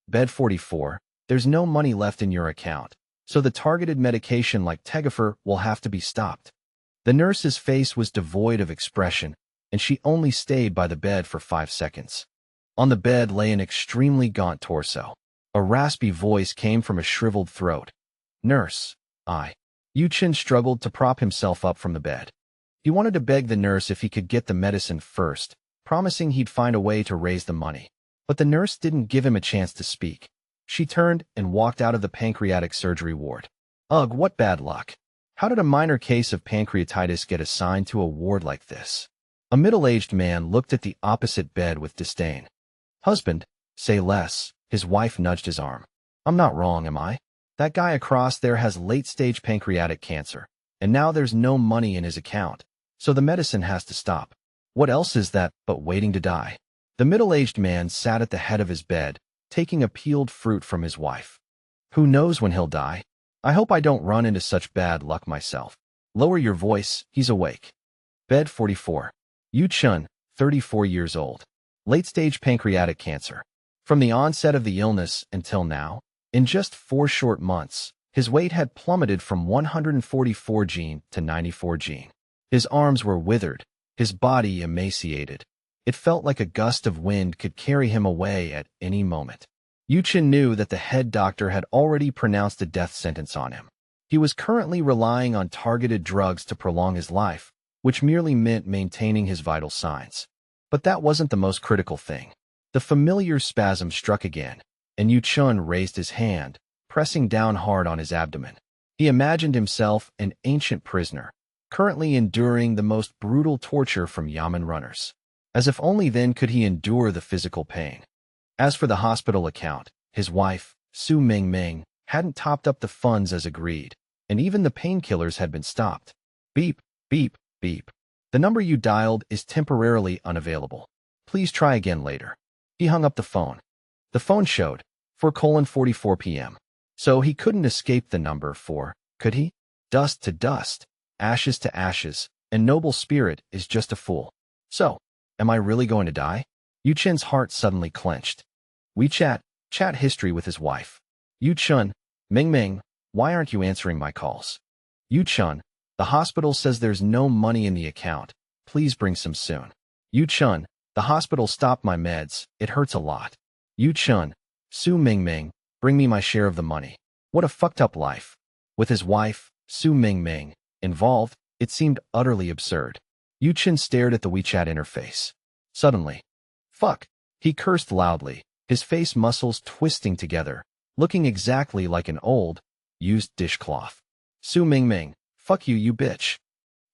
Bed 44. There's no money left in your account, so the targeted medication like Tegafer will have to be stopped. The nurse's face was devoid of expression, and she only stayed by the bed for 5 seconds. On the bed lay an extremely gaunt torso. A raspy voice came from a shriveled throat. Nurse, Chen struggled to prop himself up from the bed. He wanted to beg the nurse if he could get the medicine first, promising he'd find a way to raise the money. But the nurse didn't give him a chance to speak. She turned and walked out of the pancreatic surgery ward. Ugh, what bad luck. How did a minor case of pancreatitis get assigned to a ward like this? A middle-aged man looked at the opposite bed with disdain. Husband, say less. His wife nudged his arm. I'm not wrong, am I? That guy across there has late-stage pancreatic cancer, and now there's no money in his account, so the medicine has to stop. What else is that but waiting to die? The middle-aged man sat at the head of his bed, taking a peeled fruit from his wife. Who knows when he'll die? I hope I don't run into such bad luck myself. Lower your voice, he's awake. Bed 44. Chen, 34 years old. Late-stage pancreatic cancer. From the onset of the illness until now, in just 4 short months, his weight had plummeted from 144 gene to 94 gene. His arms were withered, his body emaciated. It felt like a gust of wind could carry him away at any moment. Chen knew that the head doctor had already pronounced a death sentence on him. He was currently relying on targeted drugs to prolong his life, which merely meant maintaining his vital signs. But that wasn't the most critical thing. The familiar spasm struck again, and Chen raised his hand, pressing down hard on his abdomen. He imagined himself an ancient prisoner, currently enduring the most brutal torture from Yamen runners. As if only then could he endure the physical pain. As for the hospital account, his wife, Su Mingming, hadn't topped up the funds as agreed, and even the painkillers had been stopped. Beep, beep, beep. The number you dialed is temporarily unavailable. Please try again later. He hung up the phone. The phone showed 4:44 p.m. So he couldn't escape the number 4, could he? Dust to dust, ashes to ashes, and noble spirit is just a fool. So, am I really going to die? Chen's heart suddenly clenched. WeChat, chat history with his wife. Chen, Ming, why aren't you answering my calls? Chen, the hospital says there's no money in the account. Please bring some soon. Chen, the hospital stopped my meds. It hurts a lot. Chen, Su Mingming, bring me my share of the money. What a fucked up life. With his wife, Su Mingming, involved, it seemed utterly absurd. Chen stared at the WeChat interface. Suddenly, fuck, he cursed loudly, his face muscles twisting together, looking exactly like an old, used dishcloth. Su Mingming, fuck you, you bitch.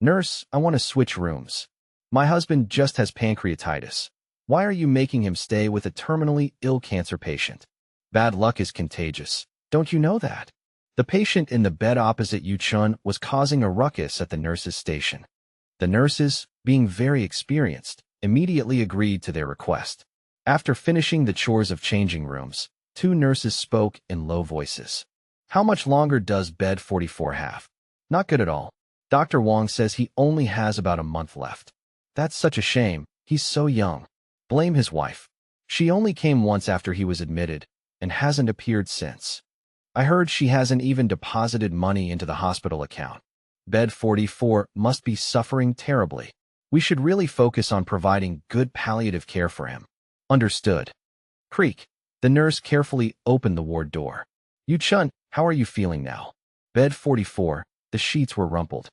Nurse, I want to switch rooms. My husband just has pancreatitis. Why are you making him stay with a terminally ill cancer patient? Bad luck is contagious. Don't you know that? The patient in the bed opposite Chen was causing a ruckus at the nurse's station. The nurses, being very experienced, immediately agreed to their request. After finishing the chores of changing rooms, 2 nurses spoke in low voices. How much longer does bed 44 have? Not good at all. Dr. Wang says he only has about a month left. That's such a shame. He's so young. Blame his wife. She only came once after he was admitted, and hasn't appeared since. I heard she hasn't even deposited money into the hospital account. Bed 44 must be suffering terribly. We should really focus on providing good palliative care for him. Understood. Creak. The nurse carefully opened the ward door. Chen, how are you feeling now? Bed 44. The sheets were rumpled.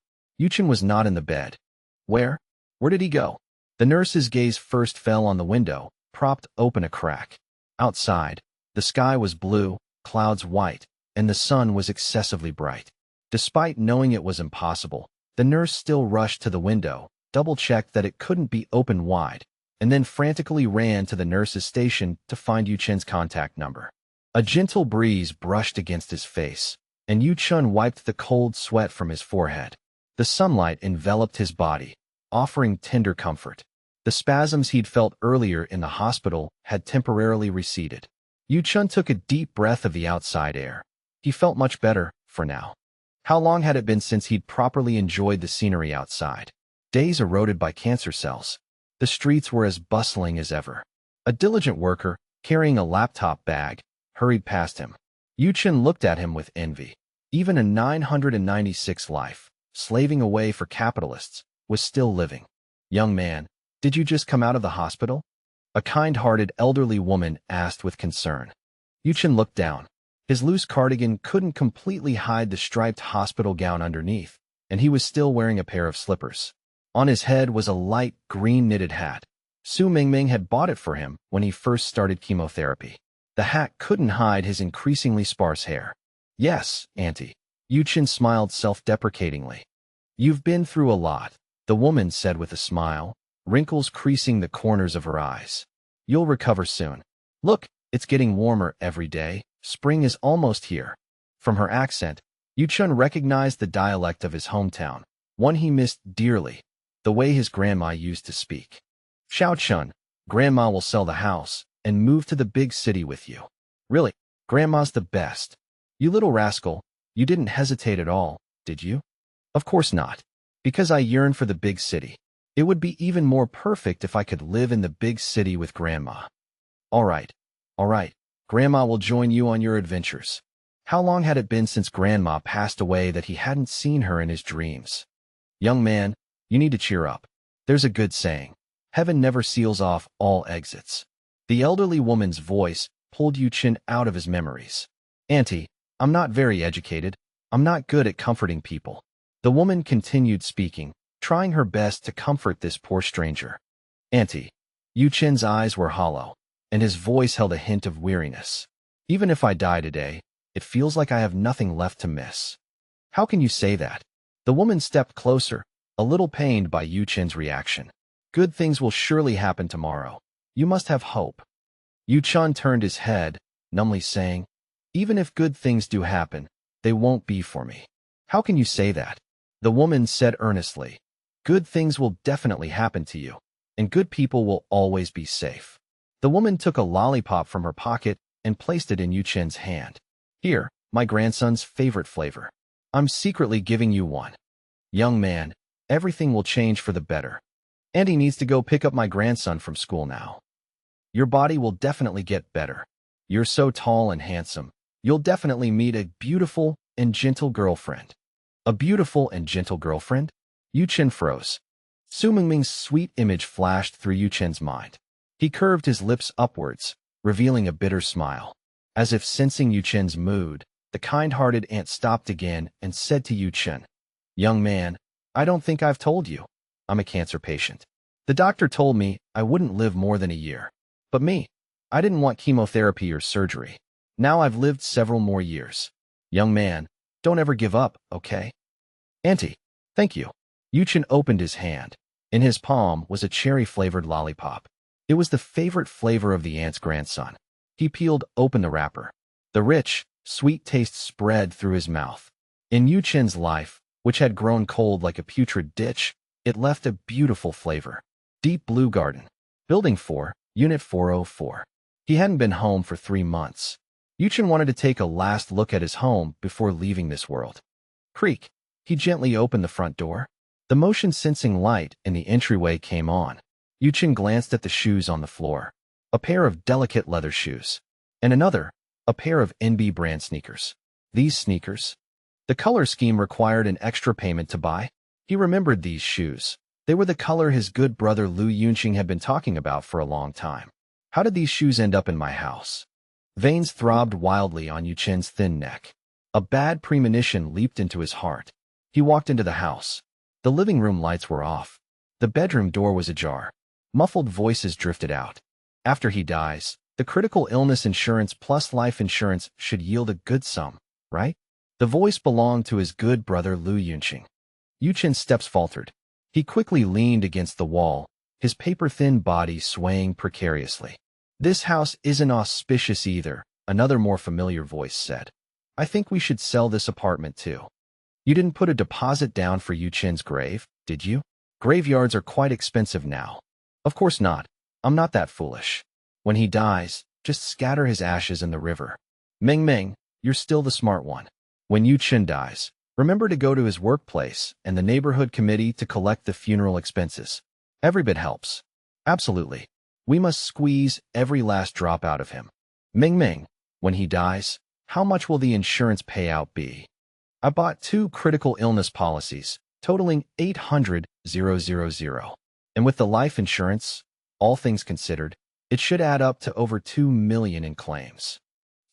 Chen was not in the bed. Where? Where did he go? The nurse's gaze first fell on the window, propped open a crack. Outside, the sky was blue, clouds white, and the sun was excessively bright. Despite knowing it was impossible, the nurse still rushed to the window, double-checked that it couldn't be opened wide, and then frantically ran to the nurse's station to find Chen's contact number. A gentle breeze brushed against his face, and Chen wiped the cold sweat from his forehead. The sunlight enveloped his body, offering tender comfort. The spasms he'd felt earlier in the hospital had temporarily receded. Chen took a deep breath of the outside air. He felt much better, for now. How long had it been since he'd properly enjoyed the scenery outside? Days eroded by cancer cells. The streets were as bustling as ever. A diligent worker, carrying a laptop bag, hurried past him. Chen looked at him with envy. Even a 996 life, slaving away for capitalists, was still living. Young man, did you just come out of the hospital? A kind-hearted elderly woman asked with concern. Chen looked down. His loose cardigan couldn't completely hide the striped hospital gown underneath, and he was still wearing a pair of slippers. On his head was a light green knitted hat. Su Mingming had bought it for him when he first started chemotherapy. The hat couldn't hide his increasingly sparse hair. Yes, Auntie. Chen smiled self-deprecatingly. You've been through a lot, the woman said with a smile, wrinkles creasing the corners of her eyes. You'll recover soon. Look, it's getting warmer every day. Spring is almost here. From her accent, Chen recognized the dialect of his hometown, one he missed dearly, the way his grandma used to speak. Xiao Chun, Grandma will sell the house and move to the big city with you. Really, Grandma's the best. You little rascal, you didn't hesitate at all, did you? Of course not. Because I yearn for the big city. It would be even more perfect if I could live in the big city with Grandma. All right. Grandma will join you on your adventures. How long had it been since Grandma passed away that he hadn't seen her in his dreams? Young man, you need to cheer up. There's a good saying. Heaven never seals off all exits. The elderly woman's voice pulled Chen out of his memories. Auntie, I'm not very educated. I'm not good at comforting people. The woman continued speaking, trying her best to comfort this poor stranger. Auntie. Chen's eyes were hollow, and his voice held a hint of weariness. Even if I die today, it feels like I have nothing left to miss. How can you say that? The woman stepped closer, a little pained by Chen's reaction. Good things will surely happen tomorrow. You must have hope. Chen turned his head, numbly saying, even if good things do happen, they won't be for me. How can you say that? The woman said earnestly. Good things will definitely happen to you, and good people will always be safe. The woman took a lollipop from her pocket and placed it in Chen's hand. Here, my grandson's favorite flavor. I'm secretly giving you one. Young man, everything will change for the better. Auntie needs to go pick up my grandson from school now. Your body will definitely get better. You're so tall and handsome. You'll definitely meet a beautiful and gentle girlfriend. A beautiful and gentle girlfriend? Chen froze. Su Mingming's sweet image flashed through Chen's mind. He curved his lips upwards, revealing a bitter smile. As if sensing Chen's mood, the kind-hearted aunt stopped again and said to Chen, young man, I don't think I've told you. I'm a cancer patient. The doctor told me I wouldn't live more than a year. But me, I didn't want chemotherapy or surgery. Now I've lived several more years. Young man, don't ever give up, okay? Auntie, thank you. Chen opened his hand. In his palm was a cherry-flavored lollipop. It was the favorite flavor of the aunt's grandson. He peeled open the wrapper. The rich, sweet taste spread through his mouth. In Chen's life, which had grown cold like a putrid ditch, it left a beautiful flavor. Deep Blue Garden. Building 4, Unit 404. He hadn't been home for 3 months. Chen wanted to take a last look at his home before leaving this world. Creak. He gently opened the front door. The motion-sensing light in the entryway came on. Chen glanced at the shoes on the floor. A pair of delicate leather shoes. And another, a pair of NB brand sneakers. These sneakers? The color scheme required an extra payment to buy. He remembered these shoes. They were the color his good brother Lu Yunqing had been talking about for a long time. How did these shoes end up in my house? Veins throbbed wildly on Chen's thin neck. A bad premonition leaped into his heart. He walked into the house. The living room lights were off. The bedroom door was ajar. Muffled voices drifted out. After he dies, the critical illness insurance plus life insurance should yield a good sum, right? The voice belonged to his good brother Lu Yunqing. Chen's steps faltered. He quickly leaned against the wall, his paper-thin body swaying precariously. This house isn't auspicious either, another more familiar voice said. I think we should sell this apartment too. You didn't put a deposit down for Chen's grave, did you? Graveyards are quite expensive now. Of course not. I'm not that foolish. When he dies, just scatter his ashes in the river. Ming, you're still the smart one. When Chen dies, remember to go to his workplace and the neighborhood committee to collect the funeral expenses. Every bit helps. Absolutely. We must squeeze every last drop out of him. Ming, When he dies, how much will the insurance payout be? I bought 2 critical illness policies, totaling 800,000. And with the life insurance, all things considered, it should add up to over 2 million in claims.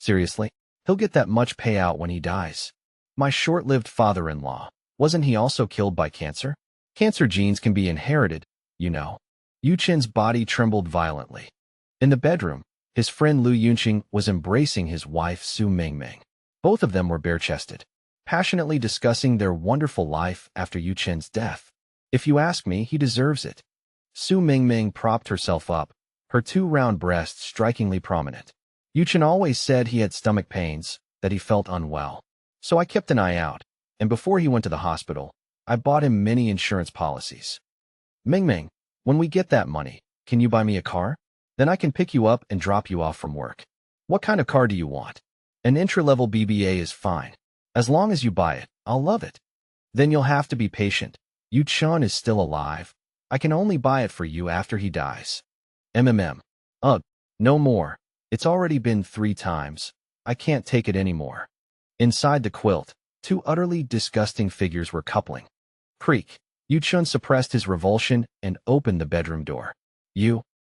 Seriously, he'll get that much payout when he dies. My short-lived father-in-law, wasn't he also killed by cancer? Cancer genes can be inherited, you know. Yu Chen's body trembled violently. In the bedroom, his friend Lu Yunqing was embracing his wife Su Mingming. Both of them were bare-chested, passionately discussing their wonderful life after Yu Chen's death. If you ask me, he deserves it. Su Mingming propped herself up, her 2 round breasts strikingly prominent. Yu Chen always said he had stomach pains, that he felt unwell. So I kept an eye out, and before he went to the hospital, I bought him many insurance policies. Mingming, when we get that money, can you buy me a car? Then I can pick you up and drop you off from work. What kind of car do you want? An entry-level BBA is fine. As long as you buy it, I'll love it. Then you'll have to be patient. Yu Chen is still alive. I can only buy it for you after he dies. Ugh, no more. It's already been 3 times. I can't take it anymore. Inside the quilt, 2 utterly disgusting figures were coupling. Creak. Yu Chen suppressed his revulsion and opened the bedroom door.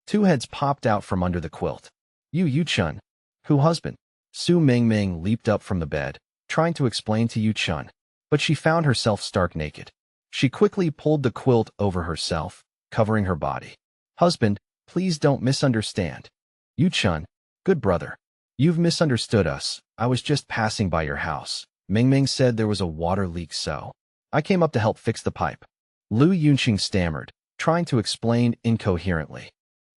2 heads popped out from under the quilt. Yu Chen. Who husband? Su Mingming leaped up from the bed, trying to explain to Yu Chen, but she found herself stark naked. She quickly pulled the quilt over herself, covering her body. Husband, please don't misunderstand. Yu Chen. Good brother. You've misunderstood us. I was just passing by your house. Mingming said there was a water leak, so I came up to help fix the pipe. Lu Yunqing stammered, trying to explain incoherently.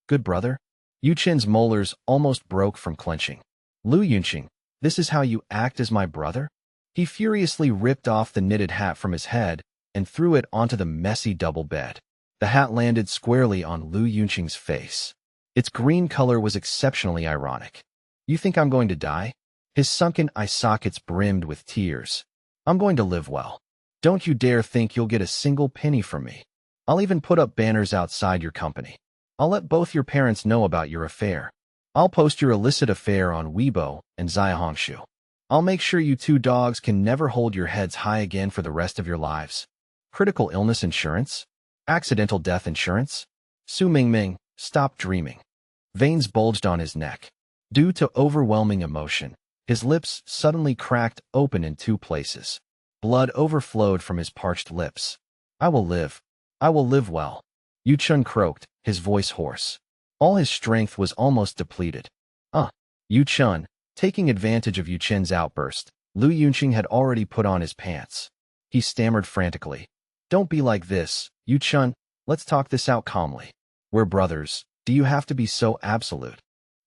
Good brother? Yu Chen's molars almost broke from clenching. Lu Yunqing, this is how you act as my brother? He furiously ripped off the knitted hat from his head and threw it onto the messy double bed. The hat landed squarely on Lu Yunqing's face. Its green color was exceptionally ironic. You think I'm going to die? His sunken eye sockets brimmed with tears. I'm going to live well. Don't you dare think you'll get a single penny from me. I'll even put up banners outside your company. I'll let both your parents know about your affair. I'll post your illicit affair on Weibo and Xiaohongshu. I'll make sure you 2 dogs can never hold your heads high again for the rest of your lives. Critical illness insurance? Accidental death insurance? Su Mingming, stop dreaming. Veins bulged on his neck. Due to overwhelming emotion, his lips suddenly cracked open in 2 places. Blood overflowed from his parched lips. I will live. I will live well. Yu Chen croaked, his voice hoarse. All his strength was almost depleted. Yu Chen, taking advantage of Yu Chen's outburst, Lu Yunqing had already put on his pants. He stammered frantically. Don't be like this, Yu Chen. Let's talk this out calmly. We're brothers. Do you have to be so absolute?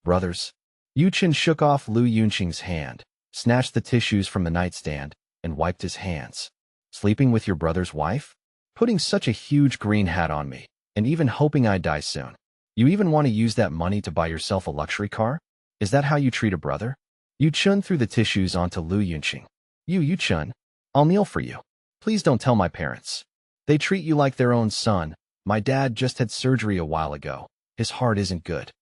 Brothers? Yu Chen shook off Lu Yunqing's hand, snatched the tissues from the nightstand, and wiped his hands. Sleeping with your brother's wife? Putting such a huge green hat on me, and even hoping I die soon. You even want to use that money to buy yourself a luxury car? Is that how you treat a brother? Yu Chen threw the tissues onto Lu Yunqing. Yu Chen, I'll kneel for you. Please don't tell my parents. They treat you like their own son. My dad just had surgery a while ago. His heart isn't good.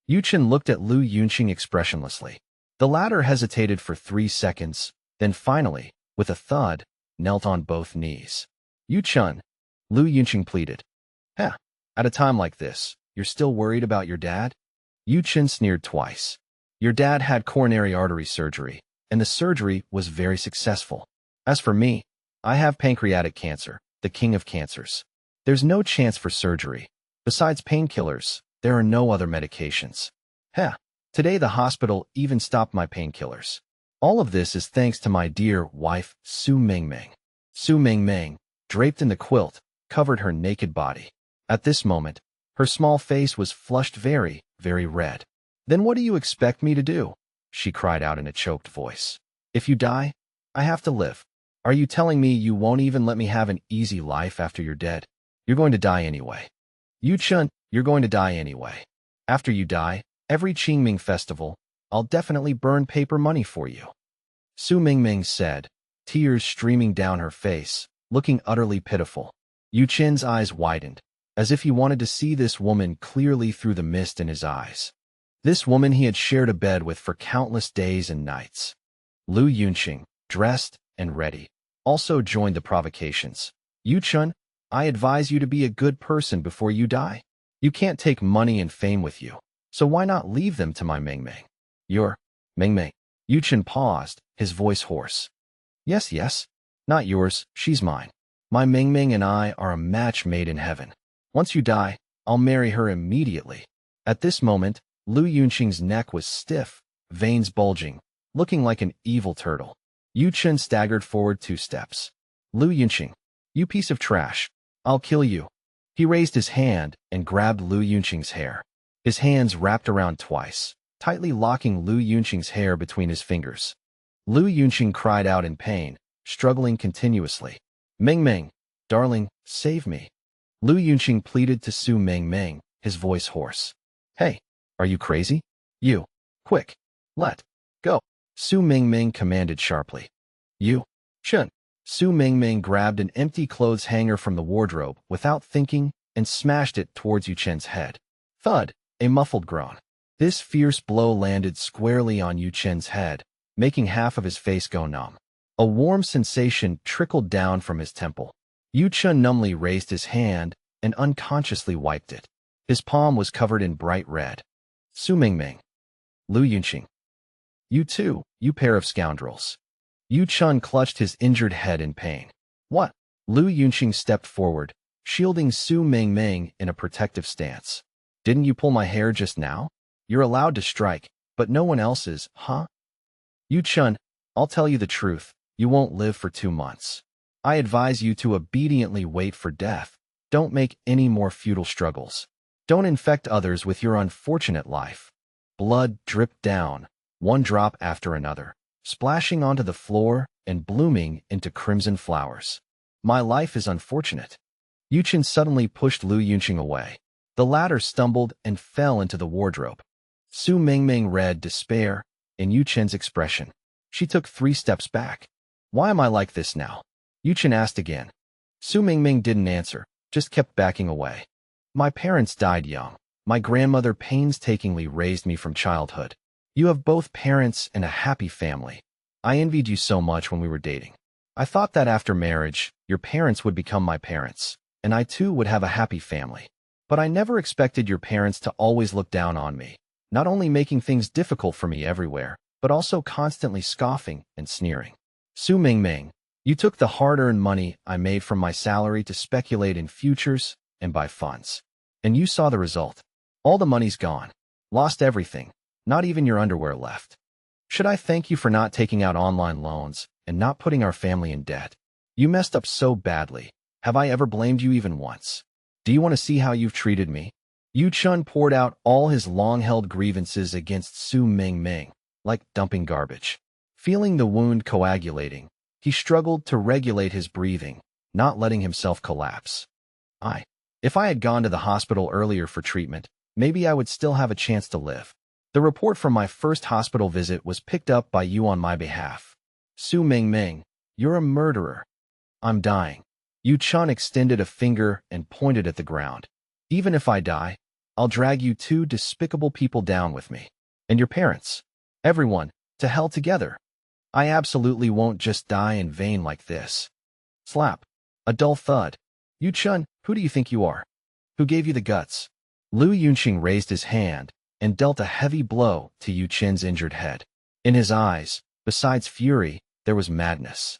Yu Chen looked at Lu Yunqing expressionlessly. The latter hesitated for 3 seconds, then finally, with a thud, knelt on both knees. Yu Chen, Lu Yunqing pleaded. At a time like this, you're still worried about your dad? Yu Chen sneered twice. Your dad had coronary artery surgery, and the surgery was very successful. As for me, I have pancreatic cancer, the king of cancers. There's no chance for surgery. Besides painkillers, there are no other medications. Today the hospital even stopped my painkillers. All of this is thanks to my dear wife, Su Mingming. Su Mingming, draped in the quilt, covered her naked body. At this moment, her small face was flushed very, very red. Then what do you expect me to do? She cried out in a choked voice. If you die, I have to live. Are you telling me you won't even let me have an easy life after you're dead? You're going to die anyway. Yu Chen, you're going to die anyway. After you die, every Qingming festival, I'll definitely burn paper money for you. Su Mingming said, tears streaming down her face, looking utterly pitiful. Yu Chen's eyes widened, as if he wanted to see this woman clearly through the mist in his eyes. This woman he had shared a bed with for countless days and nights. Lu Yunqing, dressed and ready, also joined the provocations. "Yu Chen, I advise you to be a good person before you die. You can't take money and fame with you, so why not leave them to my Mingming?" "Your Mingming?" Yu Chen paused, his voice hoarse. Yes, yes. Not yours, she's mine. My Mingming and I are a match made in heaven. Once you die, I'll marry her immediately." At this moment, Lu Yunqing's neck was stiff, veins bulging, looking like an evil turtle. Yu Chen staggered forward 2 steps. "Lu Yunqing, you piece of trash. I'll kill you." He raised his hand and grabbed Lu Yunqing's hair. His hands wrapped around twice, tightly locking Lu Yunqing's hair between his fingers. Lu Yunqing cried out in pain, struggling continuously. "Mingming, darling, save me." Lu Yunqing pleaded to Su Mingming, his voice hoarse. "Hey, are you crazy? You, quick, let go." Su Mingming commanded sharply. "You, Chen." Su Mingming grabbed an empty clothes hanger from the wardrobe without thinking and smashed it towards Yu Chen's head. Thud, a muffled groan. This fierce blow landed squarely on Yu Chen's head, making half of his face go numb. A warm sensation trickled down from his temple. Yu Chen numbly raised his hand and unconsciously wiped it. His palm was covered in bright red. "Su Mingming. Lu Yunqing. You too, you pair of scoundrels." Yu Chen clutched his injured head in pain. "What?" Lu Yunqing stepped forward, shielding Su Mingming in a protective stance. "Didn't you pull my hair just now? You're allowed to strike, but no one else is, huh?" "Yu Chen, I'll tell you the truth. You won't live for 2 months. I advise you to obediently wait for death. Don't make any more futile struggles. Don't infect others with your unfortunate life." Blood dripped down, one drop after another, splashing onto the floor and blooming into crimson flowers. "My life is unfortunate." Yu Chen suddenly pushed Lu Yunqing away. The latter stumbled and fell into the wardrobe. Su Mingming read despair in Yu Chen's expression. She took 3 steps back. "Why am I like this now?" Yu Chen asked again. Su Mingming didn't answer, just kept backing away. "My parents died young. My grandmother painstakingly raised me from childhood. You have both parents and a happy family. I envied you so much when we were dating. I thought that after marriage, your parents would become my parents, and I too would have a happy family. But I never expected your parents to always look down on me, not only making things difficult for me everywhere, but also constantly scoffing and sneering. Su Mingming, you took the hard-earned money I made from my salary to speculate in futures and buy funds. And you saw the result. All the money's gone. Lost everything. Not even your underwear left. Should I thank you for not taking out online loans and not putting our family in debt? You messed up so badly. Have I ever blamed you even once? Do you want to see how you've treated me?" Yu Chen poured out all his long-held grievances against Su Mingming, like dumping garbage. Feeling the wound coagulating, he struggled to regulate his breathing, not letting himself collapse. If I had gone to the hospital earlier for treatment, maybe I would still have a chance to live. The report from my first hospital visit was picked up by you on my behalf. Su Mingming, you're a murderer. I'm dying." Yu Chen extended a finger and pointed at the ground. "Even if I die, I'll drag you 2 despicable people down with me. And your parents. Everyone, to hell together. I absolutely won't just die in vain like this." Slap. A dull thud. "Yu Chen, who do you think you are? Who gave you the guts?" Lu Yunqing raised his hand and dealt a heavy blow to Yu Chen's injured head. In his eyes, besides fury, there was madness.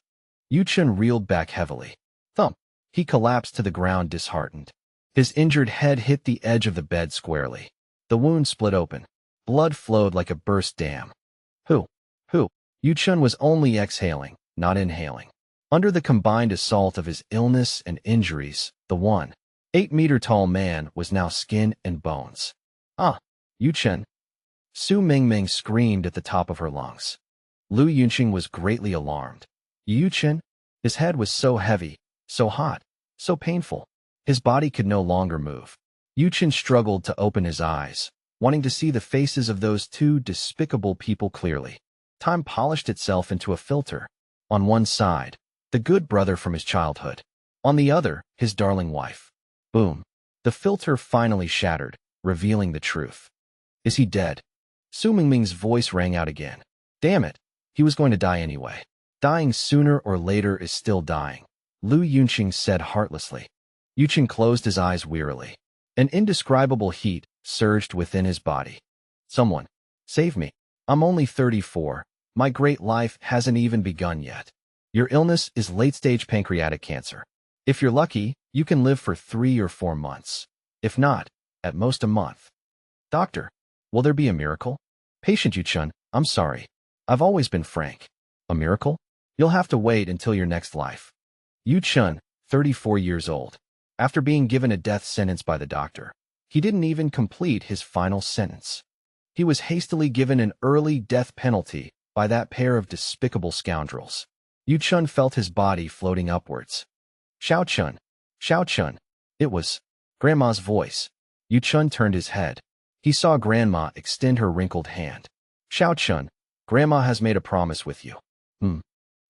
Yu Chen reeled back heavily. Thump. He collapsed to the ground disheartened. His injured head hit the edge of the bed squarely. The wound split open. Blood flowed like a burst dam. Who? Yu Chen was only exhaling, not inhaling. Under the combined assault of his illness and injuries, the 1.8-meter-tall man was now skin and bones. Yu Chen. Su Mingming screamed at the top of her lungs. Lu Yunqing was greatly alarmed. Yu Chen? His head was so heavy, so hot, so painful. His body could no longer move. Yu Chen struggled to open his eyes, wanting to see the faces of those 2 despicable people clearly. Time polished itself into a filter. On one side, the good brother from his childhood. On the other, his darling wife. Boom. The filter finally shattered, revealing the truth. Is he dead? Su Mingming's voice rang out again. Damn it. He was going to die anyway. Dying sooner or later is still dying, Lu Yunqing said heartlessly. Yuqing closed his eyes wearily. An indescribable heat surged within his body. Someone, save me. I'm only 34. My great life hasn't even begun yet. Your illness is late-stage pancreatic cancer. If you're lucky, you can live for 3 or 4 months. If not, at most a month. Doctor, will there be a miracle? Patient Yuchun, I'm sorry. I've always been frank. A miracle? You'll have to wait until your next life. Yuchun, 34 years old. After being given a death sentence by the doctor, he didn't even complete his final sentence. He was hastily given an early death penalty by that pair of despicable scoundrels. Yuchun felt his body floating upwards. Xiao Chun. It was Grandma's voice. Yuchun turned his head. He saw Grandma extend her wrinkled hand. Xiao Chun, Grandma has made a promise with you.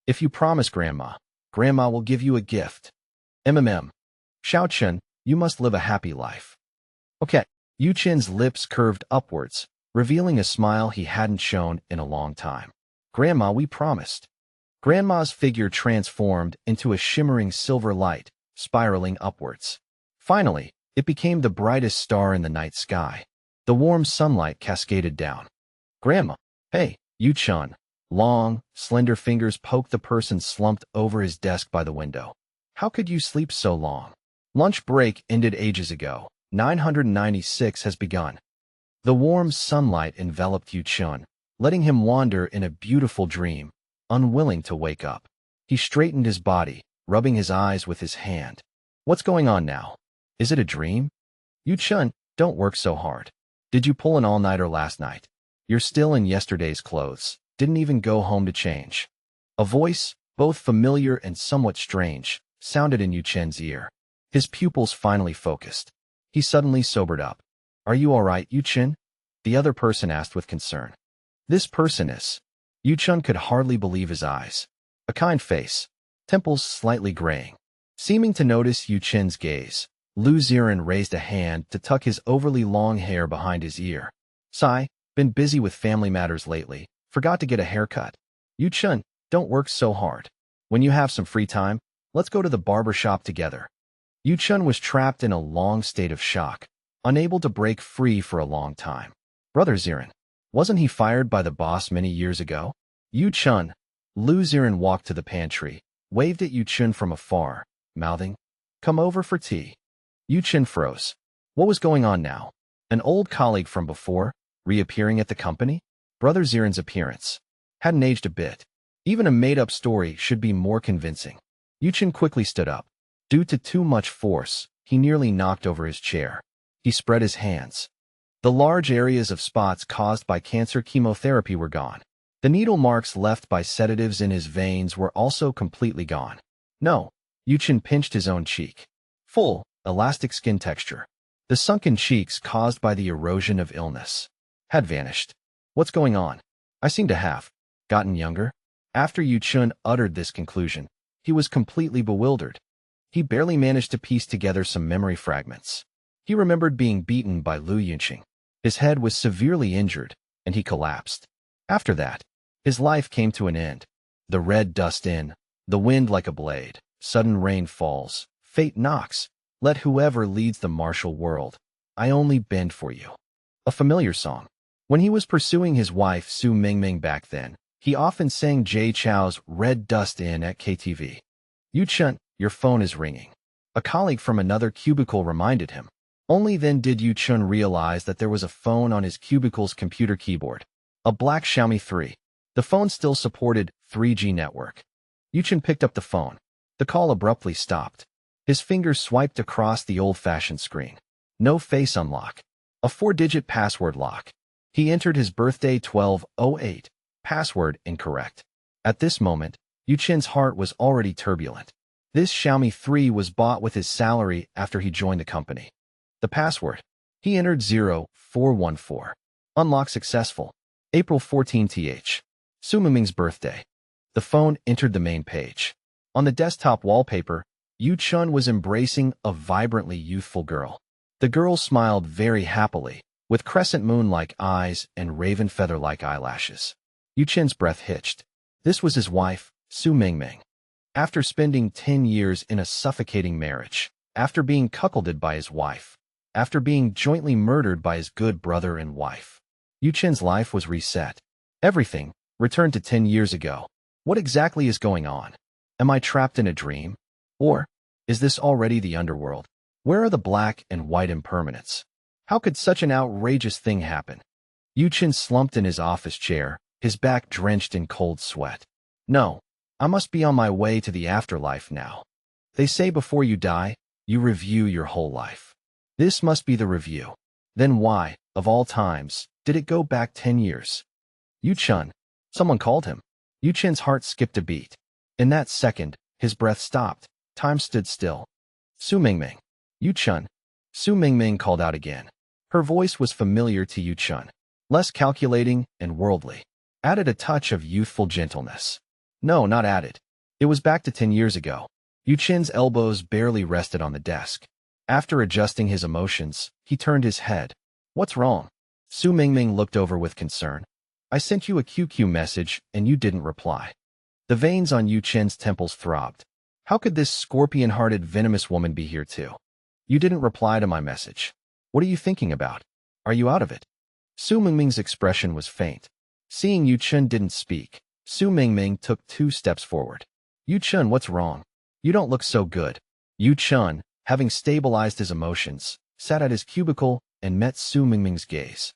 If you promise Grandma, Grandma will give you a gift. Xiao Chun, you must live a happy life. Okay. Yuchen's lips curved upwards, revealing a smile he hadn't shown in a long time. Grandma, we promised. Grandma's figure transformed into a shimmering silver light, spiraling upwards. Finally, it became the brightest star in the night sky. The warm sunlight cascaded down. Grandma, hey, Yuchun. Long, slender fingers poked the person slumped over his desk by the window. How could you sleep so long? Lunch break ended ages ago. 996 has begun. The warm sunlight enveloped Yuchun, letting him wander in a beautiful dream, unwilling to wake up. He straightened his body, rubbing his eyes with his hand. What's going on now? Is it a dream? Yuchun, don't work so hard. Did you pull an all-nighter last night? You're still in yesterday's clothes. Didn't even go home to change. A voice, both familiar and somewhat strange, sounded in Yuchen's ear. His pupils finally focused. He suddenly sobered up. Are you all right, Yuchen? The other person asked with concern. This person is. Yuchun could hardly believe his eyes. A kind face, temples slightly graying. Seeming to notice Yuchen's gaze, Lu Ziren raised a hand to tuck his overly long hair behind his ear. Sigh, been busy with family matters lately. Forgot to get a haircut. Yuchun, don't work so hard. When you have some free time, let's go to the barber shop together. Yuchun was trapped in a long state of shock, unable to break free for a long time. Brother Ziren, wasn't he fired by the boss many years ago? Yuchun. Lu Ziren walked to the pantry, waved at Yuchun from afar, mouthing, come over for tea. Yuchun froze. What was going on now? An old colleague from before, reappearing at the company? Brother Ziren's appearance hadn't aged a bit. Even a made-up story should be more convincing. Yuchun quickly stood up. Due to too much force, he nearly knocked over his chair. He spread his hands. The large areas of spots caused by cancer chemotherapy were gone. The needle marks left by sedatives in his veins were also completely gone. No, Yuchun pinched his own cheek. Full, elastic skin texture. The sunken cheeks caused by the erosion of illness had vanished. What's going on? I seem to have gotten younger. After Yuchun uttered this conclusion, he was completely bewildered. He barely managed to piece together some memory fragments. He remembered being beaten by Lu Yunqing. His head was severely injured, and he collapsed. After that, his life came to an end. The red dust in, the wind like a blade, sudden rain falls, fate knocks. Let whoever leads the martial world, I only bend for you. A familiar song. When he was pursuing his wife Su Mingming back then, he often sang Jay Chou's Red Dust In at KTV. Yuchun, your phone is ringing. A colleague from another cubicle reminded him. Only then did Yuchun realize that there was a phone on his cubicle's computer keyboard. A black Xiaomi 3. The phone still supported 3G network. Yuchun picked up the phone. The call abruptly stopped. His fingers swiped across the old-fashioned screen. No face unlock. A 4-digit password lock. He entered his birthday 1208. Password incorrect. At this moment, Yuchen's heart was already turbulent. This Xiaomi 3 was bought with his salary after he joined the company. The password. He entered 0414. Unlock successful. April 14th. Su Mingming's birthday. The phone entered the main page. On the desktop wallpaper, Yuchun was embracing a vibrantly youthful girl. The girl smiled very happily, with crescent moon-like eyes and raven feather-like eyelashes. Yu Chen's breath hitched. This was his wife, Su Mingming. After spending 10 years in a suffocating marriage, after being cuckolded by his wife, after being jointly murdered by his good brother and wife, Yu Chen's life was reset. Everything returned to 10 years ago. What exactly is going on? Am I trapped in a dream? Or is this already the underworld? Where are the black and white impermanents? How could such an outrageous thing happen? Yu Chen slumped in his office chair, his back drenched in cold sweat. No, I must be on my way to the afterlife now. They say before you die, you review your whole life. This must be the review. Then why, of all times, did it go back 10 years? Yu Chen. Someone called him. Yu Chen's heart skipped a beat. In that second, his breath stopped. Time stood still. Su Mingming. Yu Chen. Su Mingming called out again. Her voice was familiar to Yu Chen, less calculating and worldly. Added a touch of youthful gentleness. No, not added. It was back to 10 years ago. Yu Chen's elbows barely rested on the desk. After adjusting his emotions, he turned his head. What's wrong? Su Mingming looked over with concern. I sent you a QQ message and you didn't reply. The veins on Yu Chen's temples throbbed. How could this scorpion-hearted venomous woman be here too? You didn't reply to my message. What are you thinking about? Are you out of it? Su Mingming's expression was faint. Seeing Yu Chen didn't speak, Su Mingming took 2 steps forward. Yu Chen, what's wrong? You don't look so good. Yu Chen, having stabilized his emotions, sat at his cubicle and met Su Mingming's gaze.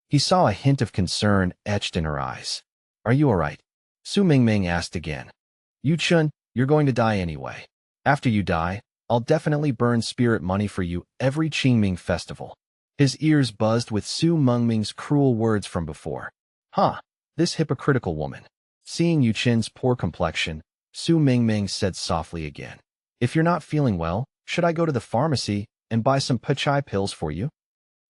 He saw a hint of concern etched in her eyes. Are you all right? Su Mingming asked again. Yu Chen, you're going to die anyway. After you die, I'll definitely burn spirit money for you every Qingming festival. His ears buzzed with Su Mingming's cruel words from before. Huh, this hypocritical woman. Seeing Yu Chen's poor complexion, Su Mingming said softly again. If you're not feeling well, should I go to the pharmacy and buy some pachai pills for you?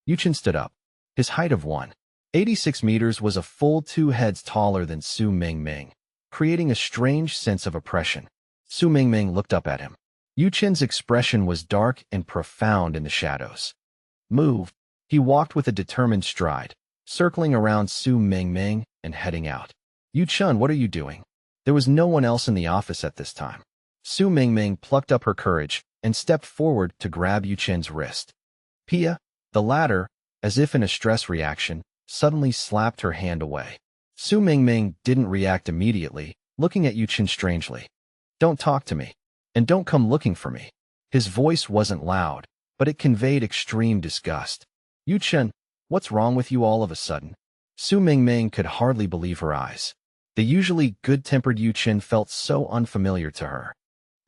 Yu Chen stood up. His height of 1.86 meters was a full 2 heads taller than Su Mingming, creating a strange sense of oppression. Su Mingming looked up at him. Yu Chen's expression was dark and profound in the shadows. Move. He walked with a determined stride, circling around Su Mingming and heading out. Yu Chen, what are you doing? There was no one else in the office at this time. Su Mingming plucked up her courage and stepped forward to grab Yu Chen's wrist. Pia, the latter, as if in a stress reaction, suddenly slapped her hand away. Su Mingming didn't react immediately, looking at Yu Chen strangely. Don't talk to me. And don't come looking for me. His voice wasn't loud, but it conveyed extreme disgust. Yu Chen, what's wrong with you all of a sudden? Su Mingming could hardly believe her eyes. The usually good-tempered Yu Chen felt so unfamiliar to her.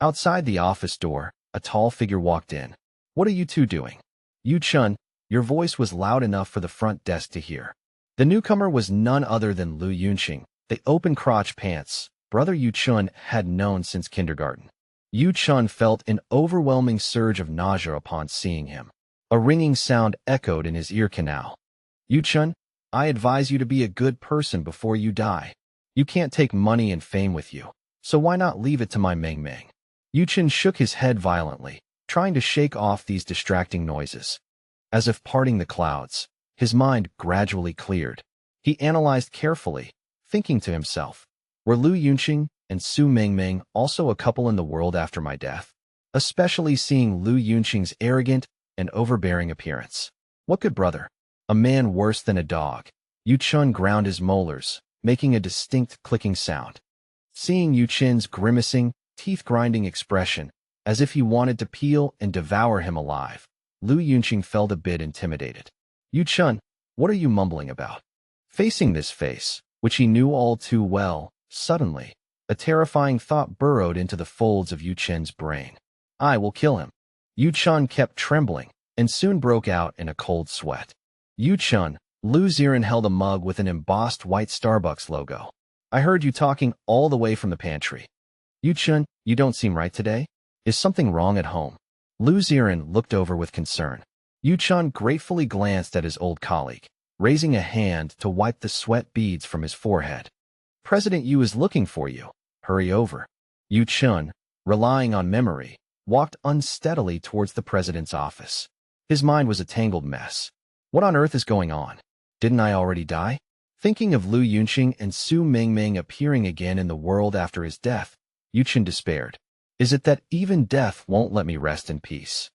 Outside the office door, a tall figure walked in. What are you two doing? Yu Chen, your voice was loud enough for the front desk to hear. The newcomer was none other than Lu Yunqing, the open-crotch pants brother Yu Chen had known since kindergarten. Yu Chen felt an overwhelming surge of nausea upon seeing him. A ringing sound echoed in his ear canal. Yu Chen, I advise you to be a good person before you die. You can't take money and fame with you, so why not leave it to my Mingming? Yu Chen shook his head violently, trying to shake off these distracting noises. As if parting the clouds, his mind gradually cleared. He analyzed carefully, thinking to himself, were Lu Yunqing and Su Mingming also a couple in the world after my death? Especially seeing Lu Yunqing's arrogant and overbearing appearance. What good brother? A man worse than a dog. Yu Chen ground his molars, making a distinct clicking sound. Seeing Yu Chen's grimacing, teeth-grinding expression, as if he wanted to peel and devour him alive, Lu Yunqing felt a bit intimidated. Yu Chen, what are you mumbling about? Facing this face, which he knew all too well, suddenly, a terrifying thought burrowed into the folds of Yu Chen's brain. I will kill him. Yu Chen kept trembling, and soon broke out in a cold sweat. Yu Chen, Lu Ziran held a mug with an embossed white Starbucks logo. I heard you talking all the way from the pantry. Yu Chen, you don't seem right today. Is something wrong at home? Lu Ziran looked over with concern. Yu Chen gratefully glanced at his old colleague, raising a hand to wipe the sweat beads from his forehead. President Yu is looking for you. Hurry over. Yu Chen, relying on memory, walked unsteadily towards the president's office. His mind was a tangled mess. What on earth is going on? Didn't I already die? Thinking of Lu Yunqing and Su Mingming appearing again in the world after his death, Yuchen despaired. Is it that even death won't let me rest in peace?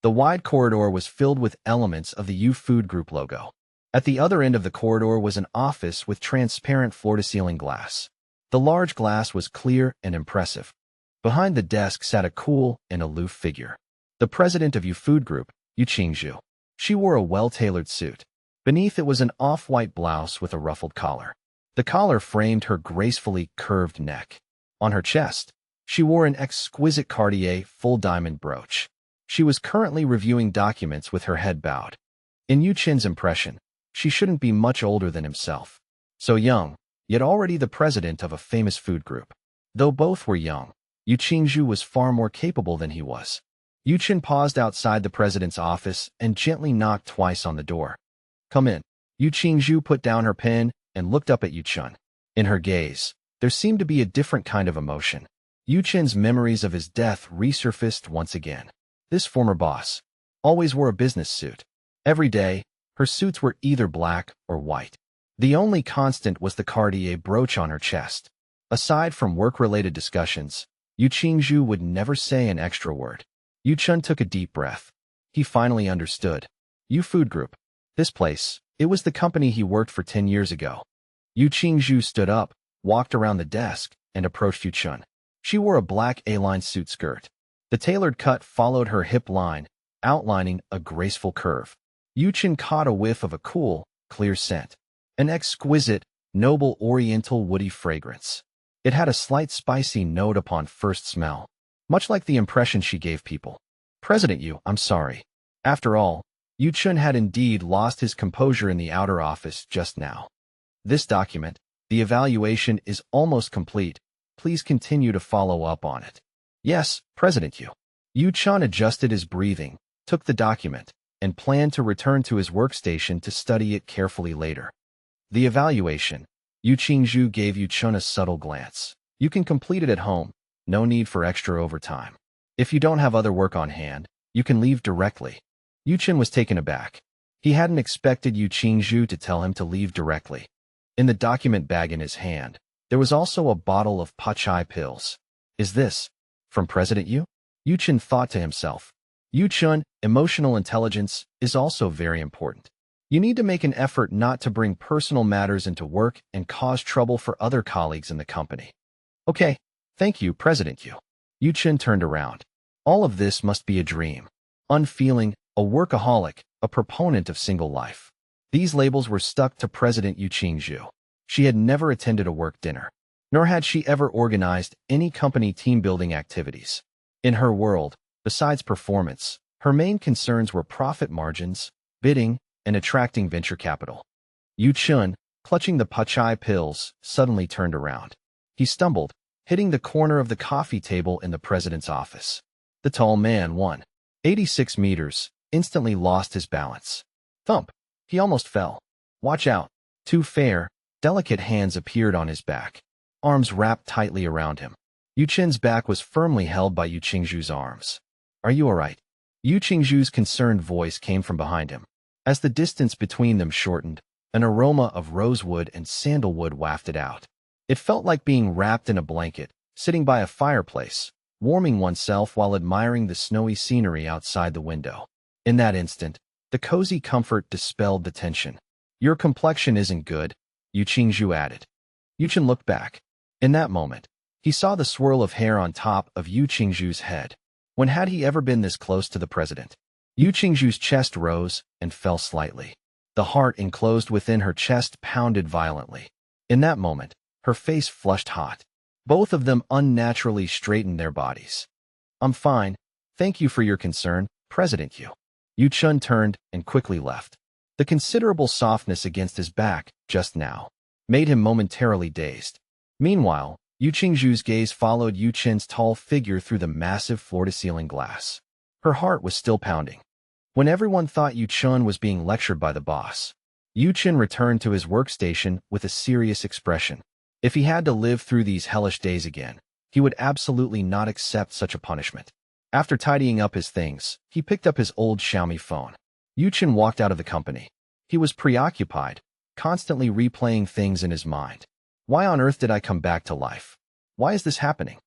The wide corridor was filled with elements of the Yu Food Group logo. At the other end of the corridor was an office with transparent floor-to-ceiling glass. The large glass was clear and impressive. Behind the desk sat a cool and aloof figure. The president of Yu Food Group, Yu Qingzhu. She wore a well-tailored suit. Beneath it was an off-white blouse with a ruffled collar. The collar framed her gracefully curved neck. On her chest, she wore an exquisite Cartier full diamond brooch. She was currently reviewing documents with her head bowed. In Yu Chen's impression, she shouldn't be much older than himself. So young, yet already the president of a famous food group. Though both were young, Yu Qingzhu was far more capable than he was. Yu Chen paused outside the president's office and gently knocked twice on the door. Come in. Yu Qingzhu put down her pen and looked up at Yu Chen. In her gaze, there seemed to be a different kind of emotion. Yu Chen's memories of his death resurfaced once again. This former boss always wore a business suit. Every day, her suits were either black or white. The only constant was the Cartier brooch on her chest. Aside from work-related discussions, Yu Qingzhu would never say an extra word. Yu Chen took a deep breath. He finally understood. Yu Food Group. This place, it was the company he worked for 10 years ago. Yu Qingzhu stood up, walked around the desk, and approached Yu Chen. She wore a black A-line suit skirt. The tailored cut followed her hip line, outlining a graceful curve. Yu Chen caught a whiff of a cool, clear scent. An exquisite, noble oriental woody fragrance. It had a slight spicy note upon first smell, much like the impression she gave people. President Yu, I'm sorry. After all, Yu Chen had indeed lost his composure in the outer office just now. This document, the evaluation is almost complete. Please continue to follow up on it. Yes, President Yu. Yu Chen adjusted his breathing, took the document, and planned to return to his workstation to study it carefully later. The evaluation. Yu Qingzhu gave Yu Chen a subtle glance. You can complete it at home. No need for extra overtime. If you don't have other work on hand, you can leave directly. Yu Chen was taken aback. He hadn't expected Yu Qingzhu to tell him to leave directly. In the document bag in his hand, there was also a bottle of pachai pills. Is this from President Yu? Yu Chen thought to himself. Yu Chen, emotional intelligence is also very important. You need to make an effort not to bring personal matters into work and cause trouble for other colleagues in the company. Okay, thank you, President Yu. Yu Chen turned around. All of this must be a dream. Unfeeling, a workaholic, a proponent of single life. These labels were stuck to President Yu Qingzhu. She had never attended a work dinner, nor had she ever organized any company team-building activities. In her world, besides performance, her main concerns were profit margins, bidding, and attracting venture capital. Yu Chen, clutching the pachai pills, suddenly turned around. He stumbled, hitting the corner of the coffee table in the president's office. The tall man, 186 meters, instantly lost his balance. Thump! He almost fell. Watch out. Two fair, delicate hands appeared on his back, arms wrapped tightly around him. Yu Chen's back was firmly held by Yu Qingzhu's arms. Are you all right? Yu Qingzhu's concerned voice came from behind him. As the distance between them shortened, an aroma of rosewood and sandalwood wafted out. It felt like being wrapped in a blanket, sitting by a fireplace, warming oneself while admiring the snowy scenery outside the window. In that instant, the cozy comfort dispelled the tension. Your complexion isn't good, Yu Qingzhu added. Yu Chen looked back. In that moment, he saw the swirl of hair on top of Yu Qingzhu's head. When had he ever been this close to the president? Yu Qingzhu's chest rose and fell slightly. The heart enclosed within her chest pounded violently. In that moment, her face flushed hot. Both of them unnaturally straightened their bodies. I'm fine. Thank you for your concern, President Yu. Yu Chen turned and quickly left. The considerable softness against his back, just now, made him momentarily dazed. Meanwhile, Yu Qingzhu's gaze followed Yu Chen's tall figure through the massive floor-to-ceiling glass. Her heart was still pounding. When everyone thought Yu Chen was being lectured by the boss, Yu Chen returned to his workstation with a serious expression. If he had to live through these hellish days again, he would absolutely not accept such a punishment. After tidying up his things, he picked up his old Xiaomi phone. Yu Chen walked out of the company. He was preoccupied, constantly replaying things in his mind. Why on earth did I come back to life? Why is this happening?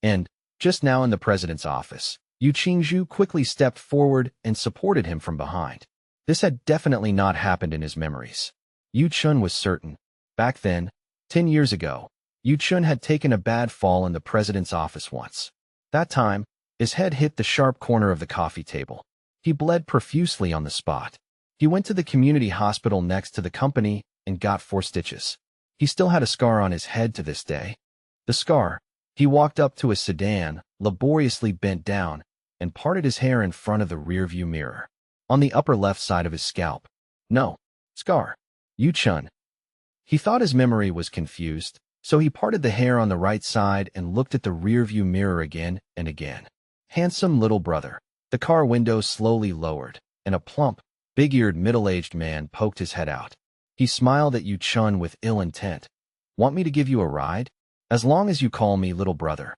And, just now in the president's office, Yu Qingzhu quickly stepped forward and supported him from behind. This had definitely not happened in his memories. Yu Chun was certain. Back then, 10 years ago, Yu Chun had taken a bad fall in the president's office once. That time, his head hit the sharp corner of the coffee table. He bled profusely on the spot. He went to the community hospital next to the company and got 4 stitches. He still had a scar on his head to this day. The scar. He walked up to a sedan, laboriously bent down, and parted his hair in front of the rearview mirror. On the upper left side of his scalp. No. Scar. Yu Chun. He thought his memory was confused, so he parted the hair on the right side and looked at the rearview mirror again and again. Handsome little brother. The car window slowly lowered, and a plump, big-eared middle-aged man poked his head out. He smiled at Yu Chun with ill intent. Want me to give you a ride? As long as you call me little brother.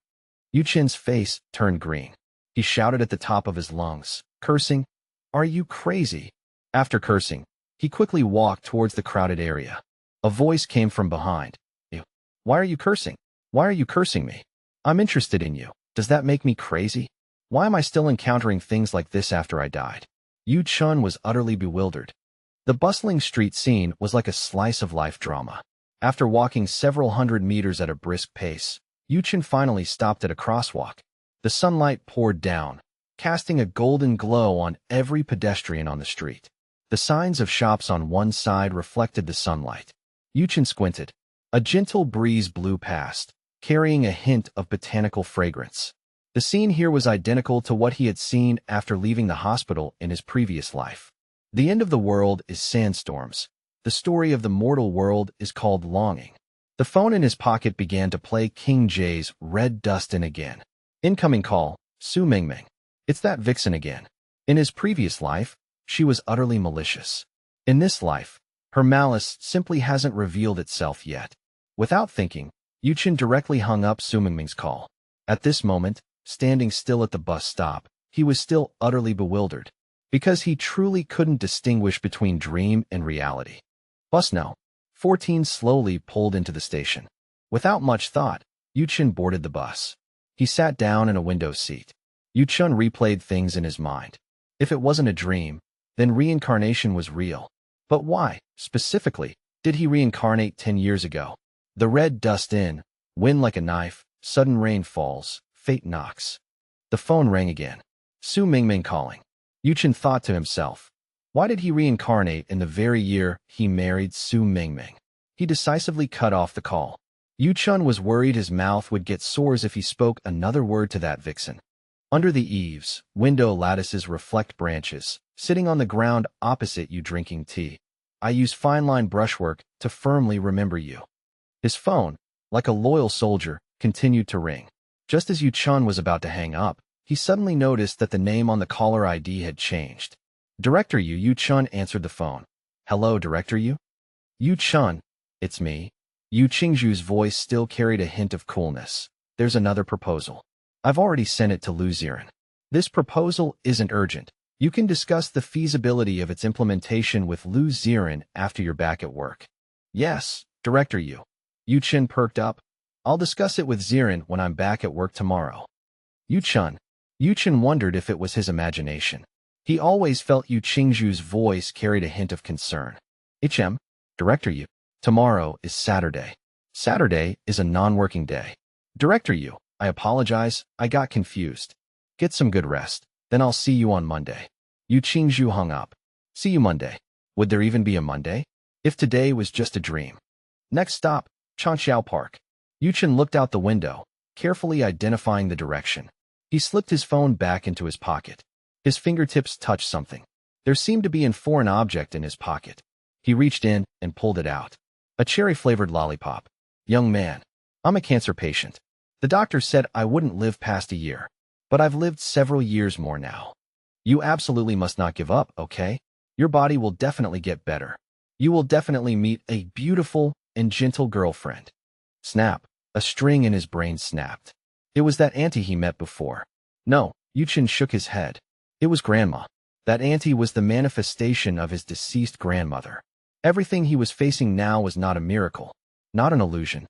Yu Chun's face turned green. He shouted at the top of his lungs, cursing, "Are you crazy?" After cursing, he quickly walked towards the crowded area. A voice came from behind. Why are you cursing? Why are you cursing me? I'm interested in you. Does that make me crazy? Why am I still encountering things like this after I died? Yu Chun was utterly bewildered. The bustling street scene was like a slice of life drama. After walking several hundred meters at a brisk pace, Yu Chun finally stopped at a crosswalk. The sunlight poured down, casting a golden glow on every pedestrian on the street. The signs of shops on one side reflected the sunlight. Yu Chun squinted. A gentle breeze blew past, carrying a hint of botanical fragrance. The scene here was identical to what he had seen after leaving the hospital in his previous life. The end of the world is sandstorms. The story of the mortal world is called longing. The phone in his pocket began to play King J's Red Dustin again. Incoming call, Su Mingming. It's that vixen again. In his previous life, she was utterly malicious. In this life, her malice simply hasn't revealed itself yet. Without thinking, Yu Chun directly hung up Su Mingming's call. At this moment, standing still at the bus stop, he was still utterly bewildered, because he truly couldn't distinguish between dream and reality. Bus No. 14 slowly pulled into the station. Without much thought, Yu Chun boarded the bus. He sat down in a window seat. Yu Chun replayed things in his mind. If it wasn't a dream, then reincarnation was real. But why, specifically, did he reincarnate 10 years ago? The red dust in, wind like a knife, sudden rain falls, fate knocks. The phone rang again. Su Mingming calling. Yu Chun thought to himself, why did he reincarnate in the very year he married Su Mingming? He decisively cut off the call. Yu Chun was worried his mouth would get sores if he spoke another word to that vixen. Under the eaves, window lattices reflect branches, sitting on the ground opposite you drinking tea. I use fine-line brushwork to firmly remember you. His phone, like a loyal soldier, continued to ring. Just as Yu Chun was about to hang up, he suddenly noticed that the name on the caller ID had changed. Director Yu Chun answered the phone. Hello, Director Yu? Yu Chun, it's me. Yu Qingzhu's voice still carried a hint of coolness. There's another proposal. I've already sent it to Lu Ziren. This proposal isn't urgent. You can discuss the feasibility of its implementation with Lu Ziren after you're back at work. Yes, Director Yu. Yu Chun perked up. I'll discuss it with Ziren when I'm back at work tomorrow. Yu Chun. Yu Chun wondered if it was his imagination. He always felt Yu Qingzhu's voice carried a hint of concern. HM, Director Yu. Tomorrow is Saturday. Saturday is a non-working day. Director Yu, I apologize, I got confused. Get some good rest, then I'll see you on Monday. Yu Qingzhu hung up. See you Monday. Would there even be a Monday? If today was just a dream. Next stop, Chanxiao Park. Yu Chun looked out the window, carefully identifying the direction. He slipped his phone back into his pocket. His fingertips touched something. There seemed to be a foreign object in his pocket. He reached in and pulled it out. A cherry-flavored lollipop. Young man, I'm a cancer patient. The doctor said I wouldn't live past a year, but I've lived several years more now. You absolutely must not give up, okay? Your body will definitely get better. You will definitely meet a beautiful and gentle girlfriend. Snap. A string in his brain snapped. It was that auntie he met before. No, Yu Chun shook his head. It was Grandma. That auntie was the manifestation of his deceased grandmother. Everything he was facing now was not a miracle, not an illusion.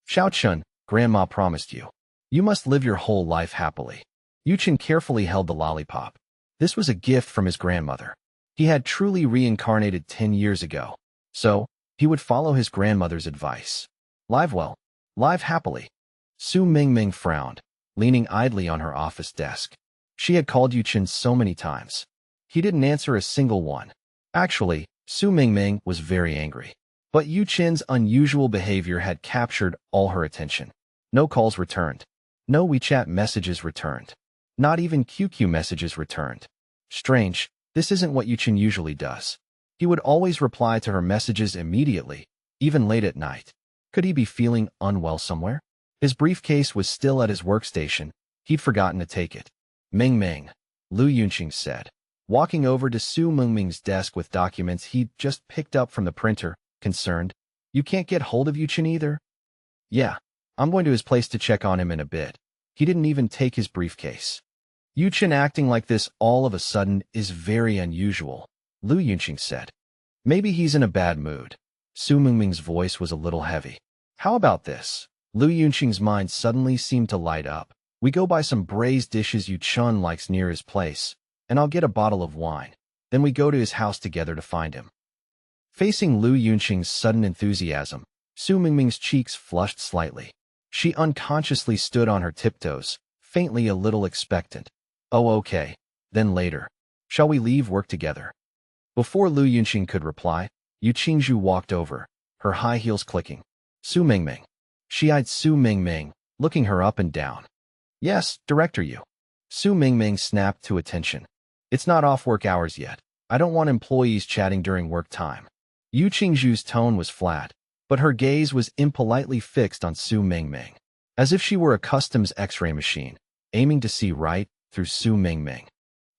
Xiao Chen, Grandma promised you. You must live your whole life happily. Yu Chen carefully held the lollipop. This was a gift from his grandmother. He had truly reincarnated 10 years ago. So, he would follow his grandmother's advice. Live well. Live happily. Su Mingming frowned, leaning idly on her office desk. She had called Yu Chen so many times. He didn't answer a single one. Actually, Su Mingming was very angry. But Yu Chen's unusual behavior had captured all her attention. No calls returned. No WeChat messages returned. Not even QQ messages returned. Strange, this isn't what Yu Chen usually does. He would always reply to her messages immediately, even late at night. Could he be feeling unwell somewhere? His briefcase was still at his workstation. He'd forgotten to take it. Ming Ming, Lu Yunqing said, walking over to Su Mingming's desk with documents he'd just picked up from the printer, concerned. You can't get hold of Yu Chen either? Yeah, I'm going to his place to check on him in a bit. He didn't even take his briefcase. Yu Chen acting like this all of a sudden is very unusual, Lu Yunqing said. Maybe he's in a bad mood. Su Mingming's voice was a little heavy. How about this? Lu Yunqing's mind suddenly seemed to light up. We go buy some braised dishes Yu Chen likes near his place, and I'll get a bottle of wine. Then we go to his house together to find him. Facing Lu Yunqing's sudden enthusiasm, Su Mingming's cheeks flushed slightly. She unconsciously stood on her tiptoes, faintly a little expectant. Oh, okay. Then later. Shall we leave work together? Before Lu Yunqing could reply, Yu Qingzhu walked over, her high heels clicking. Su Mingming. She eyed Su Mingming, looking her up and down. Yes, Director Yu. Su Mingming snapped to attention. It's not off work hours yet. I don't want employees chatting during work time. Yu Qingzhu's tone was flat, but her gaze was impolitely fixed on Su Mingming, as if she were a customs X-ray machine, aiming to see right through Su Mingming.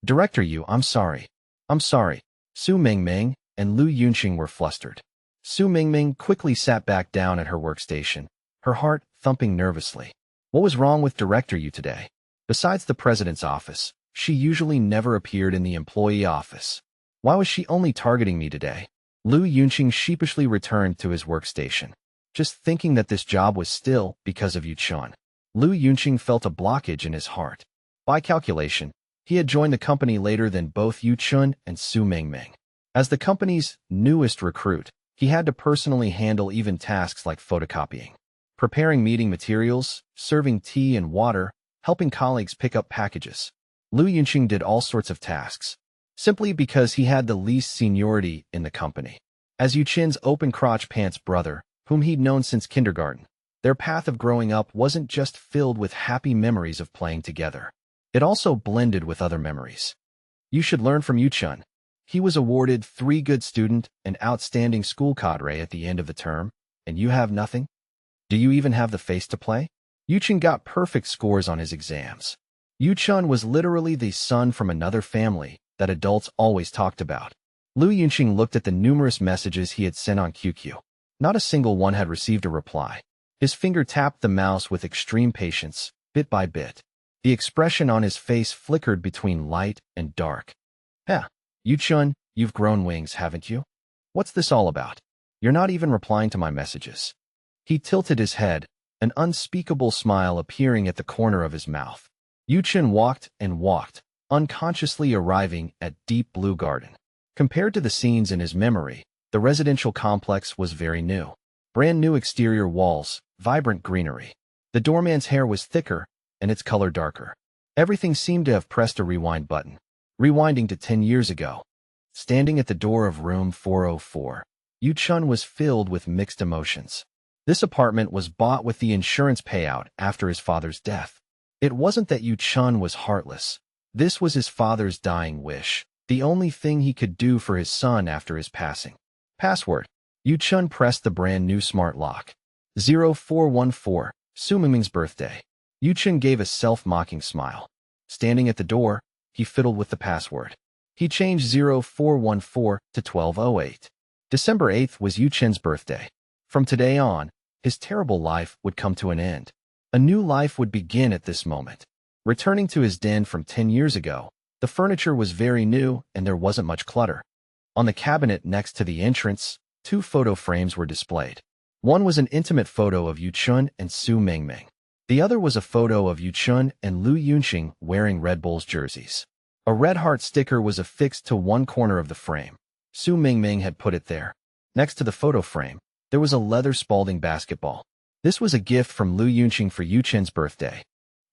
Director Yu, I'm sorry. I'm sorry. Su Mingming and Lu Yunqing were flustered. Su Mingming quickly sat back down at her workstation, her heart thumping nervously. What was wrong with Director Yu today? Besides the president's office, she usually never appeared in the employee office. Why was she only targeting me today? Lu Yunqing sheepishly returned to his workstation, just thinking that this job was still because of Yu Chen. Lu Yunqing felt a blockage in his heart. By calculation, he had joined the company later than both Yu Chen and Su Mingming. As the company's newest recruit, he had to personally handle even tasks like photocopying, preparing meeting materials, serving tea and water, helping colleagues pick up packages. Lu Yunqing did all sorts of tasks, simply because he had the least seniority in the company. As Yu Chen's open-crotch pants brother, whom he'd known since kindergarten, their path of growing up wasn't just filled with happy memories of playing together. It also blended with other memories. You should learn from Yu Chen. He was awarded 3 good student and outstanding school cadre at the end of the term, and you have nothing? Do you even have the face to play? Yu Chen got perfect scores on his exams. Yu Chen was literally the son from another family that adults always talked about. Lu Yunqing looked at the numerous messages he had sent on QQ. Not a single one had received a reply. His finger tapped the mouse with extreme patience, bit by bit. The expression on his face flickered between light and dark. Yu Chen, you've grown wings, haven't you? What's this all about? You're not even replying to my messages. He tilted his head, an unspeakable smile appearing at the corner of his mouth. Yu Chen walked and walked, unconsciously arriving at Deep Blue Garden. Compared to the scenes in his memory, the residential complex was very new. Brand new exterior walls, vibrant greenery. The doorman's hair was thicker, and its color darker. Everything seemed to have pressed a rewind button, rewinding to 10 years ago. Standing at the door of room 404, Yu Chen was filled with mixed emotions. This apartment was bought with the insurance payout after his father's death. It wasn't that Yu Chen was heartless. This was his father's dying wish, the only thing he could do for his son after his passing. Password. Yu Chen pressed the brand new smart lock. 0414, Su Mingming's birthday. Yu Chen gave a self-mocking smile. Standing at the door, he fiddled with the password. He changed 0414 to 1208. December 8th was Yu Chen's birthday. From today on, his terrible life would come to an end. A new life would begin at this moment. Returning to his den from 10 years ago, The furniture was very new and there wasn't much clutter. On the cabinet next to the entrance, 2 photo frames were displayed. One was an intimate photo of Yu Chun and Su Mingming. The other was a photo of Yu Chun and Lu Yunqing wearing Red Bulls jerseys. A red heart sticker was affixed to one corner of the frame. Su Mingming had put it there. Next to the photo frame, there was a leather Spalding basketball. This was a gift from Lu Yunqing for Yu Chen's birthday.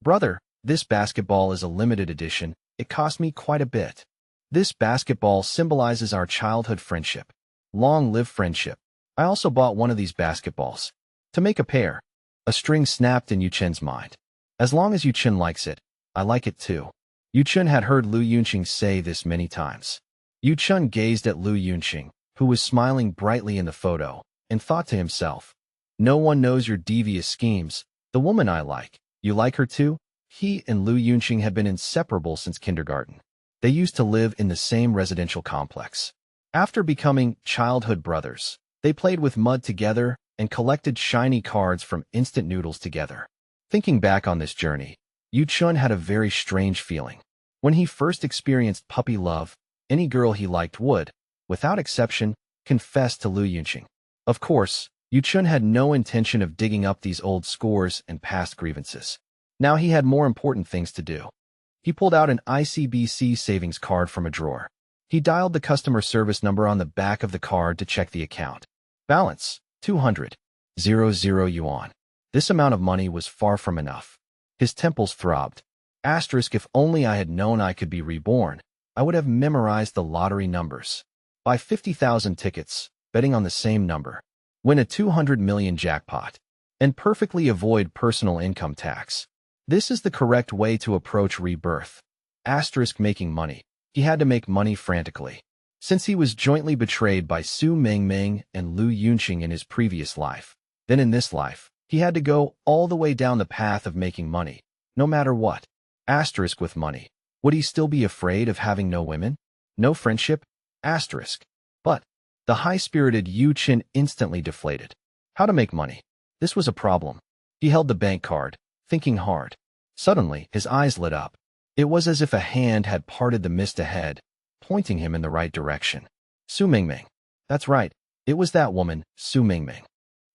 Brother, this basketball is a limited edition. It cost me quite a bit. This basketball symbolizes our childhood friendship. Long live friendship. I also bought one of these basketballs. To make a pair. A string snapped in Yu Chen's mind. As long as Yu Chen likes it, I like it too. Yu Chen had heard Lu Yunqing say this many times. Yu Chen gazed at Lu Yunqing, who was smiling brightly in the photo, and thought to himself, no one knows your devious schemes. The woman I like. You like her too? He and Lu Yunqing had been inseparable since kindergarten. They used to live in the same residential complex. After becoming childhood brothers, they played with mud together and collected shiny cards from instant noodles together. Thinking back on this journey, Yu Chun had a very strange feeling. When he first experienced puppy love, any girl he liked would, without exception, confess to Lu Yunqing. Of course, Yu Chun had no intention of digging up these old scores and past grievances. Now he had more important things to do. He pulled out an ICBC savings card from a drawer. He dialed the customer service number on the back of the card to check the account. Balance, 200,000 yuan. This amount of money was far from enough. His temples throbbed. Asterisk, if only I had known I could be reborn, I would have memorized the lottery numbers. Buy 50,000 tickets, betting on the same number. Win a 200 million jackpot. And perfectly avoid personal income tax. This is the correct way to approach rebirth. Asterisk, making money. He had to make money frantically. Since he was jointly betrayed by Su Mingming and Lu Yunqing in his previous life, then in this life, he had to go all the way down the path of making money, no matter what. Asterisk, with money. Would he still be afraid of having no women? No friendship? Asterisk. But the high-spirited Yu Chen instantly deflated. How to make money? This was a problem. He held the bank card, thinking hard. Suddenly, his eyes lit up. It was as if a hand had parted the mist ahead, pointing him in the right direction. Su Mingming. That's right. It was that woman, Su Mingming.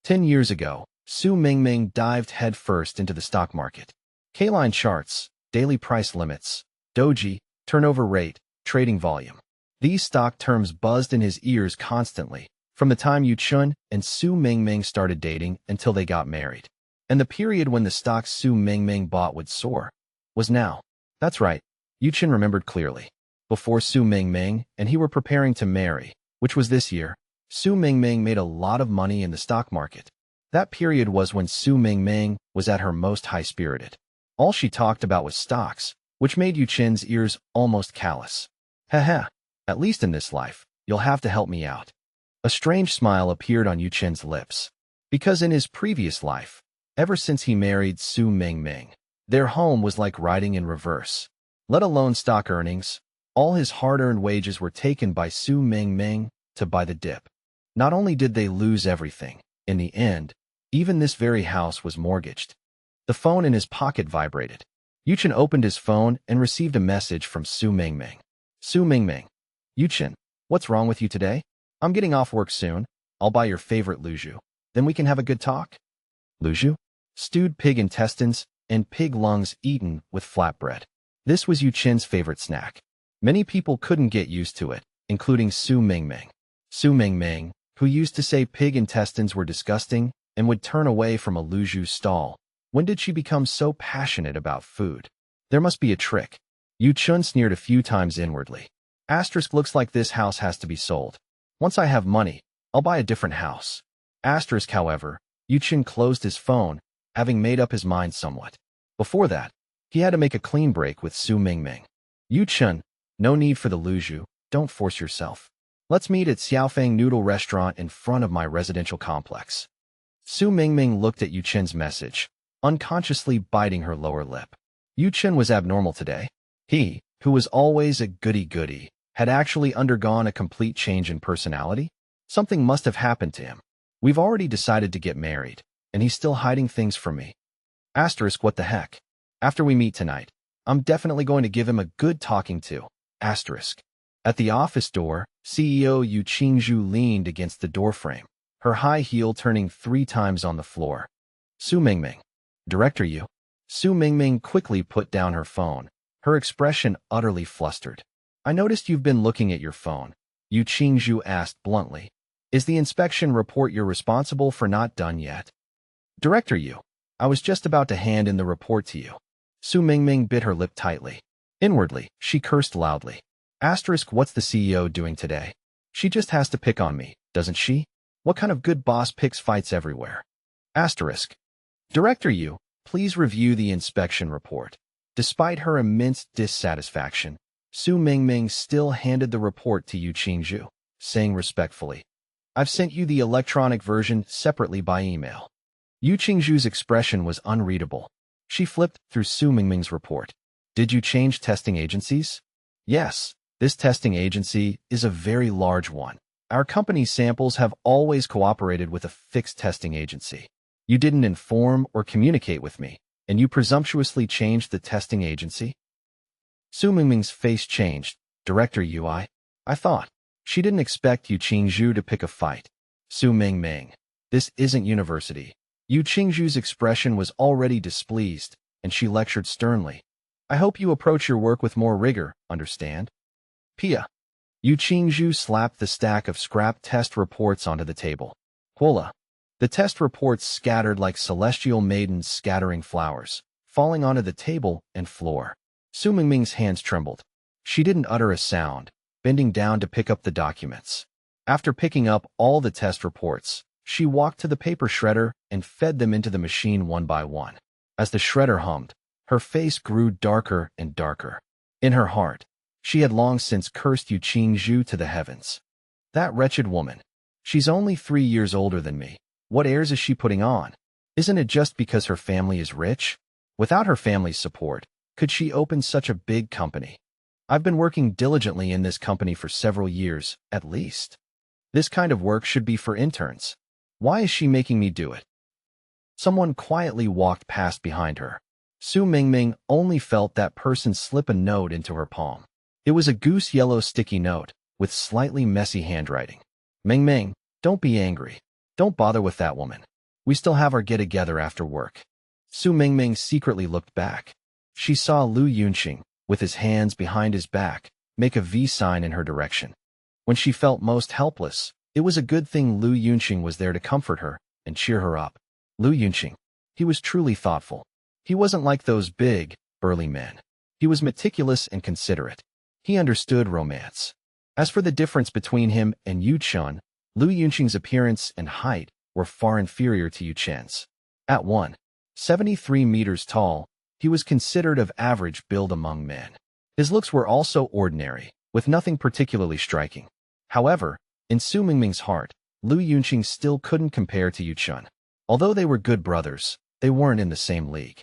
10 years ago, Su Mingming dived headfirst into the stock market. K-line charts, daily price limits, doji, turnover rate, trading volume. These stock terms buzzed in his ears constantly, from the time Yu Chun and Su Mingming started dating until they got married. And the period when the stocks Su Mingming bought would soar was now. That's right, Yu Chen remembered clearly. Before Su Mingming and he were preparing to marry, which was this year, Su Mingming made a lot of money in the stock market. That period was when Su Mingming was at her most high-spirited. All she talked about was stocks, which made Yu Chen's ears almost callous. Haha, at least in this life, you'll have to help me out. A strange smile appeared on Yu Chen's lips. Because in his previous life, ever since he married Su Mingming, their home was like riding in reverse. Let alone stock earnings, all his hard-earned wages were taken by Su Mingming to buy the dip. Not only did they lose everything, in the end, even this very house was mortgaged. The phone in his pocket vibrated. Yu Chen opened his phone and received a message from Su Mingming. Su Mingming. Yu Chen, what's wrong with you today? I'm getting off work soon. I'll buy your favorite luju. Then we can have a good talk. Luju? Stewed pig intestines and pig lungs eaten with flatbread. This was Yu Chen's favorite snack. Many people couldn't get used to it, including Su Mingming. Su Mingming, who used to say pig intestines were disgusting and would turn away from a luju stall. When did she become so passionate about food? There must be a trick. Yu Chen sneered a few times inwardly. Asterisk, looks like this house has to be sold. Once I have money, I'll buy a different house. Asterisk, however, Yu Chen closed his phone, having made up his mind somewhat. Before that, he had to make a clean break with Su Mingming. Yu Chen, no need for the luju, don't force yourself. Let's meet at Xiaofeng Noodle Restaurant in front of my residential complex. Su Mingming looked at Yu Chen's message, unconsciously biting her lower lip. Yu Chen was abnormal today. He, who was always a goody-goody, had actually undergone a complete change in personality? Something must have happened to him. We've already decided to get married, and he's still hiding things from me. Asterisk, what the heck? After we meet tonight, I'm definitely going to give him a good talking to. Asterisk. At the office door, CEO Yu Qingzhu leaned against the doorframe, her high heel turning 3 times on the floor. Su Mingming. Director Yu. Su Mingming quickly put down her phone, her expression utterly flustered. I noticed you've been looking at your phone, Yu Qingzhu asked bluntly. Is the inspection report you're responsible for not done yet? Director Yu. I was just about to hand in the report to you. Su Mingming bit her lip tightly. Inwardly, she cursed loudly. Asterisk, what's the CEO doing today? She just has to pick on me, doesn't she? What kind of good boss picks fights everywhere? Asterisk. Director Yu, please review the inspection report. Despite her immense dissatisfaction, Su Mingming still handed the report to Yu Qingzhu, saying respectfully, I've sent you the electronic version separately by email. Yu Qingzhu's expression was unreadable. She flipped through Su Mingming's report. Did you change testing agencies? Yes, this testing agency is a very large one. Our company's samples have always cooperated with a fixed testing agency. You didn't inform or communicate with me, and you presumptuously changed the testing agency? Su Mingming's face changed. Director Yu, I thought. She didn't expect Yu Qingzhu to pick a fight. Su Mingming. This isn't university. Yu Qingzhu's expression was already displeased, and she lectured sternly. I hope you approach your work with more rigor, understand? Pia. Yu Qingzhu slapped the stack of scrap test reports onto the table. Voila. The test reports scattered like celestial maidens scattering flowers, falling onto the table and floor. Su Mingming's hands trembled. She didn't utter a sound, bending down to pick up the documents. After picking up all the test reports, she walked to the paper shredder and fed them into the machine one by one. As the shredder hummed, her face grew darker and darker. In her heart, she had long since cursed Yu Qingzhu to the heavens. That wretched woman. She's only 3 years older than me. What airs is she putting on? Isn't it just because her family is rich? Without her family's support, could she open such a big company? I've been working diligently in this company for several years, at least. This kind of work should be for interns. Why is she making me do it? Someone quietly walked past behind her. Su Mingming only felt that person slip a note into her palm. It was a goose yellow sticky note, with slightly messy handwriting. Mingming, don't be angry. Don't bother with that woman. We still have our get-together after work. Su Mingming secretly looked back. She saw Lu Yunqing, with his hands behind his back, make a V sign in her direction. When she felt most helpless, it was a good thing Lu Yunqing was there to comfort her and cheer her up. Lu Yunqing. He was truly thoughtful. He wasn't like those big, burly men. He was meticulous and considerate. He understood romance. As for the difference between him and Yu Chen, Lu Yunqing's appearance and height were far inferior to Yu Chen's. At 1.73 meters tall, he was considered of average build among men. His looks were also ordinary, with nothing particularly striking. However, in Su Mingming's heart, Lu Yunqing still couldn't compare to Yu Chen. Although they were good brothers, they weren't in the same league.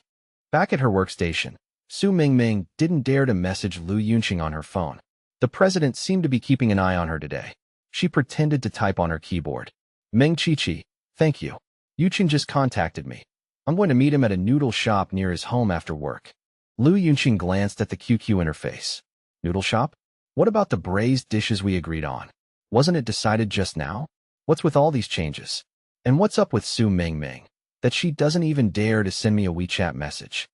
Back at her workstation, Su Mingming didn't dare to message Lu Yunqing on her phone. The president seemed to be keeping an eye on her today. She pretended to type on her keyboard. Meng Qiqi, thank you. Yunqing just contacted me. I'm going to meet him at a noodle shop near his home after work. Lu Yunqing glanced at the QQ interface. Noodle shop? What about the braised dishes we agreed on? Wasn't it decided just now? What's with all these changes? And what's up with Su Mingming, that she doesn't even dare to send me a WeChat message?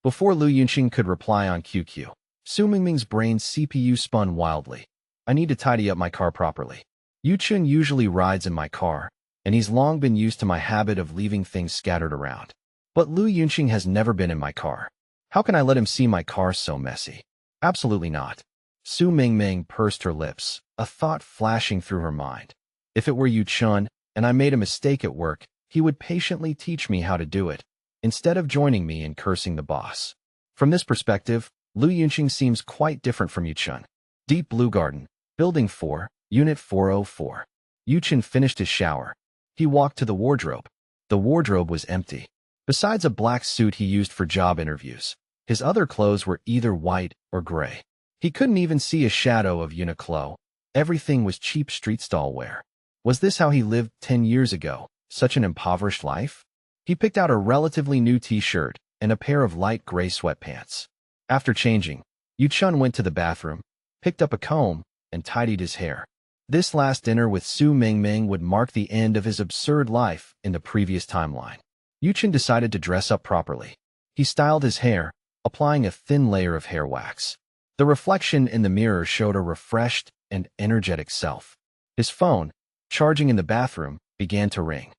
Before Lu Yunqing could reply on QQ, Su Mingming's brain's CPU spun wildly. I need to tidy up my car properly. Yu Chen usually rides in my car, and he's long been used to my habit of leaving things scattered around. But Lu Yunqing has never been in my car. How can I let him see my car so messy? Absolutely not. Su Mingming pursed her lips, a thought flashing through her mind. If it were Yu Chen, and I made a mistake at work, he would patiently teach me how to do it, instead of joining me in cursing the boss. From this perspective, Lu Yunqing seems quite different from Yu Chen. Deep Blue Garden, Building 4, Unit 404. Yu Chen finished his shower. He walked to the wardrobe. The wardrobe was empty. Besides a black suit he used for job interviews, his other clothes were either white or gray. He couldn't even see a shadow of Uniqlo. Everything was cheap street stall wear. Was this how he lived 10 years ago, such an impoverished life? He picked out a relatively new t-shirt and a pair of light gray sweatpants. After changing, Chen went to the bathroom, picked up a comb, and tidied his hair. This last dinner with Su Mingming would mark the end of his absurd life in the previous timeline. Chen decided to dress up properly. He styled his hair, applying a thin layer of hair wax. The reflection in the mirror showed a refreshed and energetic self. His phone, charging in the bathroom, began to ring.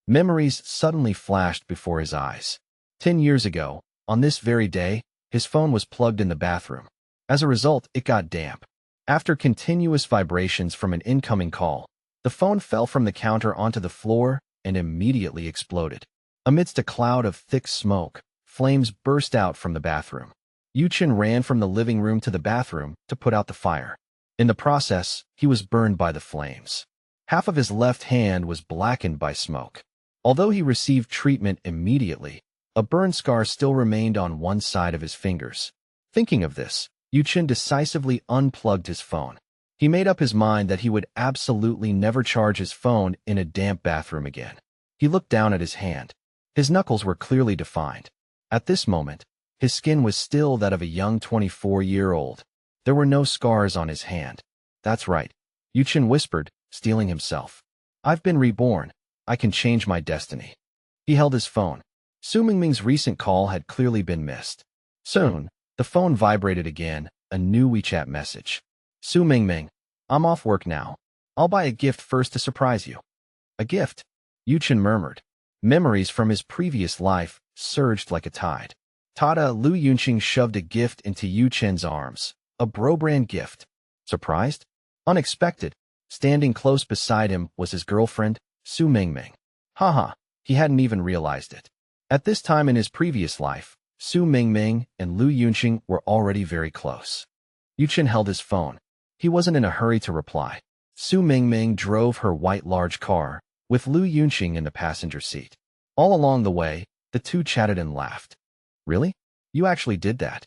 Memories suddenly flashed before his eyes. 10 years ago, on this very day, his phone was plugged in the bathroom. As a result, it got damp. After continuous vibrations from an incoming call, the phone fell from the counter onto the floor and immediately exploded. Amidst a cloud of thick smoke, flames burst out from the bathroom. Chen ran from the living room to the bathroom to put out the fire. In the process, he was burned by the flames. Half of his left hand was blackened by smoke. Although he received treatment immediately, a burn scar still remained on one side of his fingers. Thinking of this, Chen decisively unplugged his phone. He made up his mind that he would absolutely never charge his phone in a damp bathroom again. He looked down at his hand. His knuckles were clearly defined. At this moment, his skin was still that of a young 24-year-old. There were no scars on his hand. That's right, Chen whispered, steeling himself. I've been reborn. I can change my destiny. He held his phone. Su Mingming's recent call had clearly been missed. Soon, the phone vibrated again, a new WeChat message. Su Mingming, I'm off work now. I'll buy a gift first to surprise you. A gift? Chen murmured. Memories from his previous life surged like a tide. Tada Lu Yunqing shoved a gift into Chen's arms. A bro-brand gift. Surprised? Unexpected. Standing close beside him was his girlfriend, Su Mingming. Haha, he hadn't even realized it. At this time in his previous life, Su Mingming and Lu Yunqing were already very close. Chen held his phone. He wasn't in a hurry to reply. Su Mingming drove her white large car, with Lu Yunqing in the passenger seat. All along the way, the two chatted and laughed. Really? You actually did that?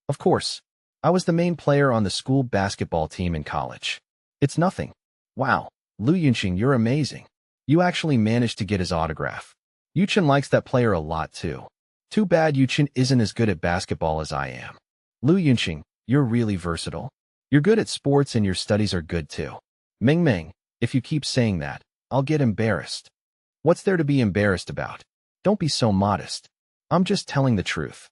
Of course. I was the main player on the school basketball team in college. It's nothing. Wow, Lu Yunqing, you're amazing. You actually managed to get his autograph. Chen likes that player a lot too. Too bad Chen isn't as good at basketball as I am. Lu Yunqing, you're really versatile. You're good at sports and your studies are good too. Ming, if you keep saying that, I'll get embarrassed. What's there to be embarrassed about? Don't be so modest. I'm just telling the truth.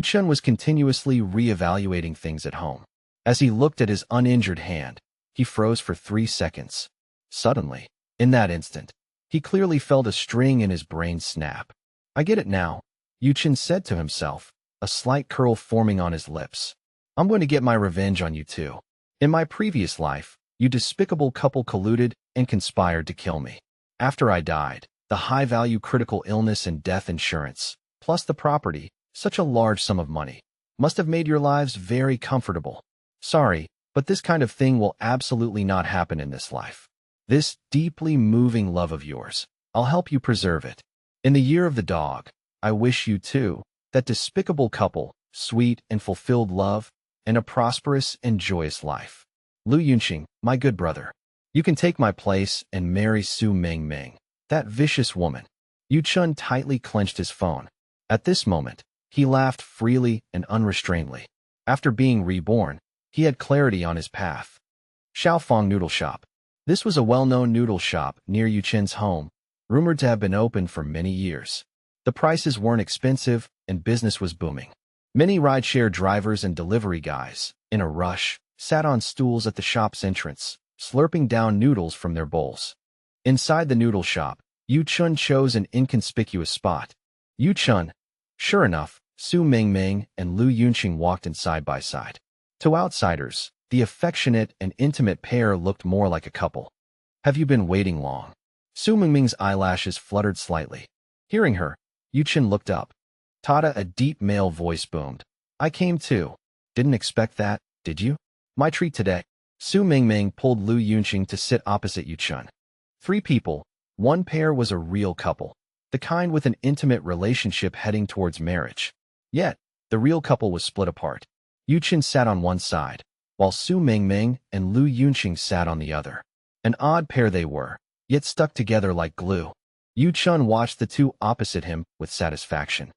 Chen was continuously re-evaluating things at home. As he looked at his uninjured hand, he froze for 3 seconds. Suddenly, in that instant, he clearly felt a string in his brain snap. I get it now, Chen said to himself, a slight curl forming on his lips. I'm going to get my revenge on you too. In my previous life, you despicable couple colluded and conspired to kill me. After I died, the high-value critical illness and death insurance, plus the property, such a large sum of money, must have made your lives very comfortable. Sorry, but this kind of thing will absolutely not happen in this life. This deeply moving love of yours, I'll help you preserve it. In the year of the dog, I wish you too, that despicable couple, sweet and fulfilled love, and a prosperous and joyous life. Lu Yunqing, my good brother. You can take my place and marry Su Mingming, that vicious woman. Chen tightly clenched his phone. At this moment, he laughed freely and unrestrainedly. After being reborn, he had clarity on his path. Xiaofeng Noodle Shop. This was a well-known noodle shop near Chen's home, rumored to have been open for many years. The prices weren't expensive and business was booming. Many rideshare drivers and delivery guys, in a rush, sat on stools at the shop's entrance, slurping down noodles from their bowls. Inside the noodle shop, Chen chose an inconspicuous spot. Chen. Sure enough, Su Mingming and Lu Yunqing walked in side by side. To outsiders, the affectionate and intimate pair looked more like a couple. Have you been waiting long? Su Mingming's eyelashes fluttered slightly. Hearing her, Chen looked up. Tada, a deep male voice boomed. I came too. Didn't expect that, did you? My treat today. Su Mingming pulled Lu Yunqing to sit opposite Chen. 3 people, 1 pair was a real couple. The kind with an intimate relationship heading towards marriage. Yet, the real couple was split apart. Chen sat on one side, while Su Mingming and Lu Yunqing sat on the other. An odd pair they were, yet stuck together like glue. Chen watched the two opposite him with satisfaction.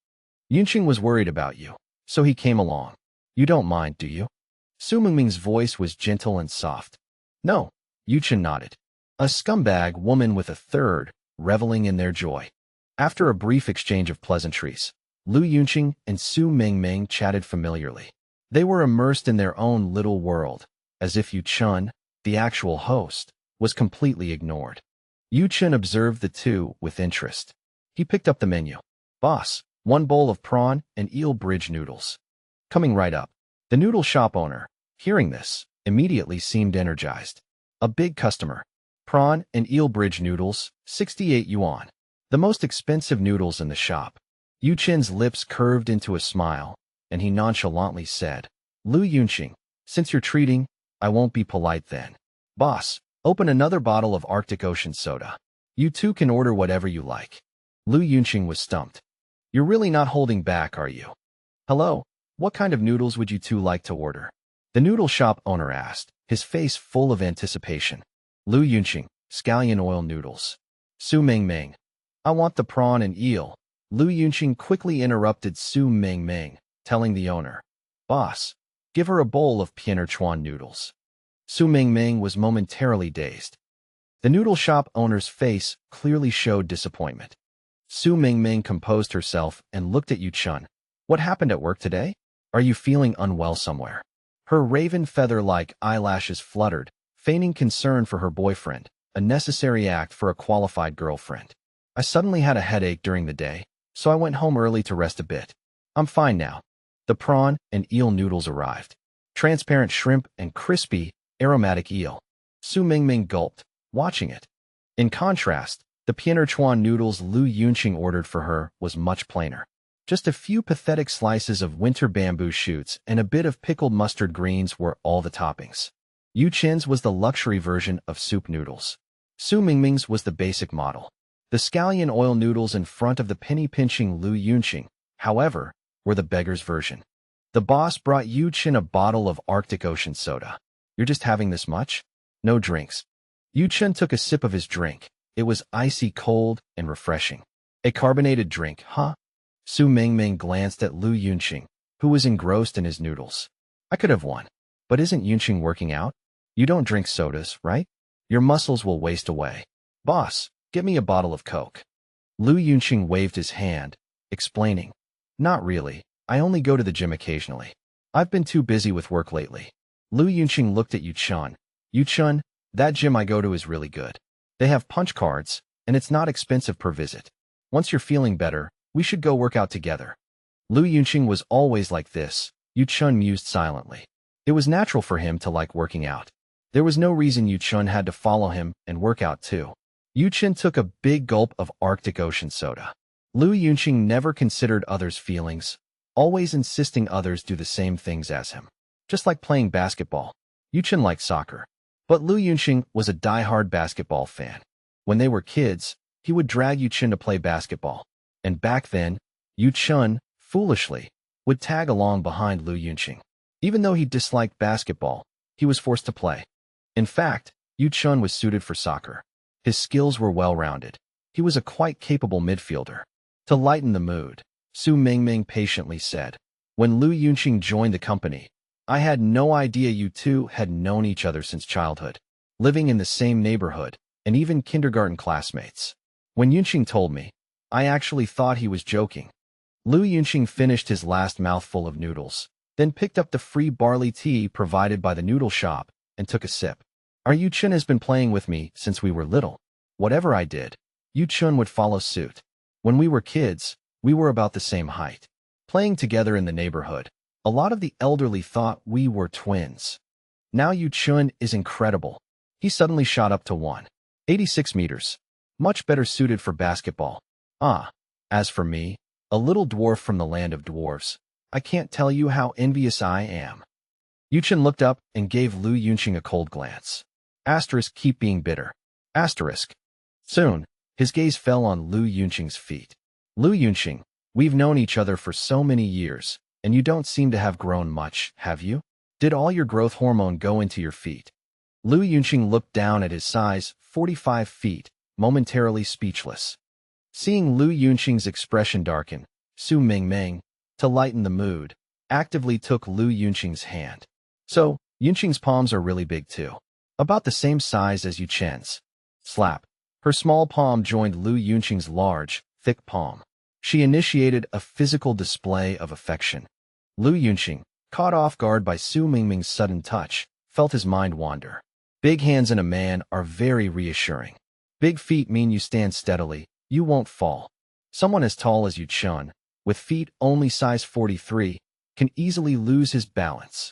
Yunqing was worried about you, so he came along. You don't mind, do you? Su Mingming's voice was gentle and soft. No, Yu Chen nodded. A scumbag woman with a third, reveling in their joy. After a brief exchange of pleasantries, Lu Yunqing and Su Mingming chatted familiarly. They were immersed in their own little world, as if Yu Chen, the actual host, was completely ignored. Yu Chen observed the two with interest. He picked up the menu. Boss, 1 bowl of prawn and eel bridge noodles. Coming right up. The noodle shop owner, hearing this, immediately seemed energized. A big customer. Prawn and eel bridge noodles, 68 yuan. The most expensive noodles in the shop. Yu Chen's lips curved into a smile, and he nonchalantly said, Lu Yunqing, since you're treating, I won't be polite then. Boss, open another bottle of Arctic Ocean soda. You two can order whatever you like. Lu Yunqing was stumped. You're really not holding back, are you? Hello, what kind of noodles would you two like to order? The noodle shop owner asked, his face full of anticipation. Lu Yunqing, scallion oil noodles. Su Mingming, I want the prawn and eel. Lu Yunqing quickly interrupted Su Mingming, telling the owner, Boss, give her a bowl of penniless noodles. Su Mingming was momentarily dazed. The noodle shop owner's face clearly showed disappointment. Su Mingming composed herself and looked at Yu Chen. What happened at work today? Are you feeling unwell somewhere? Her raven feather-like eyelashes fluttered, feigning concern for her boyfriend, a necessary act for a qualified girlfriend. I suddenly had a headache during the day, so I went home early to rest a bit. I'm fine now. The prawn and eel noodles arrived. Transparent shrimp and crispy, aromatic eel. Su Mingming gulped, watching it. In contrast, the penniless noodles Lu Yunqing ordered for her was much plainer. Just a few pathetic slices of winter bamboo shoots and a bit of pickled mustard greens were all the toppings. Yu Chen's was the luxury version of soup noodles. Su Mingming's was the basic model. The scallion oil noodles in front of the penny-pinching Lu Yunqing, however, were the beggar's version. The boss brought Yu Chen a bottle of Arctic Ocean soda. You're just having this much? No drinks. Yu Chen took a sip of his drink. It was icy cold and refreshing. A carbonated drink, huh? Su Mingming glanced at Lu Yunqing, who was engrossed in his noodles. I could have won. But isn't Yunqing working out? You don't drink sodas, right? Your muscles will waste away. Boss, get me a bottle of Coke. Lu Yunqing waved his hand, explaining. Not really. I only go to the gym occasionally. I've been too busy with work lately. Lu Yunqing looked at Yu Chen. Yu Chen, that gym I go to is really good. They have punch cards, and it's not expensive per visit. Once you're feeling better, we should go work out together. Lu Yunqing was always like this, Yu Chen mused silently. It was natural for him to like working out. There was no reason Yu Chen had to follow him and work out too. Yu Chen took a big gulp of Arctic Ocean soda. Lu Yunqing never considered others' feelings, always insisting others do the same things as him. Just like playing basketball. Yu Chen liked soccer. But Lu Yunqing was a die-hard basketball fan. When they were kids, he would drag Yu Chen to play basketball. And back then, Yu Chen, foolishly, would tag along behind Lu Yunqing. Even though he disliked basketball, he was forced to play. In fact, Yu Chen was suited for soccer. His skills were well-rounded. He was a quite capable midfielder. To lighten the mood, Su Mingming patiently said, when Lu Yunqing joined the company, I had no idea you two had known each other since childhood, living in the same neighborhood, and even kindergarten classmates. When Yunqing told me, I actually thought he was joking. Lu Yunqing finished his last mouthful of noodles, then picked up the free barley tea provided by the noodle shop and took a sip. Our Yu Chen has been playing with me since we were little. Whatever I did, Yu Chen would follow suit. When we were kids, we were about the same height. Playing together in the neighborhood, a lot of the elderly thought we were twins. Now Yu Chen is incredible. He suddenly shot up to 186 meters. Much better suited for basketball. As for me, a little dwarf from the land of dwarves, I can't tell you how envious I am. Yu Chen looked up and gave Lu Yunqing a cold glance. Asterisk keep being bitter. Asterisk. Soon, his gaze fell on Lu Yunqing's feet. Lu Yunqing, we've known each other for so many years, and you don't seem to have grown much, have you? Did all your growth hormone go into your feet? Lu Yunqing looked down at his size, 45 feet, momentarily speechless. Seeing Lu Yunqing's expression darken, Su Mingming, to lighten the mood, actively took Lu Yunqing's hand. So, Yunqing's palms are really big too. About the same size as Yu Chen's. Slap. Her small palm joined Lu Yunqing's large, thick palm. She initiated a physical display of affection. Lu Yunqing, caught off guard by Su Mingming's sudden touch, felt his mind wander. Big hands in a man are very reassuring. Big feet mean you stand steadily, you won't fall. Someone as tall as Yu Chen, with feet only size 43, can easily lose his balance.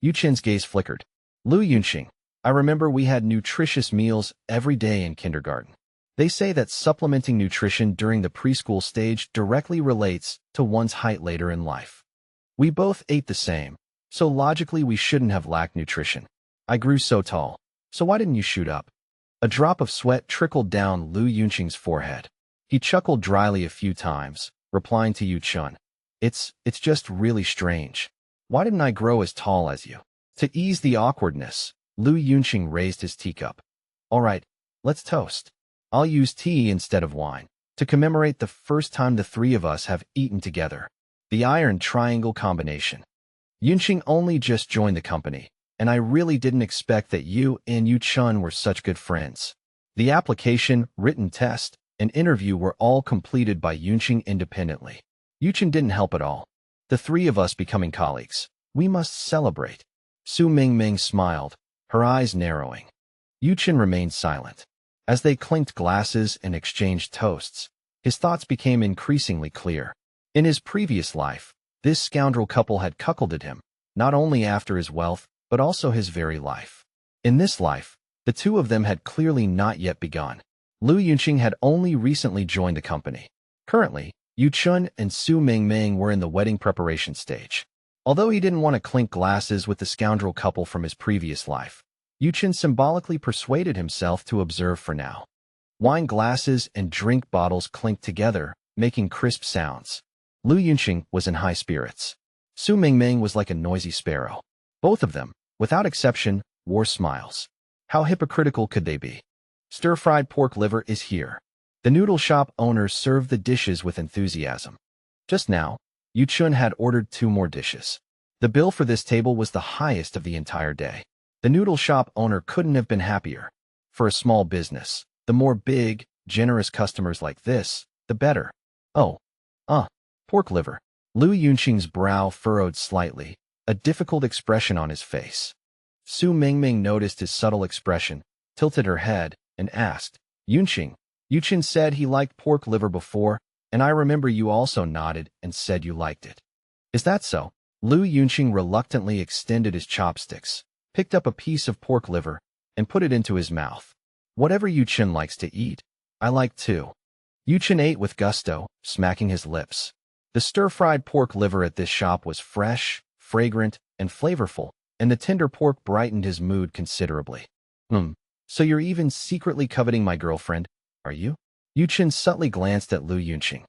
Yu Chen's gaze flickered. Lu Yunqing, I remember we had nutritious meals every day in kindergarten. They say that supplementing nutrition during the preschool stage directly relates to one's height later in life. We both ate the same, so logically we shouldn't have lacked nutrition. I grew so tall, so why didn't you shoot up? A drop of sweat trickled down Lu Yunqing's forehead. He chuckled dryly a few times, replying to Yu Chen. It's just really strange. Why didn't I grow as tall as you? To ease the awkwardness, Lu Yunqing raised his teacup. All right, let's toast. I'll use tea instead of wine, to commemorate the first time the three of us have eaten together. The iron triangle combination. Yunqing only just joined the company, and I really didn't expect that you and Yu Chen were such good friends. The application, written test, and interview were all completed by Yunqing independently. Yu Chen didn't help at all. The three of us becoming colleagues. We must celebrate. Su Mingming smiled, her eyes narrowing. Yu Chen remained silent. As they clinked glasses and exchanged toasts, his thoughts became increasingly clear. In his previous life, this scoundrel couple had cuckolded him, not only after his wealth, but also his very life. In this life, the two of them had clearly not yet begun. Lu Yunqing had only recently joined the company. Currently, Yu Chen and Su Mingming were in the wedding preparation stage. Although he didn't want to clink glasses with the scoundrel couple from his previous life, Yu Chen symbolically persuaded himself to observe for now. Wine glasses and drink bottles clinked together, making crisp sounds. Lu Yunqing was in high spirits. Su Mingming was like a noisy sparrow. Both of them, without exception, wore smiles. How hypocritical could they be? Stir-fried pork liver is here. The noodle shop owner served the dishes with enthusiasm. Just now, Yu Chen had ordered 2 more dishes. The bill for this table was the highest of the entire day. The noodle shop owner couldn't have been happier. For a small business, the more big, generous customers like this, the better. Oh, pork liver. Lu Yunqing's brow furrowed slightly, a difficult expression on his face. Su Mingming noticed his subtle expression, tilted her head, and asked, Yunqing, Yu Chen said he liked pork liver before, and I remember you also nodded and said you liked it. Is that so? Lu Yunqing reluctantly extended his chopsticks, picked up a piece of pork liver, and put it into his mouth. Whatever Yu Chen likes to eat, I like too. Yu Chen ate with gusto, smacking his lips. The stir-fried pork liver at this shop was fresh, fragrant, and flavorful, and the tender pork brightened his mood considerably. So you're even secretly coveting my girlfriend, are you? Yu Chen subtly glanced at Lu Yunqing.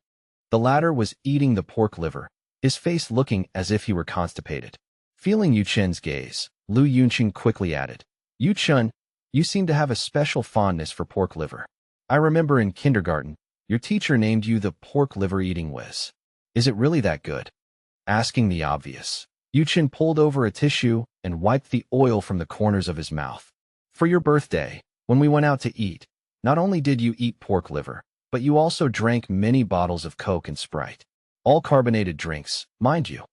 The latter was eating the pork liver, his face looking as if he were constipated. Feeling Yu Chen's gaze, Lu Yunqing quickly added, Yu Chen, you seem to have a special fondness for pork liver. I remember in kindergarten, your teacher named you the pork liver eating whiz. Is it really that good? Asking the obvious, Yu Chen pulled over a tissue and wiped the oil from the corners of his mouth. For your birthday, when we went out to eat, not only did you eat pork liver, but you also drank many bottles of Coke and Sprite. All carbonated drinks, mind you.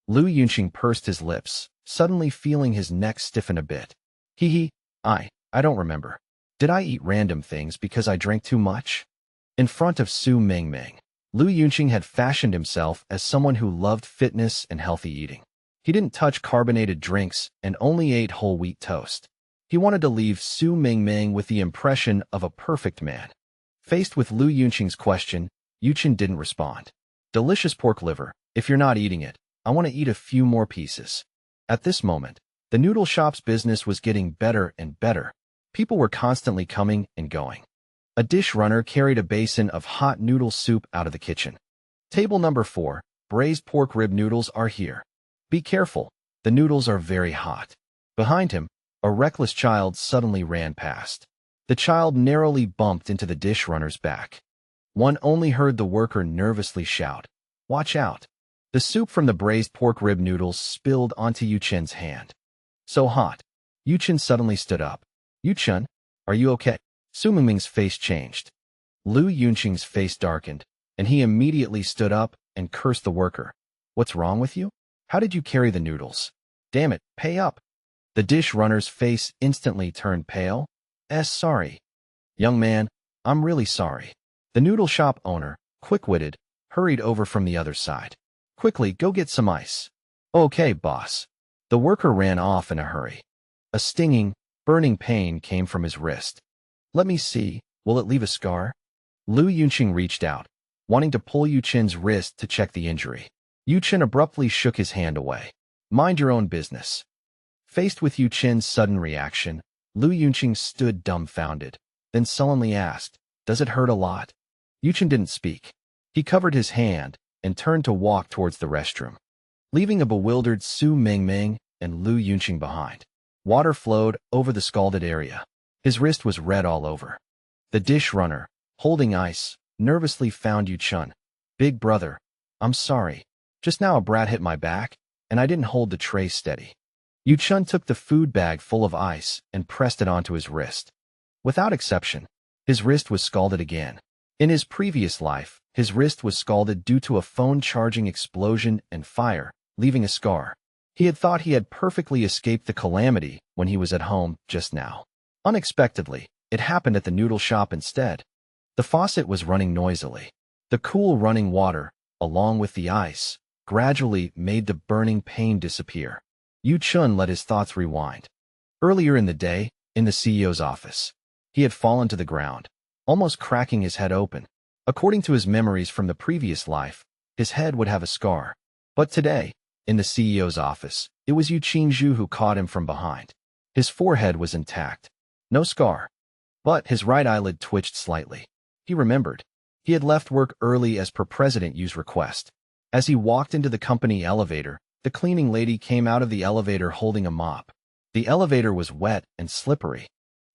Lu Yunqing pursed his lips, suddenly feeling his neck stiffen a bit. I don't remember. Did I eat random things because I drank too much? In front of Su Mingming, Lu Yunqing had fashioned himself as someone who loved fitness and healthy eating. He didn't touch carbonated drinks and only ate whole wheat toast. He wanted to leave Su Mingming with the impression of a perfect man. Faced with Lu Yunqing's question, Yu Chen didn't respond. Delicious pork liver. If you're not eating it, I want to eat a few more pieces. At this moment, the noodle shop's business was getting better and better. People were constantly coming and going. A dish runner carried a basin of hot noodle soup out of the kitchen. Table number 4, braised pork rib noodles are here. Be careful, the noodles are very hot. Behind him, a reckless child suddenly ran past. The child narrowly bumped into the dish runner's back. One only heard the worker nervously shout, "Watch out!" The soup from the braised pork rib noodles spilled onto Yu Chen's hand. So hot. Yu Chen suddenly stood up. Yu Chen, are you okay? Su Mingming's face changed. Lu Yunqing's face darkened, and he immediately stood up and cursed the worker. What's wrong with you? How did you carry the noodles? Damn it, pay up. The dish runner's face instantly turned pale. Sorry. Young man, I'm really sorry. The noodle shop owner, quick-witted, hurried over from the other side. Quickly, go get some ice. Okay, boss. The worker ran off in a hurry. A stinging, burning pain came from his wrist. Let me see, will it leave a scar? Lu Yunqing reached out, wanting to pull Yu Chen's wrist to check the injury. Yu Chen abruptly shook his hand away. Mind your own business. Faced with Yu Chen's sudden reaction, Lu Yunqing stood dumbfounded, then sullenly asked, Does it hurt a lot? Yu Chen didn't speak. He covered his hand and turned to walk towards the restroom, leaving a bewildered Su Mingming and Lu Yunqing behind. Water flowed over the scalded area. His wrist was red all over. The dish runner, holding ice, nervously found Yu Chen. Big brother, I'm sorry. Just now a brat hit my back, and I didn't hold the tray steady. Yu Chen took the food bag full of ice and pressed it onto his wrist. Without exception, his wrist was scalded again. In his previous life, his wrist was scalded due to a phone-charging explosion and fire, leaving a scar. He had thought he had perfectly escaped the calamity when he was at home just now. Unexpectedly, it happened at the noodle shop instead. The faucet was running noisily. The cool running water, along with the ice, gradually made the burning pain disappear. Yu Chen let his thoughts rewind. Earlier in the day, in the CEO's office, he had fallen to the ground, almost cracking his head open. According to his memories from the previous life, his head would have a scar. But today, in the CEO's office, it was Yu Qingzhu who caught him from behind. His forehead was intact. No scar. But his right eyelid twitched slightly. He remembered. He had left work early as per President Yu's request. As he walked into the company elevator, the cleaning lady came out of the elevator holding a mop. The elevator was wet and slippery.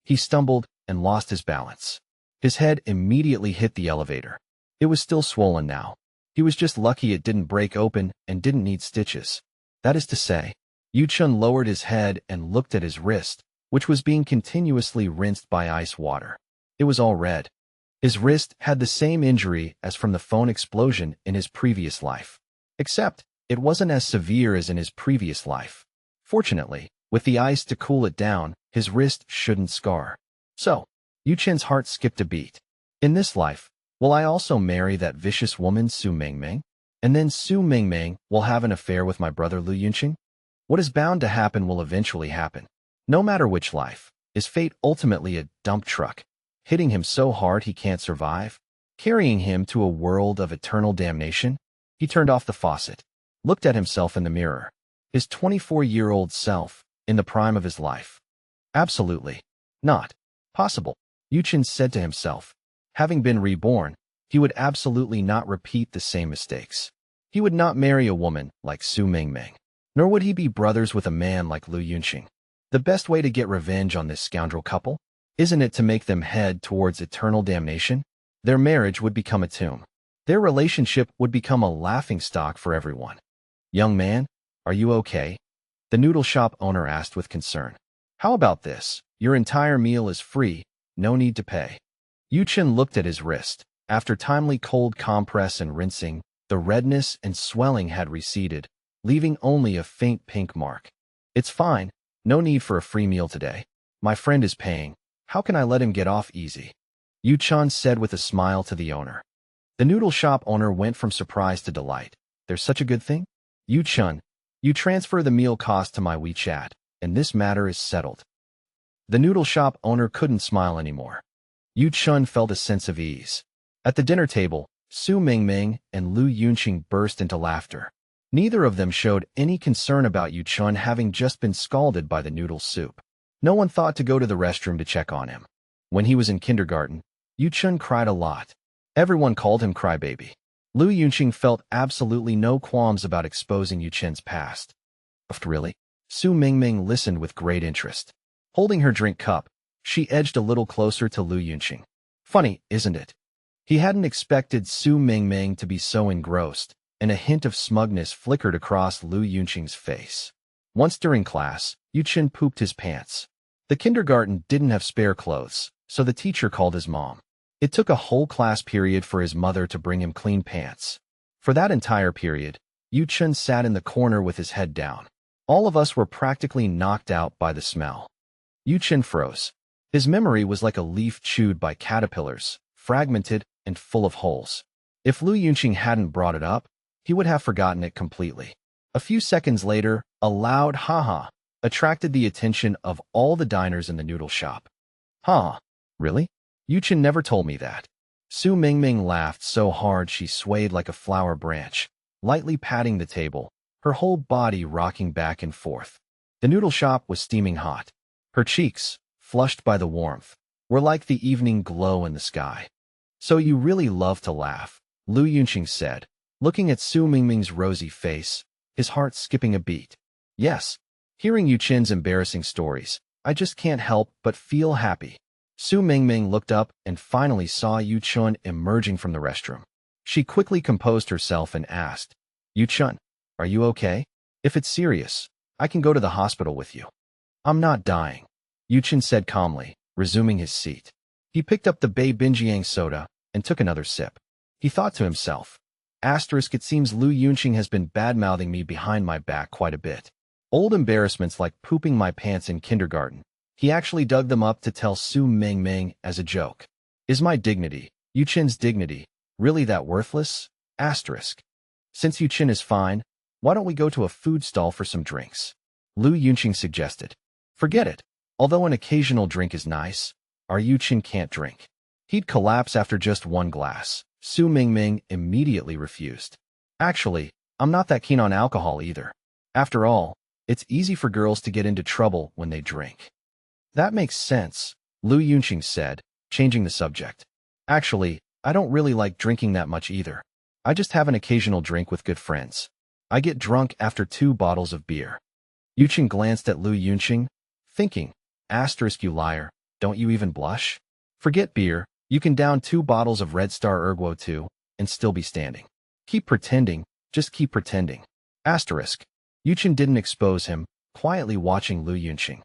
He stumbled and lost his balance. His head immediately hit the elevator. It was still swollen now. He was just lucky it didn't break open and didn't need stitches. That is to say, Yu Chen lowered his head and looked at his wrist, which was being continuously rinsed by ice water. It was all red. His wrist had the same injury as from the phone explosion in his previous life. Except, it wasn't as severe as in his previous life. Fortunately, with the ice to cool it down, his wrist shouldn't scar. So, Yu Chen's heart skipped a beat. In this life, will I also marry that vicious woman Su Mingming? And then Su Mingming will have an affair with my brother Lu Yunqing? What is bound to happen will eventually happen. No matter which life, is fate ultimately a dump truck, hitting him so hard he can't survive, carrying him to a world of eternal damnation? He turned off the faucet, looked at himself in the mirror. His 24-year-old self, in the prime of his life. Absolutely not possible, Yu Chen said to himself. Having been reborn, he would absolutely not repeat the same mistakes. He would not marry a woman like Su Mingming, nor would he be brothers with a man like Lu Yunqing. The best way to get revenge on this scoundrel couple, isn't it to make them head towards eternal damnation? Their marriage would become a tomb. Their relationship would become a laughingstock for everyone. Young man, are you okay? The noodle shop owner asked with concern. How about this? Your entire meal is free, no need to pay. Yu Chen looked at his wrist. After timely cold compress and rinsing, the redness and swelling had receded, leaving only a faint pink mark. It's fine, no need for a free meal today. My friend is paying. How can I let him get off easy? Yu Chen said with a smile to the owner. The noodle shop owner went from surprise to delight. There's such a good thing? Yu Chen, you transfer the meal cost to my WeChat, and this matter is settled. The noodle shop owner couldn't smile anymore. Yu Chen felt a sense of ease. At the dinner table, Su Mingming and Lu Yunqing burst into laughter. Neither of them showed any concern about Yu Chen having just been scalded by the noodle soup. No one thought to go to the restroom to check on him. When he was in kindergarten, Yu Chen cried a lot. Everyone called him Crybaby. Lu Yunqing felt absolutely no qualms about exposing Yu Chen's past. Really? Su Mingming listened with great interest. Holding her drink cup, she edged a little closer to Lu Yunqing. Funny, isn't it? He hadn't expected Su Mingming to be so engrossed, and a hint of smugness flickered across Lu Yunqing's face. Once during class, Chen pooped his pants. The kindergarten didn't have spare clothes, so the teacher called his mom. It took a whole class period for his mother to bring him clean pants. For that entire period, Chen sat in the corner with his head down. All of us were practically knocked out by the smell. Chen froze. His memory was like a leaf chewed by caterpillars, fragmented and full of holes. If Lu Yunqing hadn't brought it up, he would have forgotten it completely. A few seconds later, a loud ha-ha attracted the attention of all the diners in the noodle shop. Huh? Really? Chen never told me that. Su Mingming laughed so hard she swayed like a flower branch, lightly patting the table, her whole body rocking back and forth. The noodle shop was steaming hot. Her cheeks, flushed by the warmth, were like the evening glow in the sky. So you really love to laugh, Lu Yunqing said, looking at Su Mingming's rosy face, his heart skipping a beat. Yes. Hearing Chen's embarrassing stories, I just can't help but feel happy. Su Mingming looked up and finally saw Chen emerging from the restroom. She quickly composed herself and asked, Chen, are you okay? If it's serious, I can go to the hospital with you. I'm not dying, Chen said calmly, resuming his seat. He picked up the Bei Binjiang soda and took another sip. He thought to himself, it seems Lu Yunqing has been bad-mouthing me behind my back quite a bit. Old embarrassments like pooping my pants in kindergarten. He actually dug them up to tell Su Mingming as a joke. Is my dignity, Chen's dignity, really that worthless? Since Chen is fine, why don't we go to a food stall for some drinks? Lu Yunqing suggested. Forget it. Although an occasional drink is nice, our Chen can't drink. He'd collapse after just one glass. Su Mingming immediately refused. Actually, I'm not that keen on alcohol either. After all, it's easy for girls to get into trouble when they drink. That makes sense, Lu Yunqing said, changing the subject. Actually, I don't really like drinking that much either. I just have an occasional drink with good friends. I get drunk after 2 bottles of beer. Chen glanced at Lu Yunqing, thinking, you liar, don't you even blush? Forget beer, you can down 2 bottles of Red Star Erguo too, and still be standing. Keep pretending, just keep pretending. Chen didn't expose him, quietly watching Lu Yunqing.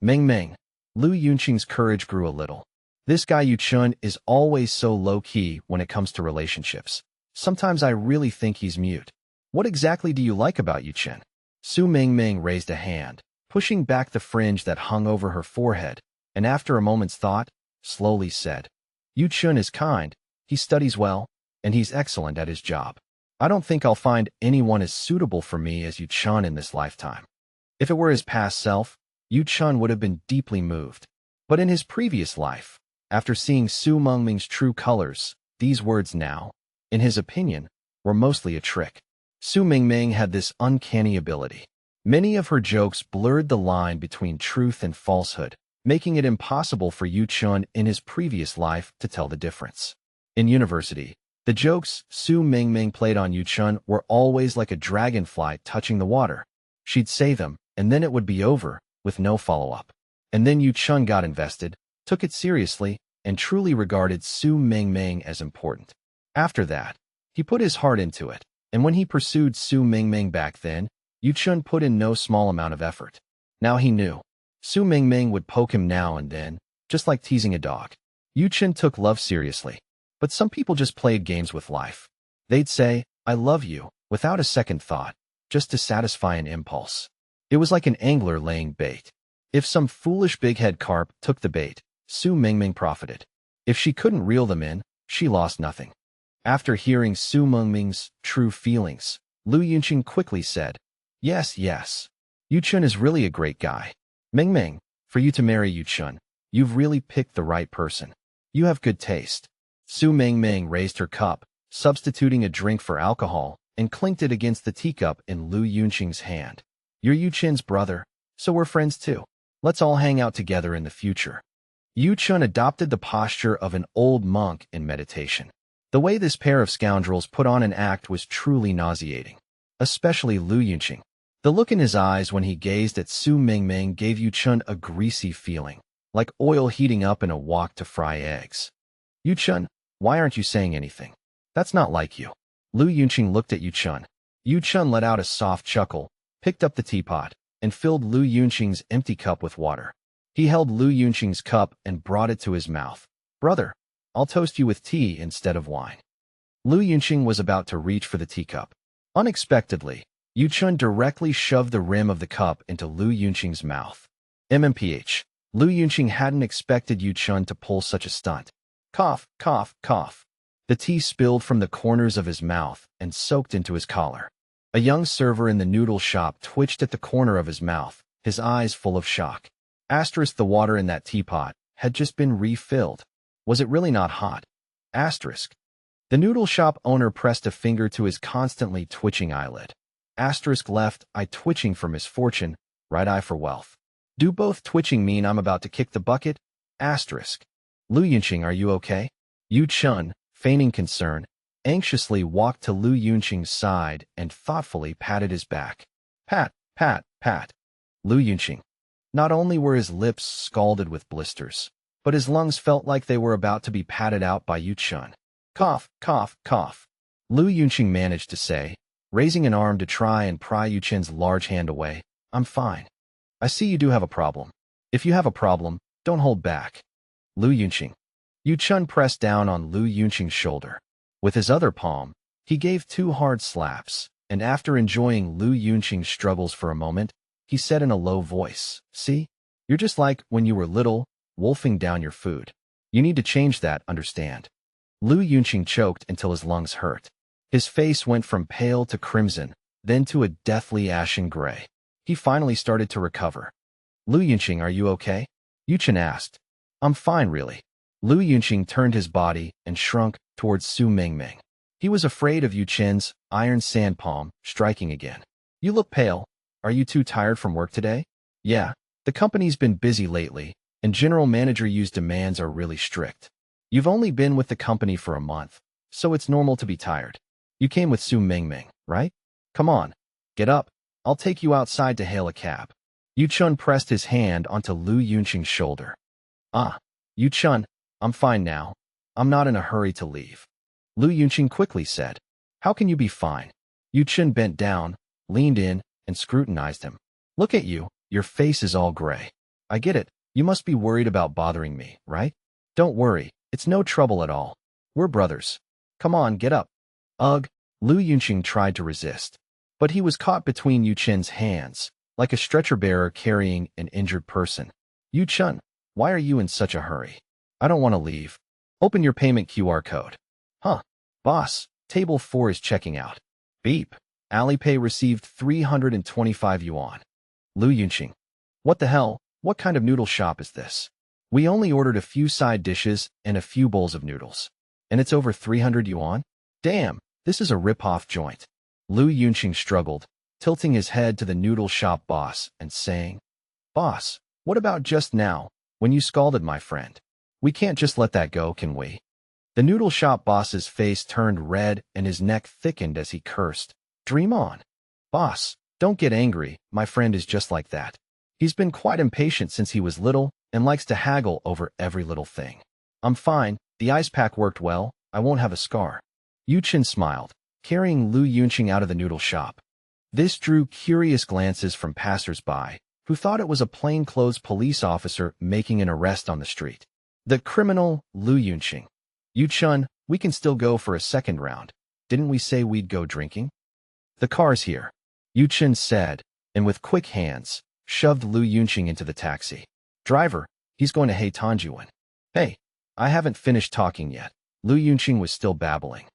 Ming. Lu Yunqing's courage grew a little. This guy Chen is always so low-key when it comes to relationships. Sometimes I really think he's mute. What exactly do you like about Chen? Su Mingming raised a hand, pushing back the fringe that hung over her forehead, and after a moment's thought, slowly said, Chen is kind, he studies well, and he's excellent at his job. I don't think I'll find anyone as suitable for me as Chen in this lifetime. If it were his past self, Chen would have been deeply moved. But in his previous life, after seeing Su Mingming's true colors, these words now, in his opinion, were mostly a trick. Su Mingming had this uncanny ability. Many of her jokes blurred the line between truth and falsehood, making it impossible for Chen in his previous life to tell the difference. In university, the jokes Su Mingming played on Chen were always like a dragonfly touching the water. She'd say them, and then it would be over, with no follow-up. And then Chen got invested, took it seriously, and truly regarded Su Mingming as important. After that, he put his heart into it, and when he pursued Su Mingming back then, Chen put in no small amount of effort. Now he knew. Su Mingming would poke him now and then, just like teasing a dog. Chen took love seriously, but some people just played games with life. They'd say, I love you, without a second thought, just to satisfy an impulse. It was like an angler laying bait. If some foolish big-head carp took the bait, Su Mingming profited. If she couldn't reel them in, she lost nothing. After hearing Su Mingming's true feelings, Lu Yunqing quickly said, Yes. Chen is really a great guy. Mingming, for you to marry Chen, you've really picked the right person. You have good taste. Su Mingming raised her cup, substituting a drink for alcohol, and clinked it against the teacup in Lu Yunqing's hand. You're Chen's brother, so we're friends too. Let's all hang out together in the future. Chen adopted the posture of an old monk in meditation. The way this pair of scoundrels put on an act was truly nauseating. Especially Lu Yunqing. The look in his eyes when he gazed at Su Mingming gave Chen a greasy feeling, like oil heating up in a wok to fry eggs. Chen, why aren't you saying anything? That's not like you. Lu Yunqing looked at Yu Chen. Yu Chen let out a soft chuckle, picked up the teapot, and filled Lu Yunqing's empty cup with water. He held Lu Yunqing's cup and brought it to his mouth. Brother, I'll toast you with tea instead of wine. Lu Yunqing was about to reach for the teacup. Unexpectedly, Yu Chen directly shoved the rim of the cup into Lu Yunqing's mouth. MMPH. Lu Yunqing hadn't expected Yu Chen to pull such a stunt. Cough, cough, cough. The tea spilled from the corners of his mouth and soaked into his collar. A young server in the noodle shop twitched at the corner of his mouth, his eyes full of shock. Asterisk, the water in that teapot had just been refilled. Was it really not hot? Asterisk. The noodle shop owner pressed a finger to his constantly twitching eyelid. Asterisk, left eye twitching for misfortune, right eye for wealth. Do both twitching mean I'm about to kick the bucket? Asterisk. Lu Yunqing, are you okay? Yu Chen, feigning concern, anxiously walked to Lu Yunqing's side and thoughtfully patted his back. Pat, pat, pat. Lu Yunqing. Not only were his lips scalded with blisters, but his lungs felt like they were about to be patted out by Yu Chen. Cough, cough, cough. Lu Yunqing managed to say, raising an arm to try and pry Yu Chen's large hand away. I'm fine. I see you do have a problem. If you have a problem, don't hold back. Lu Yunqing. Yu Chen pressed down on Lu Yunqing's shoulder. With his other palm, he gave 2 hard slaps, and after enjoying Lu Yunqing's struggles for a moment, he said in a low voice, see? You're just like when you were little, wolfing down your food. You need to change that, understand? Lu Yunqing choked until his lungs hurt. His face went from pale to crimson, then to a deathly ashen gray. He finally started to recover. Lu Yunqing, are you okay? Yu Chen asked. I'm fine, really. Lu Yunqing turned his body and shrunk towards Su Mingming. He was afraid of Yu Chen's iron sand palm striking again. You look pale. Are you too tired from work today? Yeah, the company's been busy lately, and General Manager Yu's demands are really strict. You've only been with the company for a month, so it's normal to be tired. You came with Su Mingming, right? Come on, get up. I'll take you outside to hail a cab. Yu Chen pressed his hand onto Lu Yunqing's shoulder. Yu Chen, I'm fine now. I'm not in a hurry to leave. Lu Yunqing quickly said. How can you be fine? Yu Chen bent down, leaned in, and scrutinized him. Look at you, your face is all gray. I get it, you must be worried about bothering me, right? Don't worry, it's no trouble at all. We're brothers. Come on, get up. Ugh, Lu Yunqing tried to resist. But he was caught between Yu Chen's hands, like a stretcher-bearer carrying an injured person. Yu Chen, why are you in such a hurry? I don't want to leave. Open your payment QR code. Huh. Boss, table 4 is checking out. Beep. Alipay received 325 yuan. Lu Yunqing. What the hell? What kind of noodle shop is this? We only ordered a few side dishes and a few bowls of noodles. And it's over 300 yuan? Damn, this is a rip-off joint. Lu Yunqing struggled, tilting his head to the noodle shop boss and saying, Boss, what about just now, when you scalded my friend? We can't just let that go, can we? The noodle shop boss's face turned red and his neck thickened as he cursed. Dream on. Boss, don't get angry, my friend is just like that. He's been quite impatient since he was little and likes to haggle over every little thing. I'm fine, the ice pack worked well, I won't have a scar. Yu Chen smiled, carrying Lu Yunqing out of the noodle shop. This drew curious glances from passers-by, who thought it was a plainclothes police officer making an arrest on the street. The criminal, Lu Yunqing. Yu Chen, we can still go for a second round. Didn't we say we'd go drinking? The car's here, Yu Chen said, and with quick hands, shoved Lu Yunqing into the taxi. Driver, he's going to Heitanjuan. Hey, I haven't finished talking yet. Lu Yunqing was still babbling.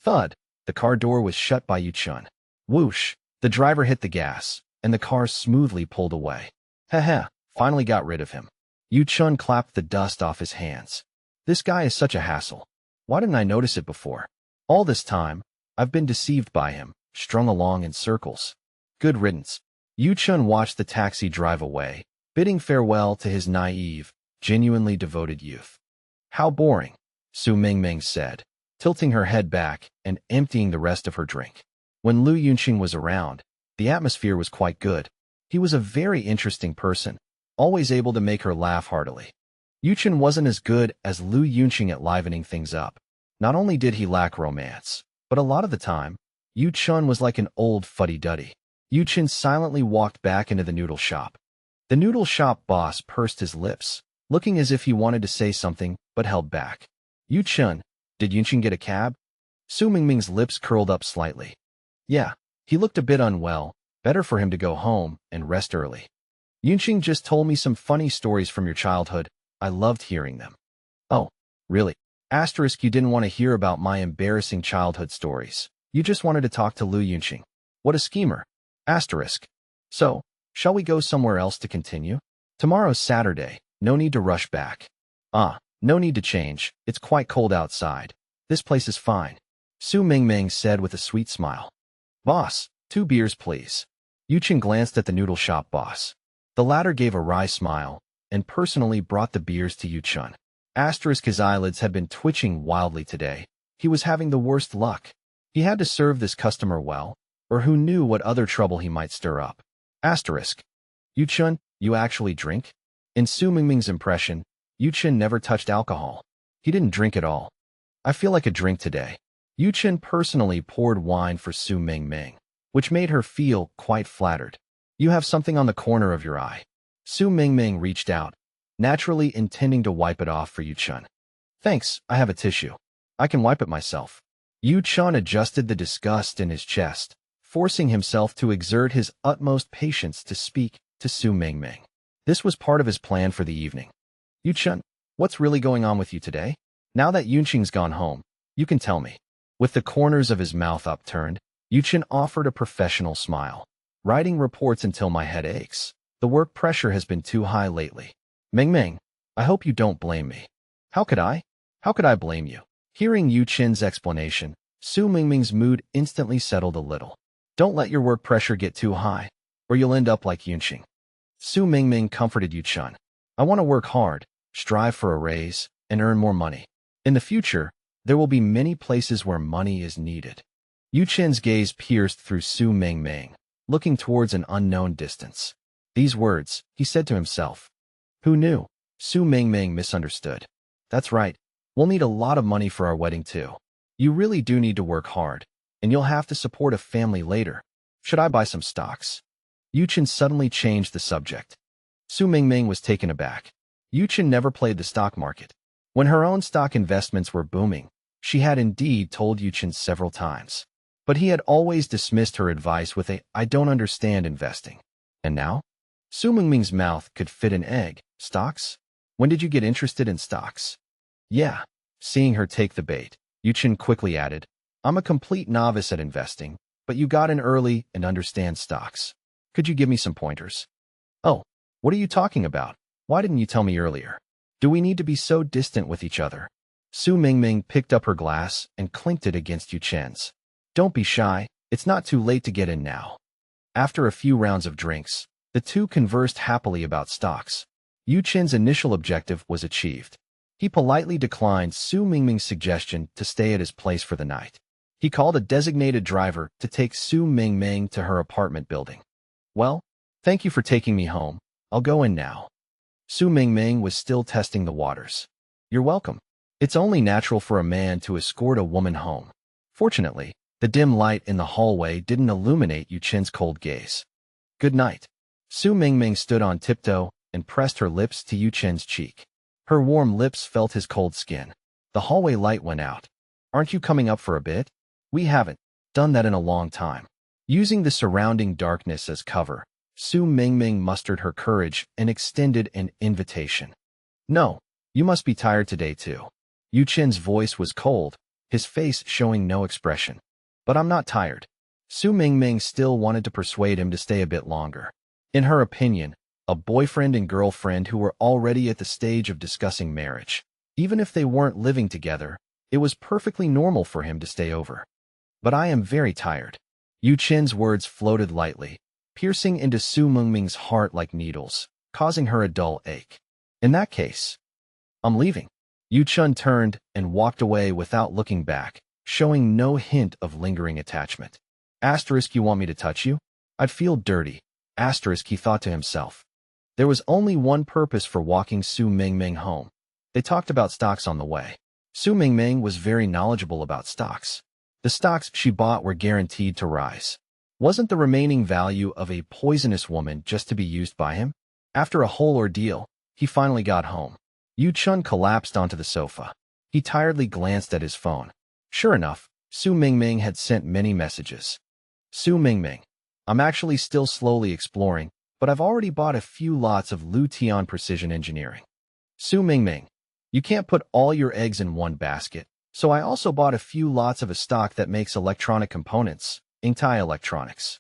Thud, the car door was shut by Yu Chen. Whoosh, the driver hit the gas, and the car smoothly pulled away. Heh, finally got rid of him. Yu Chen clapped the dust off his hands. This guy is such a hassle. Why didn't I notice it before? All this time, I've been deceived by him, strung along in circles. Good riddance. Yu Chen watched the taxi drive away, bidding farewell to his naive, genuinely devoted youth. How boring, Su Mingming said, tilting her head back and emptying the rest of her drink. When Lu Yunqing was around, the atmosphere was quite good. He was a very interesting person, always able to make her laugh heartily. Yu Chen wasn't as good as Lu Yunqing at livening things up. Not only did he lack romance, But a lot of the time, Yu Chun was like an old fuddy-duddy. Yu Chun silently walked back into the noodle shop. The noodle shop boss pursed his lips, looking as if he wanted to say something but held back. Yu Chun, did Yunqing get a cab? Su Mingming's lips curled up slightly. Yeah, he looked a bit unwell. Better for him to go home and rest early. Yunqing just told me some funny stories from your childhood. I loved hearing them. Oh, really? Asterisk, you didn't want to hear about my embarrassing childhood stories. You just wanted to talk to Lu Yunqing. What a schemer. Asterisk. So, shall we go somewhere else to continue? Tomorrow's Saturday. No need to rush back. No need to change. It's quite cold outside. This place is fine. Su Mingming said with a sweet smile. Boss, 2 beers please. Yuqing glanced at the noodle shop boss. The latter gave a wry smile and personally brought the beers to Yu Chun. Asterisk, his eyelids had been twitching wildly today. He was having the worst luck. He had to serve this customer well, or who knew what other trouble he might stir up. Asterisk. Yu Chun, you actually drink? In Su Mingming's impression, Yu Chun never touched alcohol. He didn't drink at all. I feel like a drink today. Yu Chun personally poured wine for Su Mingming, which made her feel quite flattered. You have something on the corner of your eye. Su Mingming reached out, naturally intending to wipe it off for Yu Chun. Thanks, I have a tissue. I can wipe it myself. Yu Chun adjusted the disgust in his chest, forcing himself to exert his utmost patience to speak to Su Mingming. This was part of his plan for the evening. Yu Chun, what's really going on with you today? Now that Yunqing's gone home, you can tell me. With the corners of his mouth upturned, Yu Chun offered a professional smile. Writing reports until my head aches. The work pressure has been too high lately. Mingming, I hope you don't blame me. How could I? How could I blame you? Hearing Yu Chin's explanation, Su Mingming's mood instantly settled a little. Don't let your work pressure get too high, or you'll end up like Yunqing. Su Mingming comforted Yu Chun. I want to work hard, strive for a raise, and earn more money. In the future, there will be many places where money is needed. Yu Chin's gaze pierced through Su Mingming, looking towards an unknown distance. These words, he said to himself. Who knew? Su Mingming misunderstood. That's right. We'll need a lot of money for our wedding too. You really do need to work hard, and you'll have to support a family later. Should I buy some stocks? Yu Chin suddenly changed the subject. Su Mingming was taken aback. Yu Chin never played the stock market. When her own stock investments were booming, she had indeed told Yu Chin several times. But he had always dismissed her advice with a, I don't understand investing. And now? Su Mingming's mouth could fit an egg. Stocks? When did you get interested in stocks? Yeah. Seeing her take the bait, Yu Chin quickly added, I'm a complete novice at investing, but you got in early and understand stocks. Could you give me some pointers? Oh, what are you talking about? Why didn't you tell me earlier? Do we need to be so distant with each other? Su Mingming picked up her glass and clinked it against Yu Chin's. Don't be shy. It's not too late to get in now. After a few rounds of drinks, the two conversed happily about stocks. Yu Chin's initial objective was achieved. He politely declined Su Mingming's suggestion to stay at his place for the night. He called a designated driver to take Su Mingming to her apartment building. Well, thank you for taking me home. I'll go in now. Su Mingming was still testing the waters. You're welcome. It's only natural for a man to escort a woman home. Fortunately, the dim light in the hallway didn't illuminate Yu Chin's cold gaze. Good night. Su Mingming stood on tiptoe and pressed her lips to Yu Chin's cheek. Her warm lips felt his cold skin. The hallway light went out. Aren't you coming up for a bit? We haven't done that in a long time. Using the surrounding darkness as cover, Su Mingming mustered her courage and extended an invitation. No, you must be tired today too. Yu Chin's voice was cold, his face showing no expression. But I'm not tired. Su Mingming still wanted to persuade him to stay a bit longer. In her opinion, a boyfriend and girlfriend who were already at the stage of discussing marriage, even if they weren't living together, it was perfectly normal for him to stay over. But I am very tired. Yu Chin's words floated lightly, piercing into Su Mingming's heart like needles, causing her a dull ache. In that case, I'm leaving. Yu Chun turned and walked away without looking back, showing no hint of lingering attachment. Asterisk, you want me to touch you? I'd feel dirty. Asterisk, he thought to himself. There was only one purpose for walking Su Mingming home. They talked about stocks on the way. Su Mingming was very knowledgeable about stocks. The stocks she bought were guaranteed to rise. Wasn't the remaining value of a poisonous woman just to be used by him? After a whole ordeal, he finally got home. Chen collapsed onto the sofa. He tiredly glanced at his phone. Sure enough, Su Mingming had sent many messages. Su Mingming, I'm actually still slowly exploring, but I've already bought a few lots of Lu Tian Precision Engineering. Su Mingming, you can't put all your eggs in one basket, so I also bought a few lots of a stock that makes electronic components, Ingtai Electronics.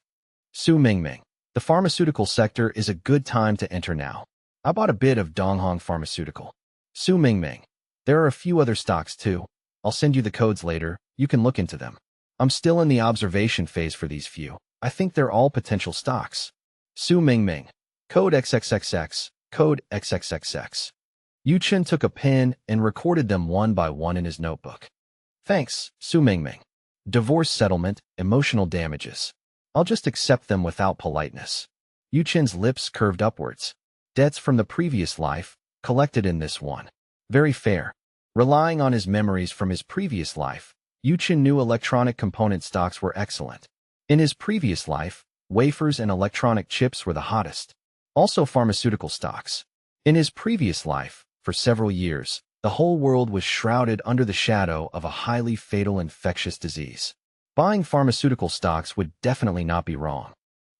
Su Mingming, the pharmaceutical sector is a good time to enter now. I bought a bit of Donghong Pharmaceutical. Su Mingming, there are a few other stocks too. I'll send you the codes later, you can look into them. I'm still in the observation phase for these few. I think they're all potential stocks. Su Mingming, code XXXX, code XXXX. Chen took a pen and recorded them one by one in his notebook. Thanks, Su Mingming. Divorce settlement, emotional damages. I'll just accept them without politeness. Chen's lips curved upwards. Debts from the previous life, collected in this one. Very fair. Relying on his memories from his previous life, Chen knew electronic component stocks were excellent. In his previous life, wafers and electronic chips were the hottest. Also pharmaceutical stocks. In his previous life, for several years, the whole world was shrouded under the shadow of a highly fatal infectious disease. Buying pharmaceutical stocks would definitely not be wrong.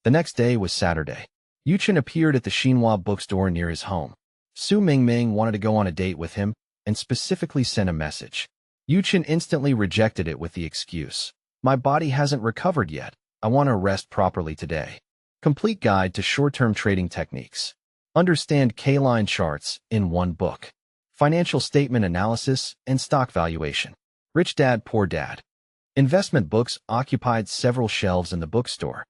The next day was Saturday. Chen appeared at the Xinhua bookstore near his home. Su Mingming wanted to go on a date with him and specifically sent a message. Chen instantly rejected it with the excuse, "My body hasn't recovered yet. I want to rest properly today." Complete Guide to Short-Term Trading Techniques. Understand K-line charts in one book. Financial statement analysis and stock valuation. Rich Dad, Poor Dad. Investment books occupied several shelves in the bookstore.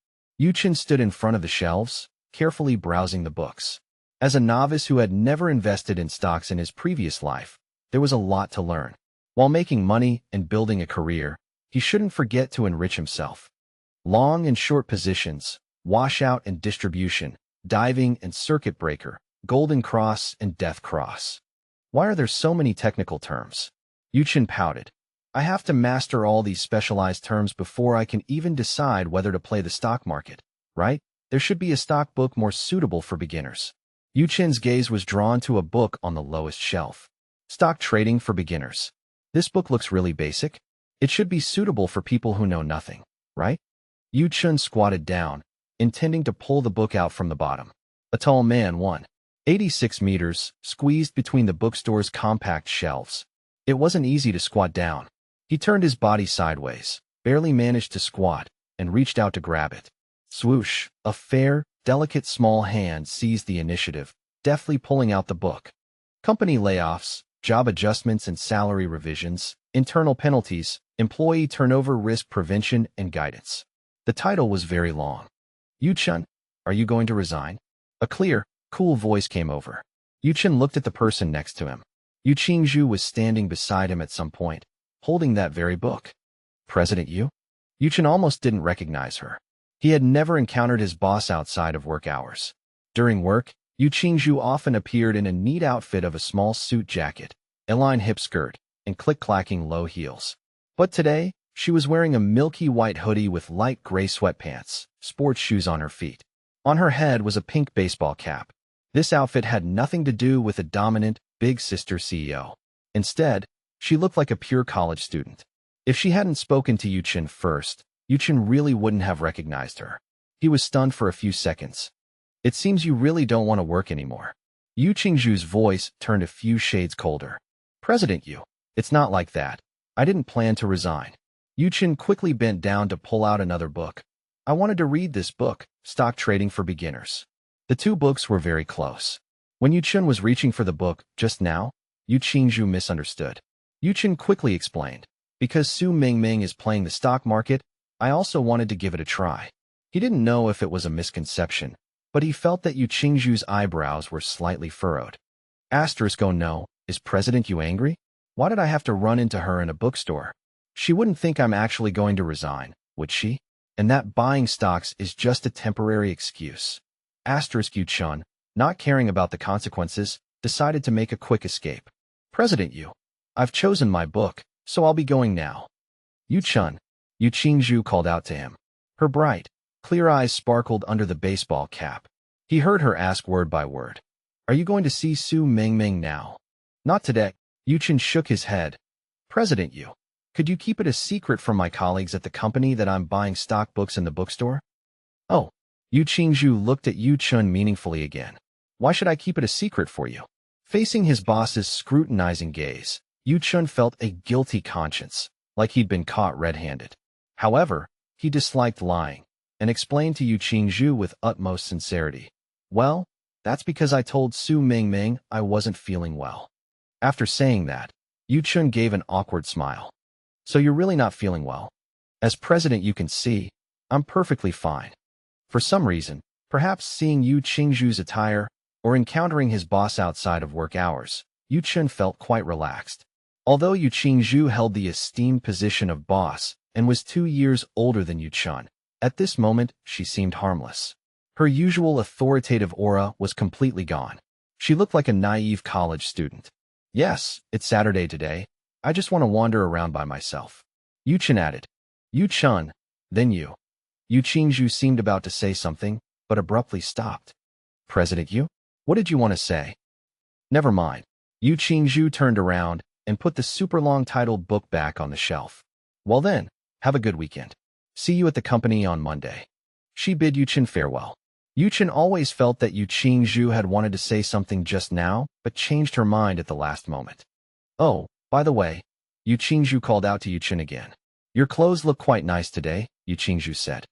Chen stood in front of the shelves, carefully browsing the books. As a novice who had never invested in stocks in his previous life, there was a lot to learn. While making money and building a career, he shouldn't forget to enrich himself. Long and short positions, washout and distribution, diving and circuit breaker, golden cross and death cross. Why are there so many technical terms? Chen pouted. I have to master all these specialized terms before I can even decide whether to play the stock market, right? There should be a stock book more suitable for beginners. Chen's gaze was drawn to a book on the lowest shelf. Stock Trading for Beginners. This book looks really basic. It should be suitable for people who know nothing, right? Chen squatted down, intending to pull the book out from the bottom. A tall man, 186 meters, squeezed between the bookstore's compact shelves. It wasn't easy to squat down. He turned his body sideways, barely managed to squat, and reached out to grab it. Swoosh! A fair, delicate small hand seized the initiative, deftly pulling out the book. Company layoffs, job adjustments and salary revisions, internal penalties, employee turnover risk prevention and guidance. The title was very long. Chen, are you going to resign? A clear, cool voice came over. Chen looked at the person next to him. Qingzhu was standing beside him at some point, holding that very book. President Yu? Chen almost didn't recognize her. He had never encountered his boss outside of work hours. During work, Qingzhu often appeared in a neat outfit of a small suit jacket, A-line hip skirt, and click-clacking low heels. But today, she was wearing a milky white hoodie with light gray sweatpants, sports shoes on her feet. On her head was a pink baseball cap. This outfit had nothing to do with a dominant, big sister CEO. Instead, she looked like a pure college student. If she hadn't spoken to Chen first, Chen really wouldn't have recognized her. He was stunned for a few seconds. It seems you really don't want to work anymore. Qingzhu's voice turned a few shades colder. President Yu, it's not like that. I didn't plan to resign. Chen quickly bent down to pull out another book. I wanted to read this book, Stock Trading for Beginners. The two books were very close. When Chen was reaching for the book just now, Qingzhu misunderstood. Chen quickly explained, because Su Mingming is playing the stock market, I also wanted to give it a try. He didn't know if it was a misconception, but he felt that Qingzhu's eyebrows were slightly furrowed. Asterisk, oh no, is President Yu angry? Why did I have to run into her in a bookstore? She wouldn't think I'm actually going to resign, would she? And that buying stocks is just a temporary excuse. Asterisk, Chen, not caring about the consequences, decided to make a quick escape. President Yu, I've chosen my book, so I'll be going now. Chen, Yu Qingzhu called out to him. Her bright, clear eyes sparkled under the baseball cap. He heard her ask word by word. Are you going to see Su Mingming now? Not today. Yu Chen shook his head. President Yu, could you keep it a secret from my colleagues at the company that I'm buying stock books in the bookstore? Oh. Yu Qingzhu looked at Yu Chen meaningfully again. Why should I keep it a secret for you? Facing his boss's scrutinizing gaze, Yu Chen felt a guilty conscience, like he'd been caught red-handed. However, he disliked lying, and explained to Yu Qingzhu with utmost sincerity. Well, that's because I told Su Mingming I wasn't feeling well. After saying that, Yu Chen gave an awkward smile. So you're really not feeling well? As president, you can see, I'm perfectly fine. For some reason, perhaps seeing Yu Qingzhu's attire or encountering his boss outside of work hours, Yu Chen felt quite relaxed. Although Yu Qingzhu held the esteemed position of boss and was 2 years older than Yu Chen, at this moment she seemed harmless. Her usual authoritative aura was completely gone. She looked like a naive college student. Yes, it's Saturday today. I just want to wander around by myself. Yu Chen added. Yu Chen, then you. Yu Qingzhu seemed about to say something, but abruptly stopped. President Yu? What did you want to say? Never mind. Yu Qingzhu turned around and put the super long titled book back on the shelf. Well then, have a good weekend. See you at the company on Monday. She bid Yu Chen farewell. Yu Chen always felt that Yu Qingzhu had wanted to say something just now, but changed her mind at the last moment. Oh, by the way, Yu Qingzhu called out to Yu Chen again. Your clothes look quite nice today, Yu Qingzhu said.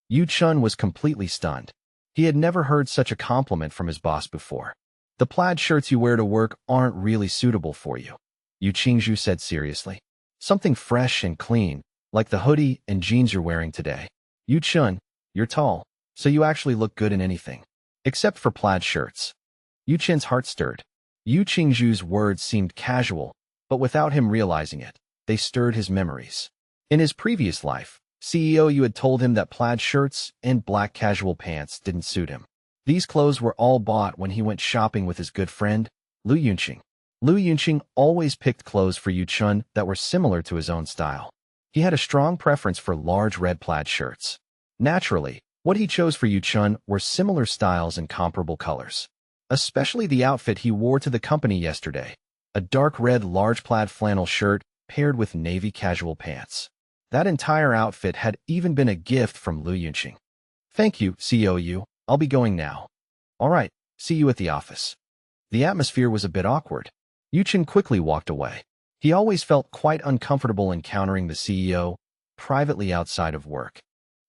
Yu Chen was completely stunned. He had never heard such a compliment from his boss before. The plaid shirts you wear to work aren't really suitable for you, Yu Qingzhu said seriously. Something fresh and clean, like the hoodie and jeans you're wearing today. Yu Chen, you're tall, so you actually look good in anything. Except for plaid shirts. Yu Chen's heart stirred. Yu Qingzhu's words seemed casual, but without him realizing it, they stirred his memories. In his previous life, CEO Yu had told him that plaid shirts and black casual pants didn't suit him. These clothes were all bought when he went shopping with his good friend, Lu Yunqing. Lu Yunqing always picked clothes for Yu Chen that were similar to his own style. He had a strong preference for large red plaid shirts. Naturally, what he chose for Yu Chen were similar styles and comparable colors. Especially the outfit he wore to the company yesterday, a dark red large plaid flannel shirt paired with navy casual pants. That entire outfit had even been a gift from Lu Yunqing. Thank you, CEO Yu. I'll be going now. All right, see you at the office. The atmosphere was a bit awkward. Yu Chen quickly walked away. He always felt quite uncomfortable encountering the CEO privately outside of work.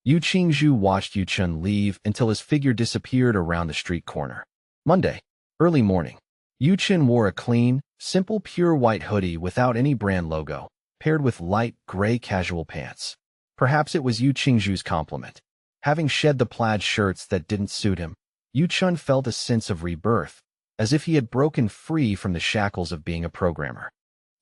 Yu Qingzhu watched Yu Chen leave until his figure disappeared around the street corner. Monday, early morning. Yu Chen wore a clean, simple pure white hoodie without any brand logo, paired with light gray casual pants. Perhaps it was Yu Qingzhu's compliment. Having shed the plaid shirts that didn't suit him, Yu Chen felt a sense of rebirth, as if he had broken free from the shackles of being a programmer.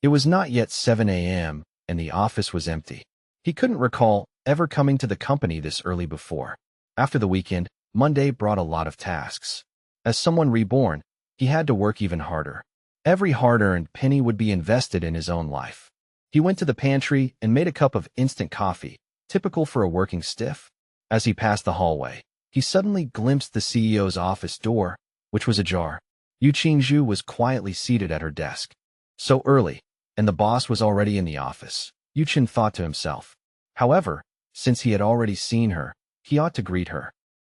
It was not yet 7 a.m., and the office was empty. He couldn't recall ever coming to the company this early before. After the weekend, Monday brought a lot of tasks. As someone reborn, he had to work even harder. Every hard-earned penny would be invested in his own life. He went to the pantry and made a cup of instant coffee, typical for a working stiff. As he passed the hallway, he suddenly glimpsed the CEO's office door, which was ajar. Yu Qingzhu was quietly seated at her desk. So early, and the boss was already in the office, Yu Chen thought to himself. However, since he had already seen her, he ought to greet her.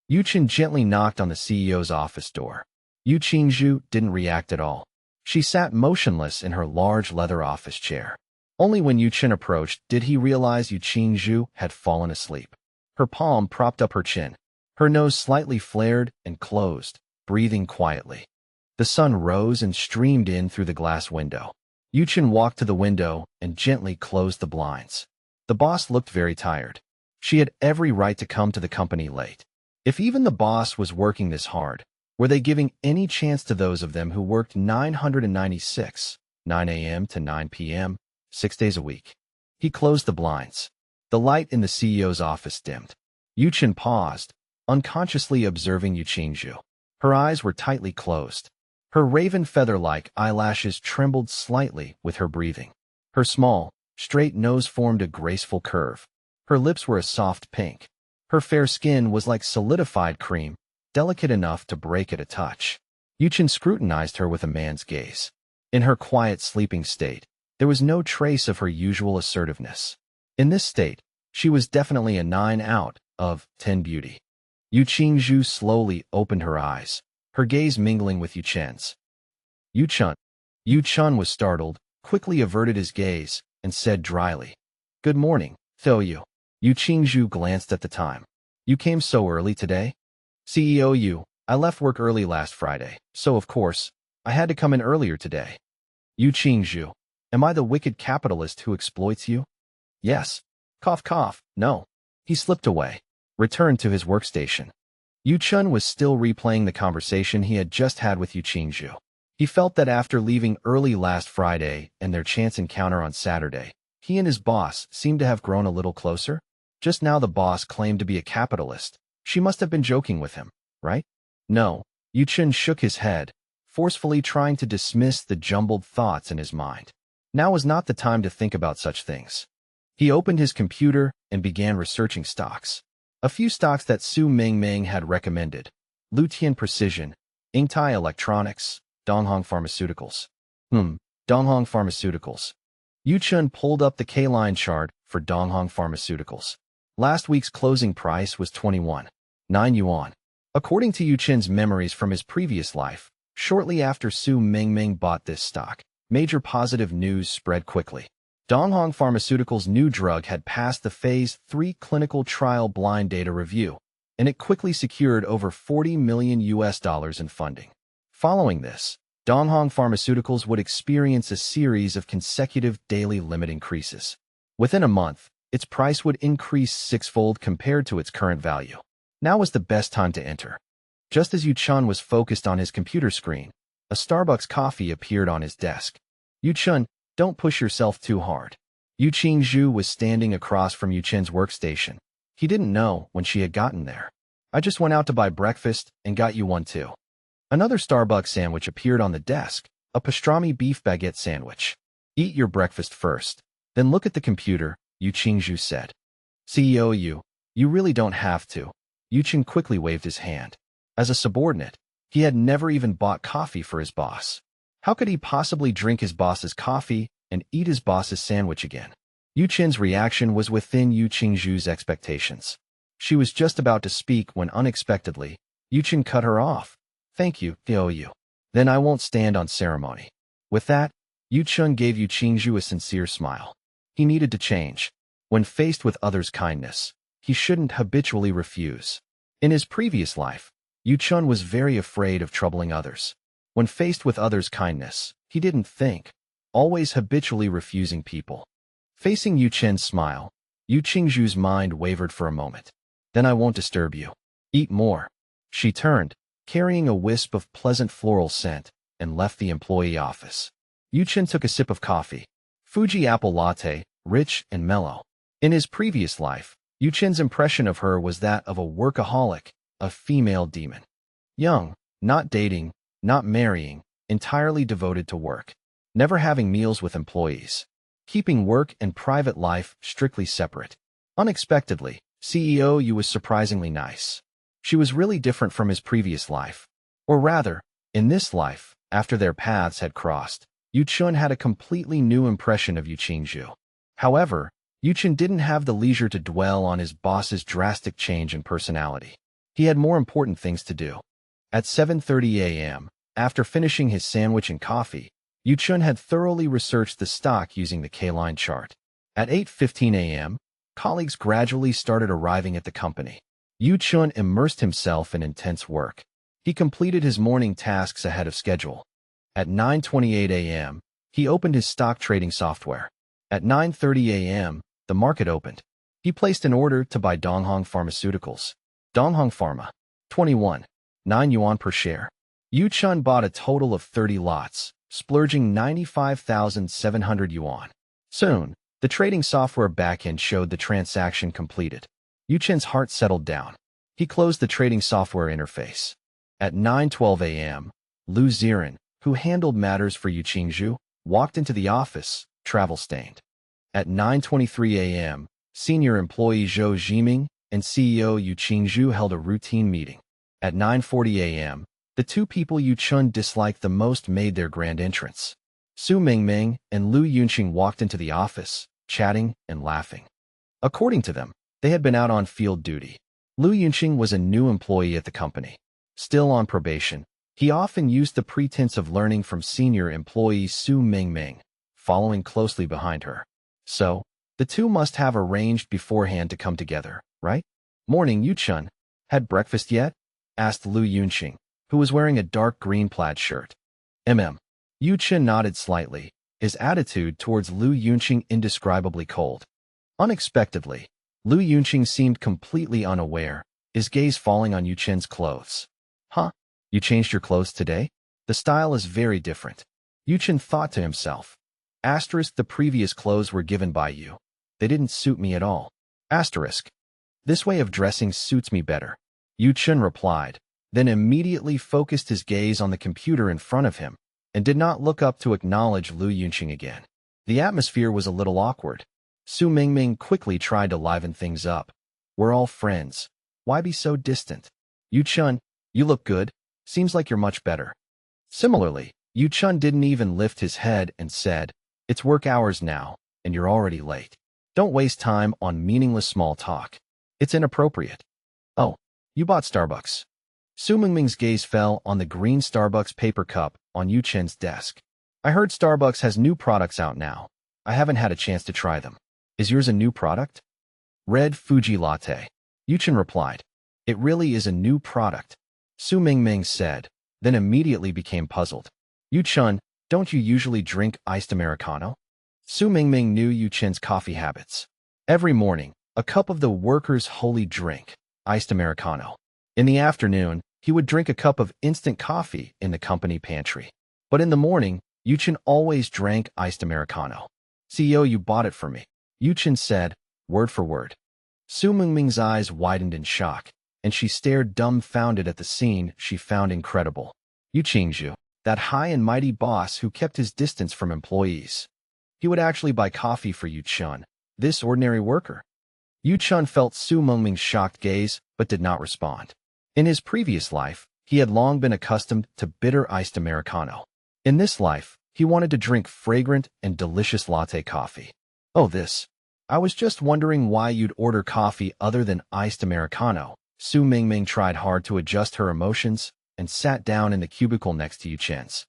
Yu Chen gently knocked on the CEO's office door. Yu Qingzhu didn't react at all. She sat motionless in her large leather office chair. Only when Yu Chen approached did he realize Yu Qingzhu had fallen asleep. Her palm propped up her chin. Her nose slightly flared and closed, breathing quietly. The sun rose and streamed in through the glass window. Yu Chen walked to the window and gently closed the blinds. The boss looked very tired. She had every right to come to the company late. If even the boss was working this hard, were they giving any chance to those of them who worked 996, 9 a.m. to 9 p.m., 6 days a week? He closed the blinds. The light in the CEO's office dimmed. Yu Chen paused, unconsciously observing Yu Qingzhu. Her eyes were tightly closed. Her raven feather-like eyelashes trembled slightly with her breathing. Her small, straight nose formed a graceful curve. Her lips were a soft pink. Her fair skin was like solidified cream, delicate enough to break at a touch. Chen scrutinized her with a man's gaze. In her quiet sleeping state, there was no trace of her usual assertiveness. In this state, she was definitely a 9 out of 10 beauty. Chen slowly opened her eyes, her gaze mingling with Chen's. Chen was startled, quickly averted his gaze, and said dryly, "Good morning, Yu." Chen glanced at the time. "You came so early today?" "CEO, I left work early last Friday, so of course, I had to come in earlier today." Chen, am I the wicked capitalist who exploits you?" "Yes." Cough, cough. "No." He slipped away, returned to his workstation. Chen was still replaying the conversation he had just had with Chen. He felt that after leaving early last Friday and their chance encounter on Saturday, he and his boss seemed to have grown a little closer. Just now the boss claimed to be a capitalist. She must have been joking with him, right? No. Chen shook his head, forcefully trying to dismiss the jumbled thoughts in his mind. Now was not the time to think about such things. He opened his computer and began researching stocks. A few stocks that Su Mingming had recommended: Lutian Precision, Ingtai Electronics, Donghong Pharmaceuticals. Donghong Pharmaceuticals. Chen pulled up the K-line chart for Donghong Pharmaceuticals. Last week's closing price was 21.9 yuan. According to Chen's memories from his previous life, shortly after Su Mingming bought this stock, major positive news spread quickly. Donghong Pharmaceuticals' new drug had passed the Phase 3 clinical trial blind data review, and it quickly secured over $40 million in funding. Following this, Donghong Pharmaceuticals would experience a series of consecutive daily limit increases. Within a month, its price would increase sixfold compared to its current value. Now was the best time to enter. Just as Chen was focused on his computer screen, a Starbucks coffee appeared on his desk. Chen, don't push yourself too hard. Chen was standing across from Chen's workstation. He didn't know when she had gotten there. "I just went out to buy breakfast and got you one too." Another Starbucks sandwich appeared on the desk, a pastrami beef baguette sandwich. "Eat your breakfast first, then look at the computer," Chen said. "CEO, you really don't have to." Chen quickly waved his hand. As a subordinate, he had never even bought coffee for his boss. How could he possibly drink his boss's coffee and eat his boss's sandwich again? Chen's reaction was within Chen's expectations. She was just about to speak when unexpectedly, Chen cut her off. "Thank you, Yu. Then I won't stand on ceremony." With that, Chen gave Chen a sincere smile. He needed to change. When faced with others' kindness, he shouldn't habitually refuse. In his previous life, Chen was very afraid of troubling others. When faced with others' kindness, he didn't think, always habitually refusing people. Facing Chen's smile, Chen's mind wavered for a moment. "Then I won't disturb you. Eat more." She turned, carrying a wisp of pleasant floral scent, and left the employee office. Chen took a sip of coffee. Fuji apple latte, rich and mellow. In his previous life, Chen's impression of her was that of a workaholic, a female demon. Young, not dating, not marrying, entirely devoted to work. Never having meals with employees. Keeping work and private life strictly separate. Unexpectedly, CEO was surprisingly nice. She was really different from his previous life. Or rather, in this life, after their paths had crossed, Chen had a completely new impression of Chen. However, Chen didn't have the leisure to dwell on his boss's drastic change in personality. He had more important things to do. At 7:30 a.m., after finishing his sandwich and coffee, Chen had thoroughly researched the stock using the K-line chart. At 8:15 a.m., colleagues gradually started arriving at the company. Chen immersed himself in intense work. He completed his morning tasks ahead of schedule. At 9:28 a.m., he opened his stock trading software. At 9:30 a.m., the market opened. He placed an order to buy Donghong Pharmaceuticals. Donghong Pharma. 21.9 yuan per share. Chen bought a total of 30 lots, splurging 95,700 yuan. Soon, the trading software backend showed the transaction completed. Chen's heart settled down. He closed the trading software interface. At 9:12 a.m., Lu Ziren, who handled matters for Chen, walked into the office, travel-stained. At 9:23 a.m., Senior employee Zhou Jiming and CEO Yu Qingzhu held a routine meeting. At 9:40 a.m., the two people Yu Chun disliked the most made their grand entrance. Su Mingming and Lu Yunqing walked into the office, chatting and laughing. According to them, they had been out on field duty. Lu Yunqing was a new employee at the company. Still on probation, he often used the pretense of learning from senior employee Su Mingming, following closely behind her. So, the two must have arranged beforehand to come together, right? Morning, Yu Chun. Had breakfast yet? Asked Lu Yunqing, who was wearing a dark green plaid shirt. Yu Chun nodded slightly, his attitude towards Lu Yunqing indescribably cold. Unexpectedly, Lu Yunqing seemed completely unaware, his gaze falling on Yu Chun's clothes. Huh? You changed your clothes today? The style is very different. Yu Chun thought to himself. Asterisk, the previous clothes were given by you. They didn't suit me at all. Asterisk. This way of dressing suits me better. Yu Chun replied, then immediately focused his gaze on the computer in front of him, and did not look up to acknowledge Lu Yunqing again. The atmosphere was a little awkward. Su Mingming quickly tried to liven things up. We're all friends. Why be so distant? Yu Chun, you look good. Seems like you're much better. Similarly, Yu Chun didn't even lift his head and said, it's work hours now, and you're already late. Don't waste time on meaningless small talk. It's inappropriate. Oh, you bought Starbucks. Su Mingming's gaze fell on the green Starbucks paper cup on Yu Chen's desk. I heard Starbucks has new products out now. I haven't had a chance to try them. Is yours a new product? Red Fuji Latte. Yu Chen replied. It really is a new product. Su Mingming said, then immediately became puzzled. Yu Chun, don't you usually drink iced Americano? Su Mingming knew Yu Chen's coffee habits. Every morning, a cup of the workers' holy drink, iced Americano. In the afternoon, he would drink a cup of instant coffee in the company pantry. But in the morning, Yu Chen always drank iced Americano. CEO, you bought it for me. Yu Chen said, word for word. Su Mingming's eyes widened in shock, and she stared dumbfounded at the scene she found incredible. Yu Qingzhu, that high and mighty boss who kept his distance from employees. He would actually buy coffee for Yu Chun, this ordinary worker. Yu Chun felt Su Mingming's shocked gaze, but did not respond. In his previous life, he had long been accustomed to bitter iced Americano. In this life, he wanted to drink fragrant and delicious latte coffee. Oh, this. I was just wondering why you'd order coffee other than iced Americano. Su Mingming tried hard to adjust her emotions and sat down in the cubicle next to Yu Chen's.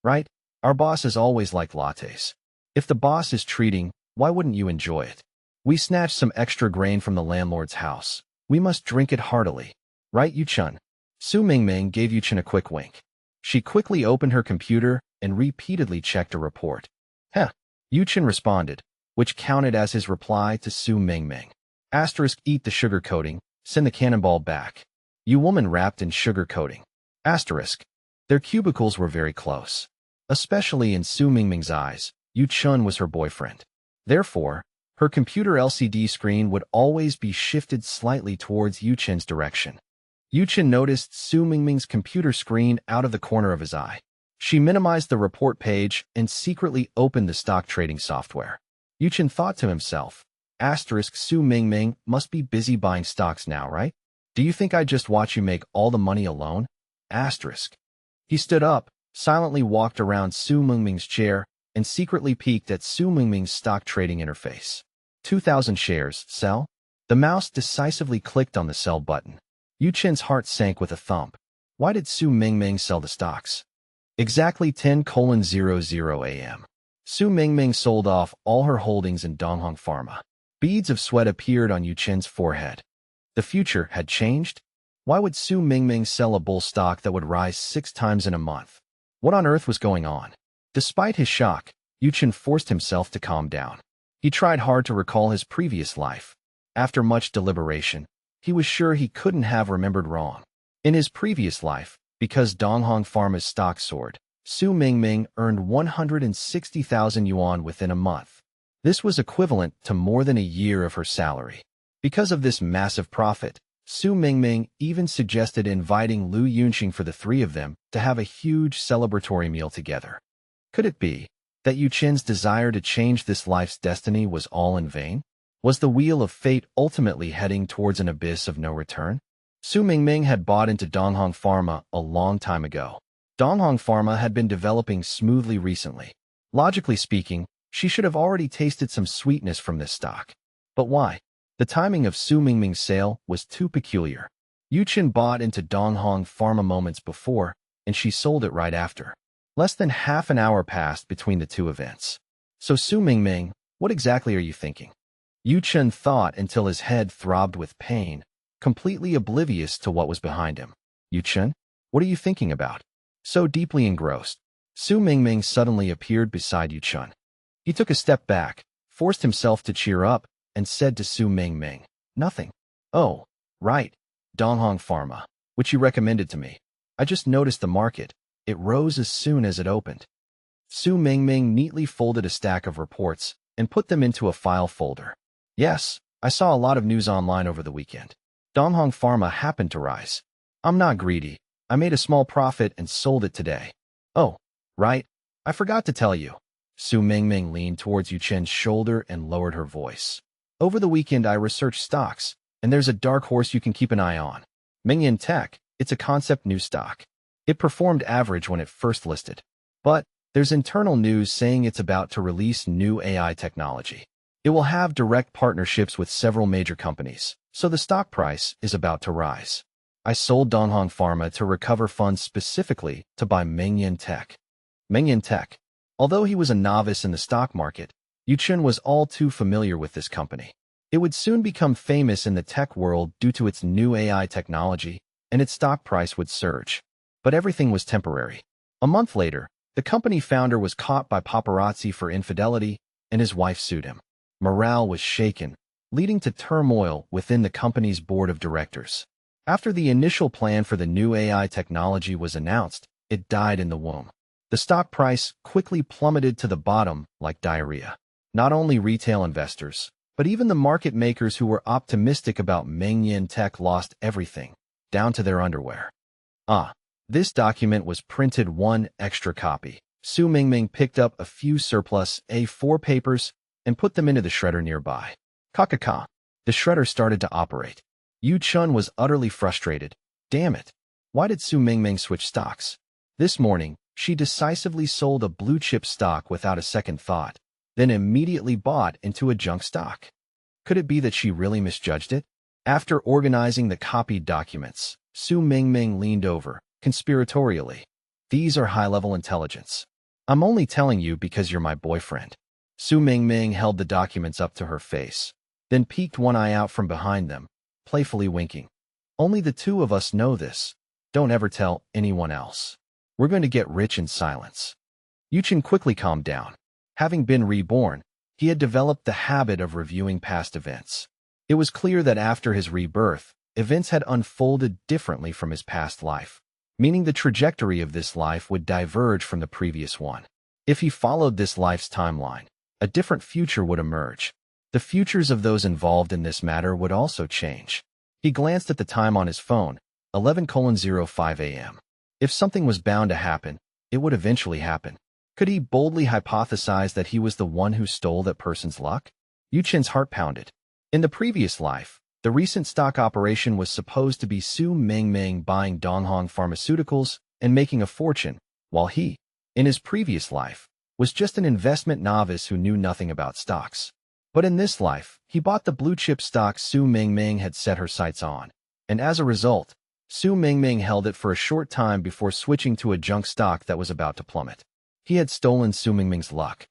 Right? Our boss has always liked lattes. If the boss is treating, why wouldn't you enjoy it? We snatched some extra grain from the landlord's house. We must drink it heartily. Right, Yu Chun? Su Mingming gave Yu Chen a quick wink. She quickly opened her computer and repeatedly checked a report. Heh, Yu Chen responded, which counted as his reply to Su Mingming. Asterisk, eat the sugar coating, send the cannonball back. You woman wrapped in sugar coating. Asterisk. Their cubicles were very close. Especially in Su Mingming's eyes, Yu Chun was her boyfriend. Therefore, her computer LCD screen would always be shifted slightly towards Yu Chen's direction. Yu Chen noticed Su Mingming's computer screen out of the corner of his eye. She minimized the report page and secretly opened the stock trading software. Yu Chen thought to himself, asterisk, Su Mingming must be busy buying stocks now, right? Do you think I'd just watch you make all the money alone? Asterisk. He stood up, silently walked around Su Mingming's chair, and secretly peeked at Su Mingming's stock trading interface. 2,000 shares, sell? The mouse decisively clicked on the sell button. Yu Chen's heart sank with a thump. Why did Su Mingming sell the stocks? Exactly 10:00 a.m. Su Mingming sold off all her holdings in Donghong Pharma. Beads of sweat appeared on Yu Chen's forehead. The future had changed? Why would Su Mingming sell a bull stock that would rise 6 times in a month? What on earth was going on? Despite his shock, Yu Chen forced himself to calm down. He tried hard to recall his previous life. After much deliberation, he was sure he couldn't have remembered wrong. In his previous life, because Donghong Pharma's stock soared, Su Mingming earned 160,000 yuan within a month. This was equivalent to more than a year of her salary. Because of this massive profit, Su Mingming even suggested inviting Lu Yunqing for the three of them to have a huge celebratory meal together. Could it be that Yu Chen's desire to change this life's destiny was all in vain? Was the wheel of fate ultimately heading towards an abyss of no return? Su Mingming had bought into Donghong Pharma a long time ago. Donghong Pharma had been developing smoothly recently. Logically speaking, she should have already tasted some sweetness from this stock. But why? The timing of Su Mingming's sale was too peculiar. Yu Chen bought into Donghong Pharma moments before, and she sold it right after. Less than half an hour passed between the two events. So Su Mingming, what exactly are you thinking? Yu Chen thought until his head throbbed with pain, completely oblivious to what was behind him. Yu Chen, what are you thinking about? So deeply engrossed, Su Mingming suddenly appeared beside Yu Chen. He took a step back, forced himself to cheer up, and said to Su Mingming, "Nothing." "Oh, right. Donghong Pharma, which you recommended to me. I just noticed the market. It rose as soon as it opened." Su Mingming neatly folded a stack of reports and put them into a file folder. "Yes, I saw a lot of news online over the weekend. Donghong Pharma happened to rise. I'm not greedy. I made a small profit and sold it today." "Oh, right. I forgot to tell you." Su Mingming leaned towards Yu Chen's shoulder and lowered her voice. "Over the weekend I researched stocks, and there's a dark horse you can keep an eye on. Mingyan Tech, it's a concept new stock. It performed average when it first listed. But there's internal news saying it's about to release new AI technology. It will have direct partnerships with several major companies, so the stock price is about to rise. I sold Donghong Pharma to recover funds specifically to buy Mingyan Tech." Mingyan Tech. Although he was a novice in the stock market, Yu Chen was all too familiar with this company. It would soon become famous in the tech world due to its new AI technology, and its stock price would surge. But everything was temporary. A month later, the company founder was caught by paparazzi for infidelity, and his wife sued him. Morale was shaken, leading to turmoil within the company's board of directors. After the initial plan for the new AI technology was announced, it died in the womb. The stock price quickly plummeted to the bottom like diarrhea. Not only retail investors, but even the market makers who were optimistic about Mingyan Tech lost everything, down to their underwear. This document was printed one extra copy. Su Mingming picked up a few surplus A4 papers and put them into the shredder nearby. Ka-ka-ka. The shredder started to operate. Yu Chen was utterly frustrated. Damn it. Why did Su Mingming switch stocks? This morning, she decisively sold a blue-chip stock without a second thought, then immediately bought into a junk stock. Could it be that she really misjudged it? After organizing the copied documents, Su Mingming leaned over, conspiratorially. "These are high-level intelligence. I'm only telling you because you're my boyfriend." Su Mingming held the documents up to her face, then peeked one eye out from behind them, playfully winking. "Only the two of us know this. Don't ever tell anyone else. We're going to get rich in silence." Yu Chen quickly calmed down. Having been reborn, he had developed the habit of reviewing past events. It was clear that after his rebirth, events had unfolded differently from his past life, meaning the trajectory of this life would diverge from the previous one. If he followed this life's timeline, a different future would emerge. The futures of those involved in this matter would also change. He glanced at the time on his phone, 11:05 a.m. If something was bound to happen, it would eventually happen. Could he boldly hypothesize that he was the one who stole that person's luck? Yu Chen's heart pounded. In the previous life, the recent stock operation was supposed to be Su Mingming buying Donghong Pharmaceuticals and making a fortune, while he, in his previous life, was just an investment novice who knew nothing about stocks. But in this life, he bought the blue-chip stock Su Mingming had set her sights on, and as a result, Su Mingming held it for a short time before switching to a junk stock that was about to plummet. He had stolen Su Mingming's luck.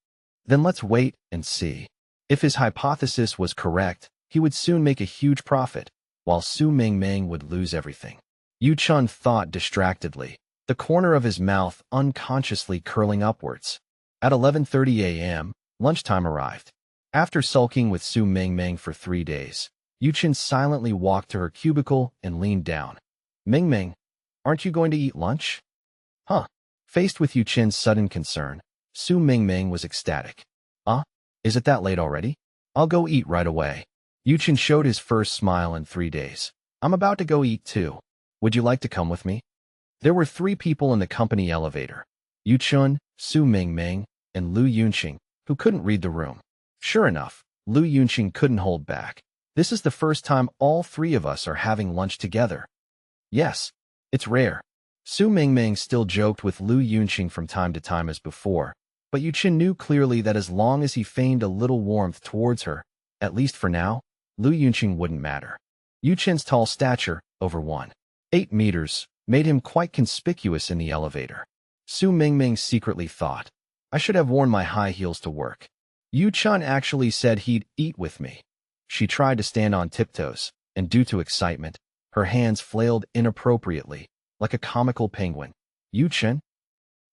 Then let's wait and see. If his hypothesis was correct, he would soon make a huge profit, while Su Mingming would lose everything. Yu Chen thought distractedly, the corner of his mouth unconsciously curling upwards. At 11:30 a.m., lunchtime arrived. After sulking with Su Mingming for 3 days, Yu Chen silently walked to her cubicle and leaned down. "Mingming, aren't you going to eat lunch?" "Huh." Faced with Yu Chen's sudden concern, Su Mingming was ecstatic. Is it that late already? I'll go eat right away." Yu Chen showed his first smile in 3 days. "I'm about to go eat too. Would you like to come with me?" There were 3 people in the company elevator. Yu Chen, Su Mingming, and Lu Yunxing, who couldn't read the room. Sure enough, Lu Yunqing couldn't hold back. This is the first time all three of us are having lunch together. Yes, it's rare. Su Mingming still joked with Lu Yunqing from time to time as before, but Yu Chen knew clearly that as long as he feigned a little warmth towards her, at least for now, Lu Yunqing wouldn't matter. Yu Chen's tall stature, over 1.8 meters, made him quite conspicuous in the elevator. Su Mingming secretly thought, I should have worn my high heels to work. Yu Chen actually said he'd eat with me. She tried to stand on tiptoes, and due to excitement, her hands flailed inappropriately, like a comical penguin. Yu Chen?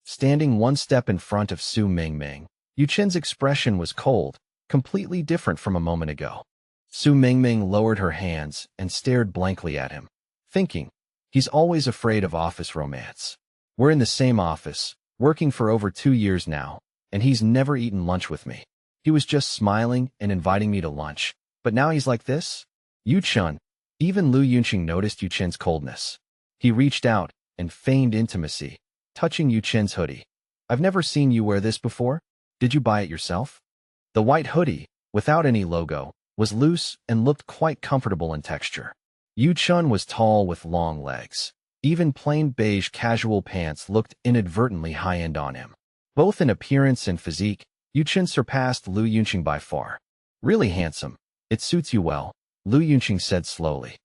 Standing one step in front of Su Mingming, Yu Chen's expression was cold, completely different from a moment ago. Su Mingming lowered her hands and stared blankly at him, thinking, he's always afraid of office romance. We're in the same office, working for over 2 years now, and he's never eaten lunch with me. He was just smiling and inviting me to lunch, but now he's like this? Yu Chen. Even Lu Yunqing noticed Yu Chen's coldness. He reached out and feigned intimacy, touching Yu Chen's hoodie. I've never seen you wear this before. Did you buy it yourself? The white hoodie, without any logo, was loose and looked quite comfortable in texture. Yu Chen was tall with long legs. Even plain beige casual pants looked inadvertently high-end on him. Both in appearance and physique, Yu Chen surpassed Lu Yunqing by far. Really handsome. It suits you well, Lu Yunqing said slowly.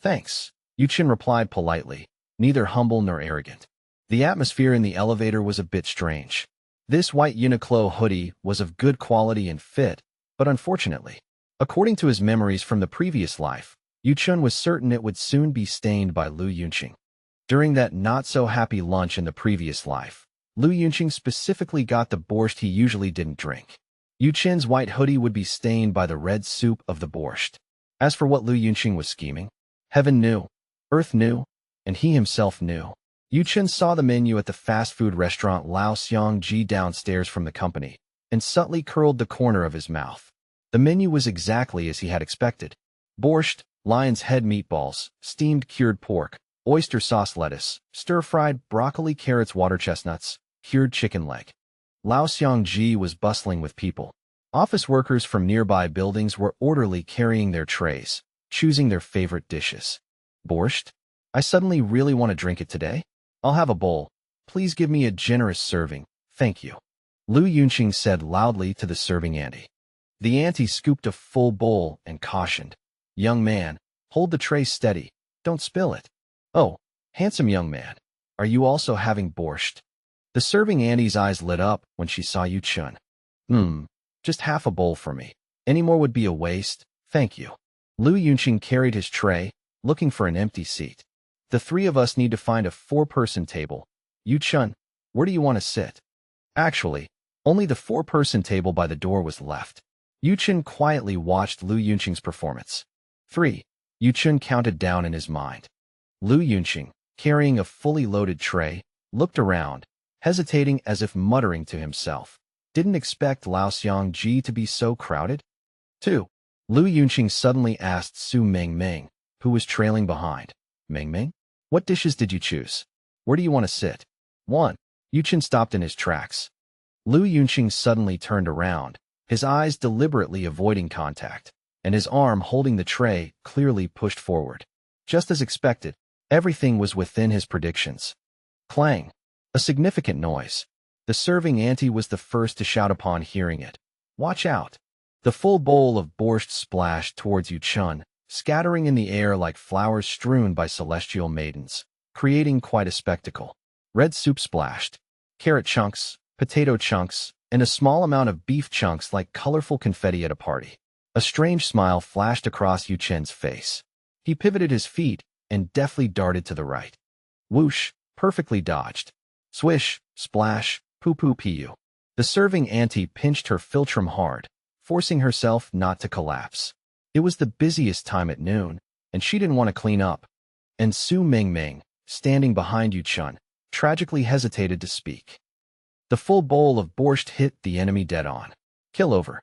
Thanks, Yu Chen replied politely, neither humble nor arrogant. The atmosphere in the elevator was a bit strange. This white Uniqlo hoodie was of good quality and fit, but unfortunately, according to his memories from the previous life, Yu Chen was certain it would soon be stained by Lu Yunqing. During that not-so-happy lunch in the previous life, Lu Yunqing specifically got the borscht he usually didn't drink. Yu Chen's white hoodie would be stained by the red soup of the borscht. As for what Lu Yunqing was scheming, heaven knew, earth knew, and he himself knew. Yu Chen saw the menu at the fast food restaurant Lao Xiangji downstairs from the company, and subtly curled the corner of his mouth. The menu was exactly as he had expected. Borscht, lion's head meatballs, steamed cured pork, oyster sauce lettuce, stir-fried broccoli carrots water chestnuts, cured chicken leg. Lao Xiangji was bustling with people. Office workers from nearby buildings were orderly carrying their trays, choosing their favorite dishes. Borscht? I suddenly really want to drink it today? I'll have a bowl. Please give me a generous serving, thank you. Lu Yunqing said loudly to the serving auntie. The auntie scooped a full bowl and cautioned, Young man, hold the tray steady, don't spill it. Oh, handsome young man, are you also having borscht? The serving auntie's eyes lit up when she saw Yu Chen. Just half a bowl for me. Any more would be a waste, thank you. Lu Yunqing carried his tray, looking for an empty seat. The three of us need to find a 4-person table. Yu Chen, where do you want to sit? Actually, only the 4-person table by the door was left. Yu Chen quietly watched Lu Yunqing's performance. 3. Yu Chen counted down in his mind. Lu Yunqing, carrying a fully loaded tray, looked around, hesitating as if muttering to himself. Didn't expect Lao Xiangji to be so crowded? 2. Lu Yunqing suddenly asked Su Mingming, who was trailing behind. Mingming? What dishes did you choose? Where do you want to sit? 1. Yu Chen stopped in his tracks. Lu Yunqing suddenly turned around, his eyes deliberately avoiding contact, and his arm holding the tray clearly pushed forward. Just as expected, everything was within his predictions. Clang! A significant noise. The serving auntie was the first to shout upon hearing it. Watch out! The full bowl of borscht splashed towards Yu Chen, scattering in the air like flowers strewn by celestial maidens, creating quite a spectacle. Red soup splashed, carrot chunks, potato chunks, and a small amount of beef chunks like colorful confetti at a party. A strange smile flashed across Yu Chen's face. He pivoted his feet and deftly darted to the right. Whoosh, perfectly dodged. Swish, splash, poo-poo-pee-you. The serving auntie pinched her philtrum hard, forcing herself not to collapse. It was the busiest time at noon, and she didn't want to clean up. And Su Mingming, standing behind Yu Chen, tragically hesitated to speak. The full bowl of borscht hit the enemy dead on. Kill over.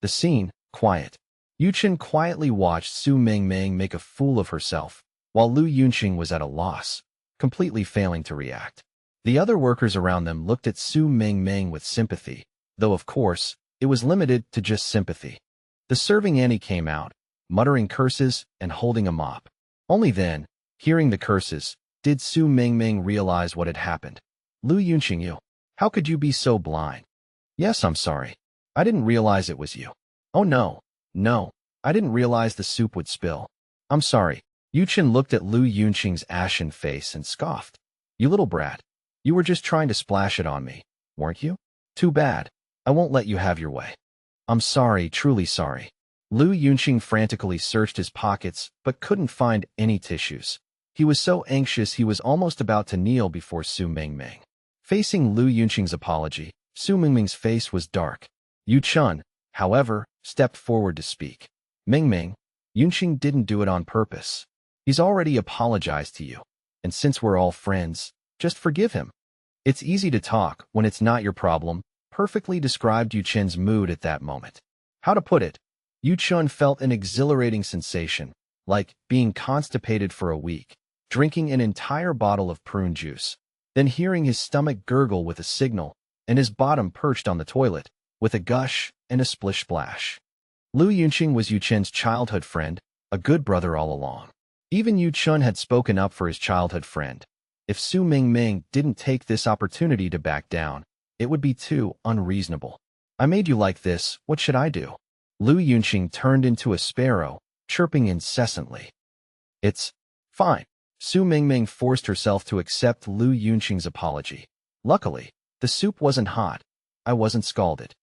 The scene, quiet. Yu Chen quietly watched Su Mingming make a fool of herself, while Lu Yunqing was at a loss, completely failing to react. The other workers around them looked at Su Mingming with sympathy, though of course, it was limited to just sympathy. The serving Annie came out, muttering curses and holding a mop. Only then, hearing the curses, did Su Mingming realize what had happened. Lu Yunqing, how could you be so blind? Yes, I'm sorry. I didn't realize it was you. Oh no, no, I didn't realize the soup would spill. I'm sorry. Chen looked at Lu Yunqing's ashen face and scoffed. You little brat. You were just trying to splash it on me, weren't you? Too bad. I won't let you have your way. I'm sorry, truly sorry. Lu Yunqing frantically searched his pockets but couldn't find any tissues. He was so anxious he was almost about to kneel before Su Mingming. Facing Lu Yunqing's apology, Su Mingming's face was dark. Chen, however, stepped forward to speak. Mingming, Yunqing didn't do it on purpose. He's already apologized to you. And since we're all friends, just forgive him. It's easy to talk when it's not your problem, perfectly described Chen's mood at that moment. How to put it? Chen felt an exhilarating sensation, like being constipated for a week, drinking an entire bottle of prune juice, then hearing his stomach gurgle with a signal, and his bottom perched on the toilet, with a gush and a splish-splash. Lu Yunqing was Chen's childhood friend, a good brother all along. Even Chen had spoken up for his childhood friend. If Su Mingming didn't take this opportunity to back down, it would be too unreasonable. I made you like this, what should I do? Lu Yunqing turned into a sparrow, chirping incessantly. It's fine. Su Mingming forced herself to accept Lu Yunqing's apology. Luckily, the soup wasn't hot. I wasn't scalded.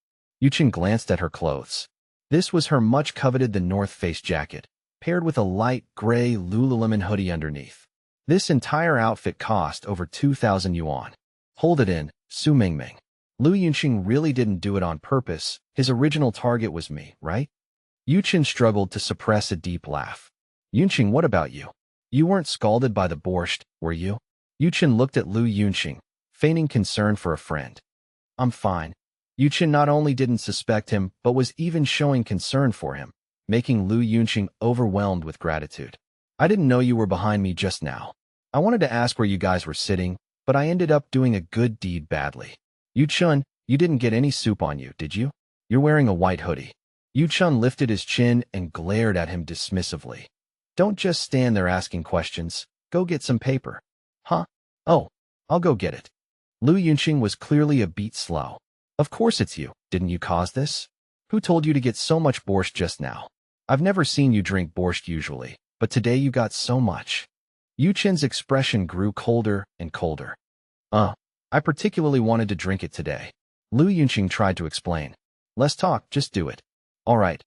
Chen glanced at her clothes. This was her much-coveted The North Face jacket, paired with a light gray Lululemon hoodie underneath. This entire outfit cost over 2,000 yuan. Hold it in, Su Mingming. Lu Yunqing really didn't do it on purpose. His original target was me, right? Chen struggled to suppress a deep laugh. Yunqing, what about you? You weren't scalded by the borscht, were you? Chen looked at Lu Yunqing, feigning concern for a friend. I'm fine. Chen not only didn't suspect him, but was even showing concern for him, making Lu Yunqing overwhelmed with gratitude. I didn't know you were behind me just now. I wanted to ask where you guys were sitting, but I ended up doing a good deed badly. Chen, you didn't get any soup on you, did you? You're wearing a white hoodie. Chen lifted his chin and glared at him dismissively. Don't just stand there asking questions. Go get some paper. Huh? Oh, I'll go get it. Lu Yunqing was clearly a beat slow. Of course it's you. Didn't you cause this? Who told you to get so much borscht just now? I've never seen you drink borscht usually, but today you got so much. Chen's expression grew colder and colder. I particularly wanted to drink it today. Lu Yunqing tried to explain. Less talk, just do it. All right,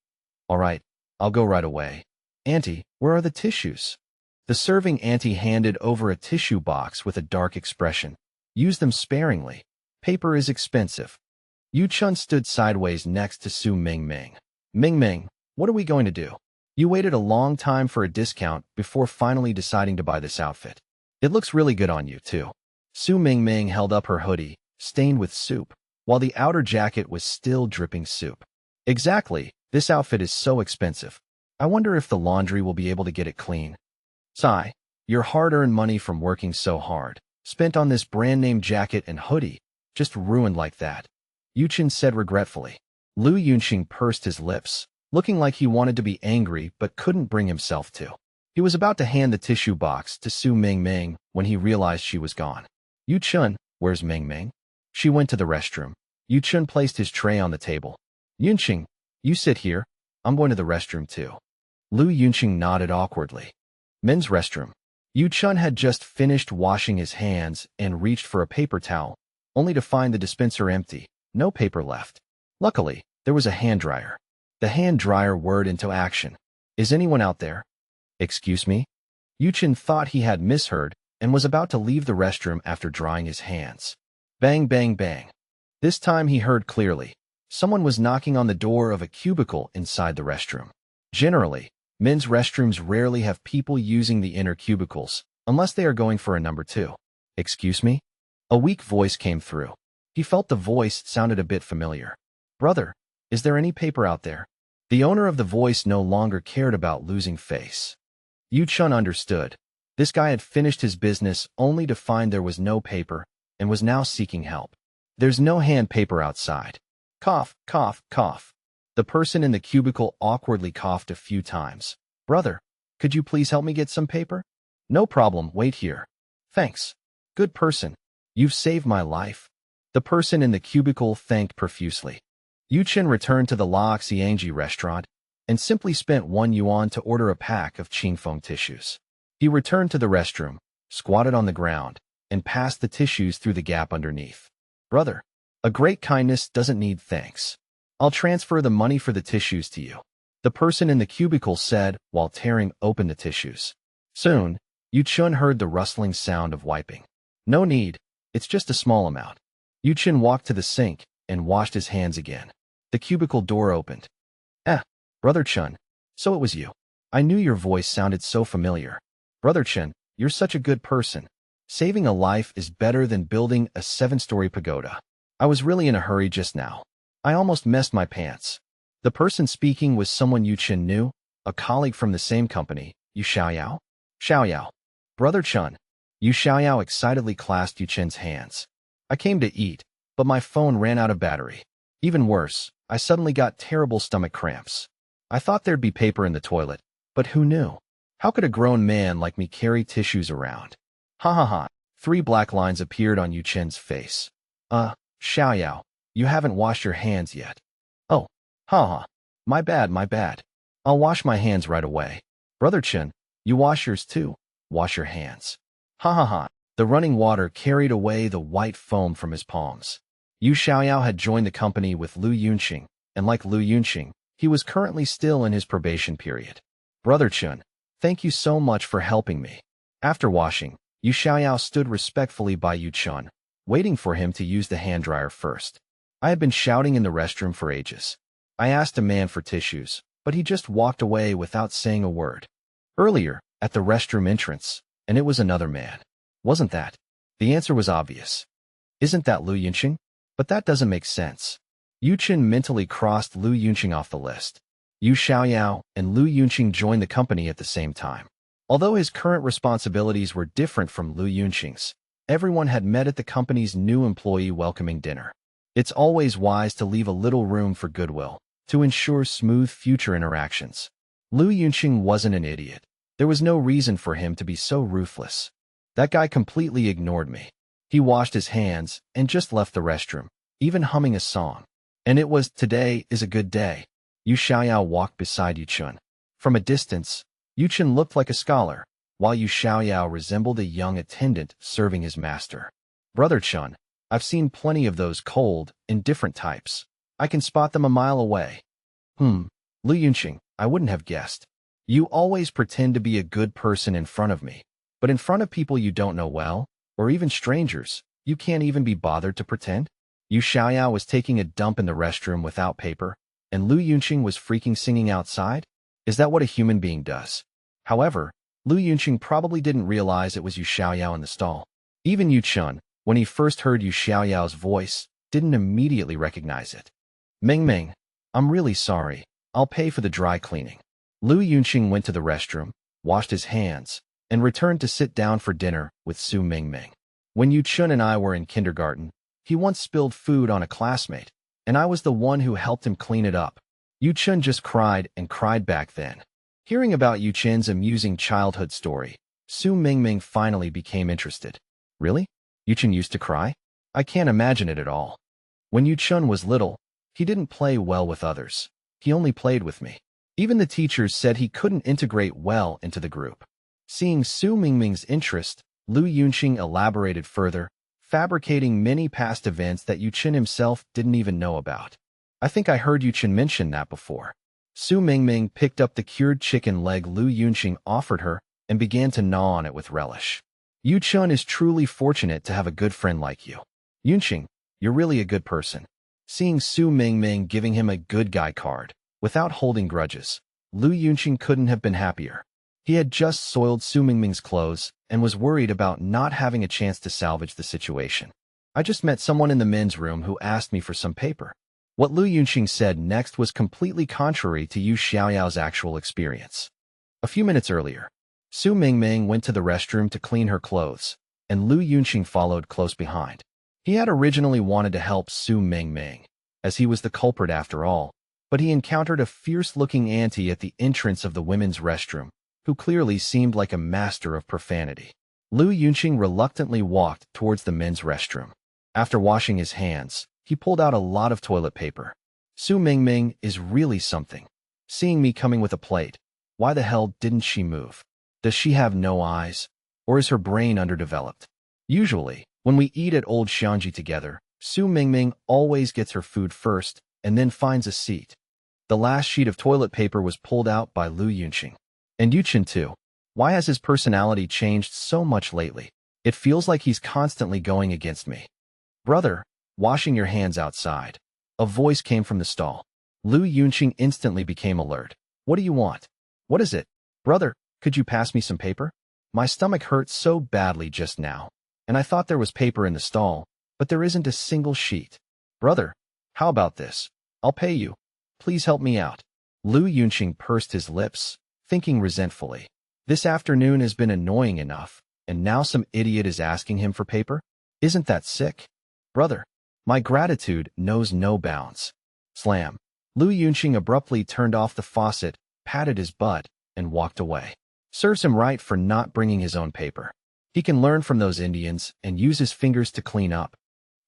I'll go right away. Auntie, where are the tissues? The serving auntie handed over a tissue box with a dark expression. Use them sparingly. Paper is expensive. Chen stood sideways next to Su Mingming. Mingming, what are we going to do? You waited a long time for a discount before finally deciding to buy this outfit. It looks really good on you, too. Su Mingming held up her hoodie, stained with soup, while the outer jacket was still dripping soup. Exactly, this outfit is so expensive. I wonder if the laundry will be able to get it clean. Sigh, your hard-earned money from working so hard, spent on this brand-name jacket and hoodie, just ruined like that. Chen said regretfully. Lu Yunqing pursed his lips, looking like he wanted to be angry but couldn't bring himself to. He was about to hand the tissue box to Su Mingming when he realized she was gone. Chen, where's Mingming? She went to the restroom. Chen placed his tray on the table. Yunqing, you sit here. I'm going to the restroom too. Lu Yunqing nodded awkwardly. Men's restroom. Chen had just finished washing his hands and reached for a paper towel, only to find the dispenser empty. No paper left. Luckily, there was a hand dryer. The hand dryer whirred into action. Is anyone out there? Excuse me? Chen thought he had misheard and was about to leave the restroom after drying his hands. Bang, bang, bang. This time he heard clearly. Someone was knocking on the door of a cubicle inside the restroom. Generally, men's restrooms rarely have people using the inner cubicles, unless they are going for a number 2. Excuse me? A weak voice came through. He felt the voice sounded a bit familiar. Brother, is there any paper out there? The owner of the voice no longer cared about losing face. Chen understood. This guy had finished his business only to find there was no paper and was now seeking help. There's no hand paper outside. Cough, cough, cough. The person in the cubicle awkwardly coughed a few times. Brother, could you please help me get some paper? No problem, wait here. Thanks. Good person. You've saved my life. The person in the cubicle thanked profusely. Chen returned to the La Xiangji restaurant and simply spent 1 yuan to order a pack of foam tissues. He returned to the restroom, squatted on the ground, and passed the tissues through the gap underneath. Brother, a great kindness doesn't need thanks. I'll transfer the money for the tissues to you, the person in the cubicle said while tearing open the tissues. Soon, Chen heard the rustling sound of wiping. No need, it's just a small amount. Chen walked to the sink and washed his hands again. The cubicle door opened. Brother Chen, so it was you. I knew your voice sounded so familiar. Brother Chen, you're such a good person. Saving a life is better than building a 7-story pagoda. I was really in a hurry just now. I almost messed my pants. The person speaking was someone Chen knew, a colleague from the same company, Yu Xiaoyao. Xiaoyao. Brother Chen. Yu Xiaoyao excitedly clasped Chen's hands. I came to eat, but my phone ran out of battery. Even worse, I suddenly got terrible stomach cramps. I thought there'd be paper in the toilet, but who knew? How could a grown man like me carry tissues around? Ha ha ha. 3 black lines appeared on Chen's face. Xiaoyao, you haven't washed your hands yet. Oh, ha ha. My bad. I'll wash my hands right away. Brother Chen, you wash yours too. Wash your hands. Ha ha ha. The running water carried away the white foam from his palms. Yu Xiaoyao had joined the company with Lu Yunqing, and like Lu Yunqing, he was currently still in his probation period. Brother Chen, thank you so much for helping me. After washing, Yu Xiaoyao stood respectfully by Chen, waiting for him to use the hand dryer first. I had been shouting in the restroom for ages. I asked a man for tissues, but he just walked away without saying a word. Earlier, at the restroom entrance, and it was another man. Wasn't that? The answer was obvious. Isn't that Lu Yunqing? But that doesn't make sense. Chen mentally crossed Lu Yunqing off the list. Yu Xiaoyao and Lu Yunqing joined the company at the same time. Although his current responsibilities were different from Lu Yunqing's, everyone had met at the company's new employee welcoming dinner. It's always wise to leave a little room for goodwill, to ensure smooth future interactions. Lu Yunqing wasn't an idiot. There was no reason for him to be so ruthless. That guy completely ignored me. He washed his hands and just left the restroom, even humming a song. And it was, "Today is a good day." Yu Xiaoyao walked beside Chen. From a distance, Chen looked like a scholar, while Yu Xiaoyao resembled a young attendant serving his master. Brother Chen, I've seen plenty of those cold, indifferent types. I can spot them a mile away. Lu Yunqing, I wouldn't have guessed. You always pretend to be a good person in front of me, but in front of people you don't know well, or even strangers, you can't even be bothered to pretend? Yu Xiaoyao was taking a dump in the restroom without paper, and Lu Yunqing was freaking singing outside? Is that what a human being does? However, Lu Yunqing probably didn't realize it was Yu Xiaoyao in the stall. Even Chen, when he first heard Yu Xiaoyao's voice, didn't immediately recognize it. Ming, I'm really sorry. I'll pay for the dry cleaning. Lu Yunqing went to the restroom, washed his hands, and returned to sit down for dinner with Su Mingming. When Chen and I were in kindergarten, he once spilled food on a classmate, and I was the one who helped him clean it up. Chen just cried and cried back then. Hearing about Chen's amusing childhood story, Su Mingming finally became interested. Really? Chen used to cry? I can't imagine it at all. When Chen was little, he didn't play well with others. He only played with me. Even the teachers said he couldn't integrate well into the group. Seeing Su Mingming's interest, Lu Yunqing elaborated further, fabricating many past events that Chen himself didn't even know about. I think I heard Chen mention that before. Su Mingming picked up the cured chicken leg Lu Yunqing offered her and began to gnaw on it with relish. Chen is truly fortunate to have a good friend like you. Yunqing, you're really a good person. Seeing Su Mingming giving him a good guy card, without holding grudges, Lu Yunqing couldn't have been happier. He had just soiled Su Mingming's clothes and was worried about not having a chance to salvage the situation. I just met someone in the men's room who asked me for some paper. What Lu Yunqing said next was completely contrary to Yu Xiaoyao's actual experience. A few minutes earlier, Su Mingming went to the restroom to clean her clothes, and Lu Yunqing followed close behind. He had originally wanted to help Su Mingming, as he was the culprit after all, but he encountered a fierce-looking auntie at the entrance of the women's restroom, who clearly seemed like a master of profanity. Lu Yunqing reluctantly walked towards the men's restroom. After washing his hands, he pulled out a lot of toilet paper. Su Mingming is really something. Seeing me coming with a plate, why the hell didn't she move? Does she have no eyes? Or is her brain underdeveloped? Usually, when we eat at Old Xiangji together, Su Mingming always gets her food first and then finds a seat. The last sheet of toilet paper was pulled out by Lu Yunqing. And Yuchen too. Why has his personality changed so much lately? It feels like he's constantly going against me. Brother, washing your hands outside. A voice came from the stall. Lu Yunqing instantly became alert. What do you want? What is it? Brother, could you pass me some paper? My stomach hurt so badly just now, and I thought there was paper in the stall, but there isn't a single sheet. Brother, how about this? I'll pay you. Please help me out. Lu Yunqing pursed his lips, thinking resentfully. This afternoon has been annoying enough, and now some idiot is asking him for paper? Isn't that sick? Brother, my gratitude knows no bounds. Slam. Lu Yunqing abruptly turned off the faucet, patted his butt, and walked away. Serves him right for not bringing his own paper. He can learn from those Indians and use his fingers to clean up.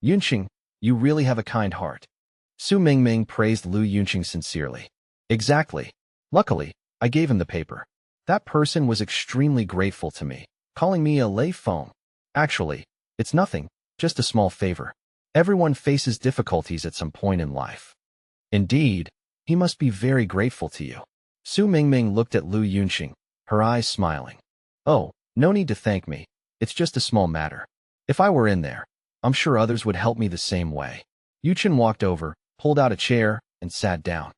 Yunqing, you really have a kind heart. Su Mingming praised Lu Yunqing sincerely. Exactly. Luckily, I gave him the paper. That person was extremely grateful to me, calling me a lay feng. Actually, it's nothing, just a small favor. Everyone faces difficulties at some point in life. Indeed, he must be very grateful to you. Su Mingming looked at Lu Yunqing, her eyes smiling. Oh, no need to thank me. It's just a small matter. If I were in there, I'm sure others would help me the same way. Yuchen walked over, pulled out a chair, and sat down.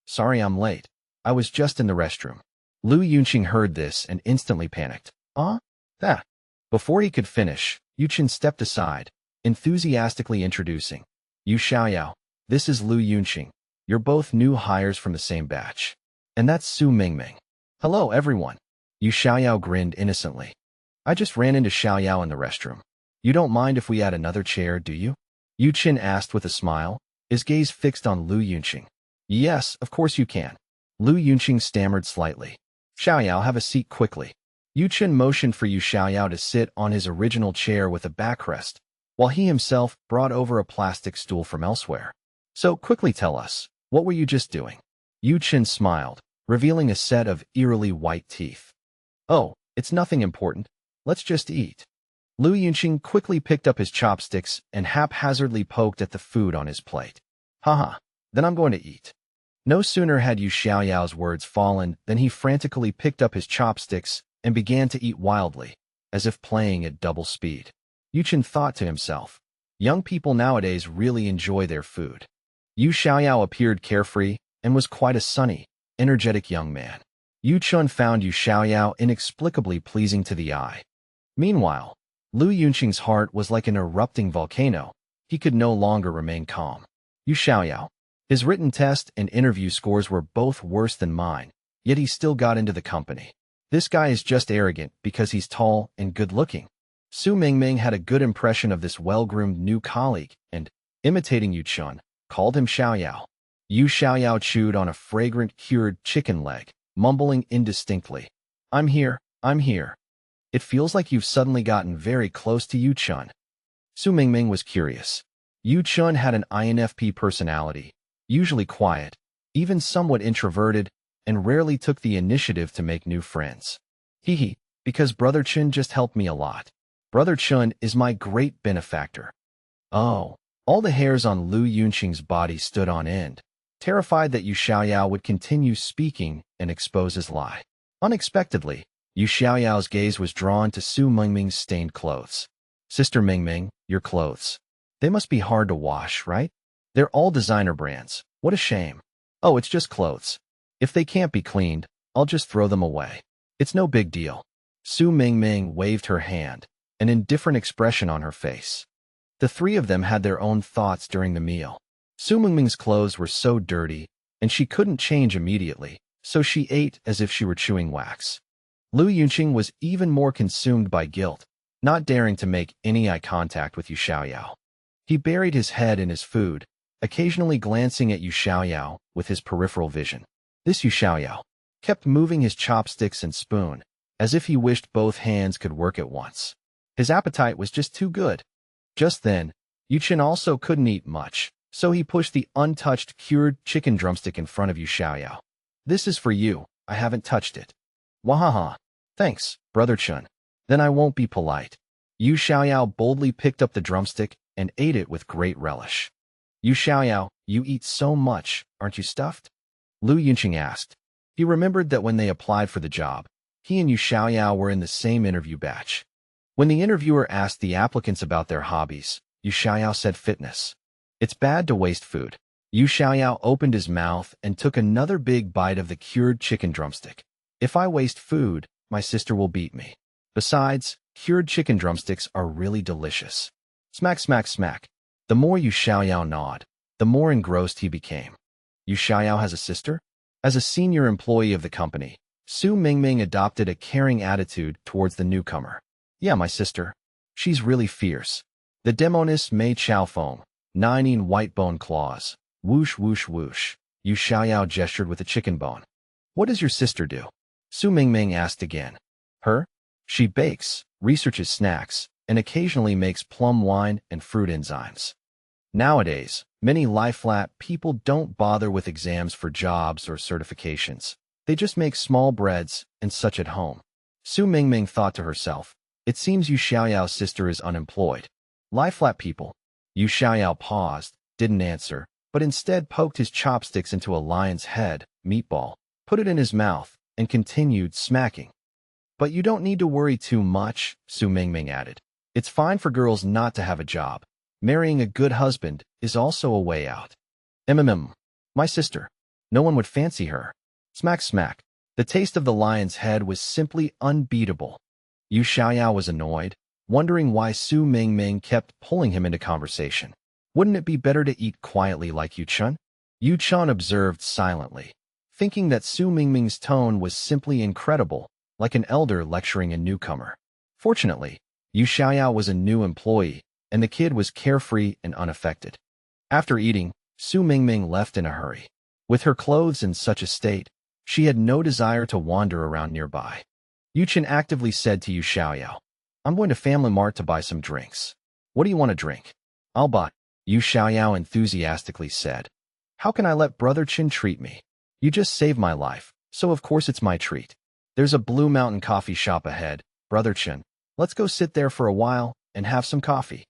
Sorry I'm late. I was just in the restroom. Lu Yunqing heard this and instantly panicked. That. Before he could finish, Yuchen stepped aside, enthusiastically introducing. Yu Xiaoyao, this is Lu Yunqing. You're both new hires from the same batch. And that's Su Mingming. Hello, everyone. Yu Xiaoyao grinned innocently. I just ran into Xiaoyao in the restroom. You don't mind if we add another chair, do you? Yu Chen asked with a smile, his gaze fixed on Lu Yunqing. Yes, of course you can. Lu Yunqing stammered slightly. Xiaoyao, have a seat quickly. Yu Chen motioned for Yu Xiaoyao to sit on his original chair with a backrest, while he himself brought over a plastic stool from elsewhere. So quickly tell us, what were you just doing? Yu Chen smiled, revealing a set of eerily white teeth. Oh, it's nothing important. Let's just eat. Lu Yunqing quickly picked up his chopsticks and haphazardly poked at the food on his plate. Haha, then I'm going to eat. No sooner had Yu Xiaoyao's words fallen than he frantically picked up his chopsticks and began to eat wildly, as if playing at double speed. Yu Chen thought to himself, young people nowadays really enjoy their food. Yu Xiaoyao appeared carefree and was quite a sunny, energetic young man. Yu Chen found Yu Xiaoyao inexplicably pleasing to the eye. Meanwhile, Lu Yunqing's heart was like an erupting volcano. He could no longer remain calm. Yu Xiaoyao. His written test and interview scores were both worse than mine, yet he still got into the company. This guy is just arrogant because he's tall and good-looking. Su Mingming had a good impression of this well-groomed new colleague and, imitating Yu Chen, called him Xiaoyao. Yu Xiaoyao chewed on a fragrant cured chicken leg, mumbling indistinctly. I'm here, I'm here. It feels like you've suddenly gotten very close to Yu Chen. Su Mingming was curious. Yu Chen had an INFP personality, usually quiet, even somewhat introverted, and rarely took the initiative to make new friends. Hee, because Brother Chen just helped me a lot. Brother Chen is my great benefactor. Oh, all the hairs on Lu Yunqing's body stood on end, terrified that Yu Xiaoyao would continue speaking and expose his lie. Unexpectedly, Yu Xiaoyao's gaze was drawn to Su Mingming's stained clothes. Sister Mingming, your clothes. They must be hard to wash, right? They're all designer brands. What a shame. Oh, it's just clothes. If they can't be cleaned, I'll just throw them away. It's no big deal. Su Mingming waved her hand, an indifferent expression on her face. The three of them had their own thoughts during the meal. Su Mingming's clothes were so dirty, and she couldn't change immediately, so she ate as if she were chewing wax. Lu Yunqing was even more consumed by guilt, not daring to make any eye contact with Yu Xiaoyao. He buried his head in his food, occasionally glancing at Yu Xiaoyao with his peripheral vision. This Yu Xiaoyao kept moving his chopsticks and spoon, as if he wished both hands could work at once. His appetite was just too good. Just then, Chen also couldn't eat much, so he pushed the untouched cured chicken drumstick in front of Yu Xiaoyao. This is for you, I haven't touched it. Wahaha. Thanks, Brother Chen. Then I won't be polite. Yu Xiaoyao boldly picked up the drumstick and ate it with great relish. Yu Xiaoyao, you eat so much, aren't you stuffed? Lu Yunqing asked. He remembered that when they applied for the job, he and Yu Xiaoyao were in the same interview batch. When the interviewer asked the applicants about their hobbies, Yu Xiaoyao said fitness. It's bad to waste food. Yu Xiaoyao opened his mouth and took another big bite of the cured chicken drumstick. If I waste food, my sister will beat me. Besides, cured chicken drumsticks are really delicious. Smack, smack, smack. The more Yu Xiaoyao gnawed, the more engrossed he became. Yu Xiaoyao has a sister? As a senior employee of the company, Su Mingming adopted a caring attitude towards the newcomer. Yeah, my sister. She's really fierce. The demoness Mei Chao Foam, 9 white bone claws. Whoosh, whoosh, whoosh. Yu Xiaoyao gestured with a chicken bone. What does your sister do? Su Mingming asked again. Her? She bakes, researches snacks, and occasionally makes plum wine and fruit enzymes. Nowadays, many lie-flat people don't bother with exams for jobs or certifications. They just make small breads and such at home. Su Mingming thought to herself, it seems Yu Xiaoyao's sister is unemployed. Lie-flat people. Yu Xiaoyao paused, didn't answer, but instead poked his chopsticks into a lion's head, meatball, put it in his mouth, and continued smacking. But you don't need to worry too much, Su Mingming added. It's fine for girls not to have a job. Marrying a good husband is also a way out. My sister. No one would fancy her. Smack, smack. The taste of the lion's head was simply unbeatable. Yu Xiaoyao was annoyed, wondering why Su Mingming kept pulling him into conversation. Wouldn't it be better to eat quietly like Yu Chen? Yu Chen observed silently, thinking that Su Mingming's tone was simply incredible, like an elder lecturing a newcomer. Fortunately, Yu Xiaoyao was a new employee, and the kid was carefree and unaffected. After eating, Su Mingming left in a hurry. With her clothes in such a state, she had no desire to wander around nearby. Yu Chen actively said to Yu Xiaoyao, I'm going to Family Mart to buy some drinks. What do you want to drink? I'll buy. Yu Xiaoyao enthusiastically said. How can I let Brother Chen treat me? You just saved my life, so of course it's my treat. There's a Blue Mountain coffee shop ahead, Brother Chen. Let's go sit there for a while and have some coffee.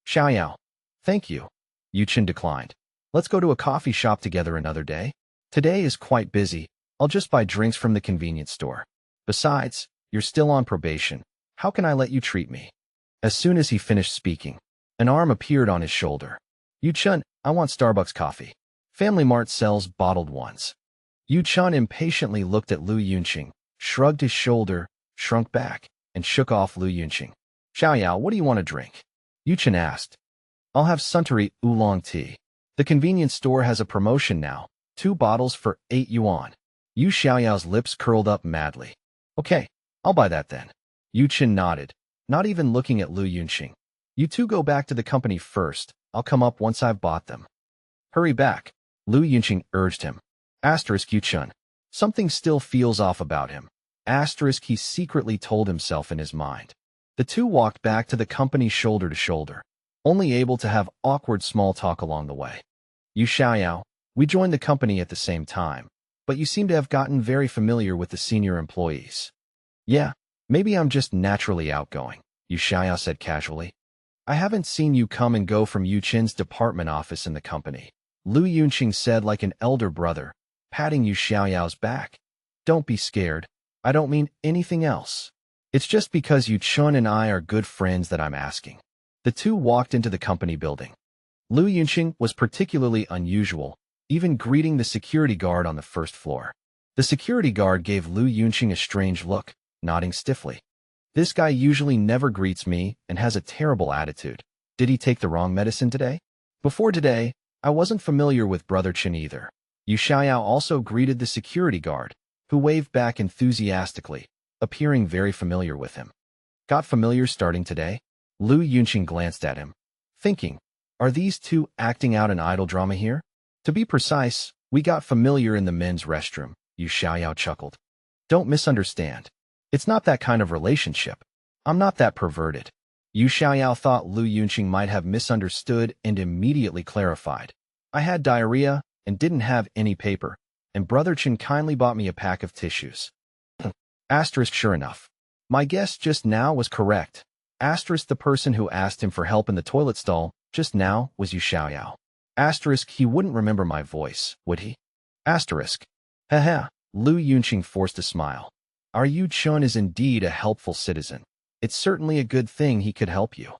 Xiaoyao. Thank you. Yu Chen declined. Let's go to a coffee shop together another day. Today is quite busy. I'll just buy drinks from the convenience store. Besides, you're still on probation. How can I let you treat me? As soon as he finished speaking, an arm appeared on his shoulder. Yu Chen, I want Starbucks coffee. Family Mart sells bottled ones. Yu Chen impatiently looked at Lu Yunqing, shrugged his shoulder, shrunk back, and shook off Lu Yunqing. Xiaoyao, what do you want to drink? Yu Chen asked. I'll have Suntory oolong tea. The convenience store has a promotion now. 2 bottles for 8 yuan. Yu Xiaoyao's lips curled up madly. Okay, I'll buy that then. Yu Chen nodded, not even looking at Lu Yunqing. You two go back to the company first. I'll come up once I've bought them. Hurry back, Lu Yunqing urged him. Asterisk Yu Chen. Something still feels off about him. Asterisk he secretly told himself in his mind. The two walked back to the company shoulder to shoulder, only able to have awkward small talk along the way. Yu Xiaoyao, we joined the company at the same time, but you seem to have gotten very familiar with the senior employees. Yeah, maybe I'm just naturally outgoing, Yu Xiaoyao said casually. I haven't seen you come and go from Yu Chen's department office in the company, Lu Yunqing said like an elder brother, patting Yu Xiaoyao's back. Don't be scared. I don't mean anything else. It's just because Yu Chen and I are good friends that I'm asking. The two walked into the company building. Lu Yunqing was particularly unusual, even greeting the security guard on the first floor. The security guard gave Lu Yunqing a strange look, nodding stiffly. This guy usually never greets me and has a terrible attitude. Did he take the wrong medicine today? Before today, I wasn't familiar with Brother Chen either. Yu Xiaoyao also greeted the security guard, who waved back enthusiastically, appearing very familiar with him. Got familiar starting today? Lu Yunqing glanced at him, thinking, Are these two acting out an idle drama here? To be precise, we got familiar in the men's restroom, Yu Xiaoyao chuckled. Don't misunderstand. It's not that kind of relationship. I'm not that perverted. Yu Xiaoyao thought Lu Yunqing might have misunderstood and immediately clarified. I had diarrhea and didn't have any paper, and Brother Chen kindly bought me a pack of tissues. Asterisk sure enough. My guess just now was correct. Asterisk the person who asked him for help in the toilet stall just now was Yu Xiaoyao. Asterisk he wouldn't remember my voice, would he? Asterisk. Haha, Lu Yunqing forced a smile. Our Yu Chun is indeed a helpful citizen. It's certainly a good thing he could help you.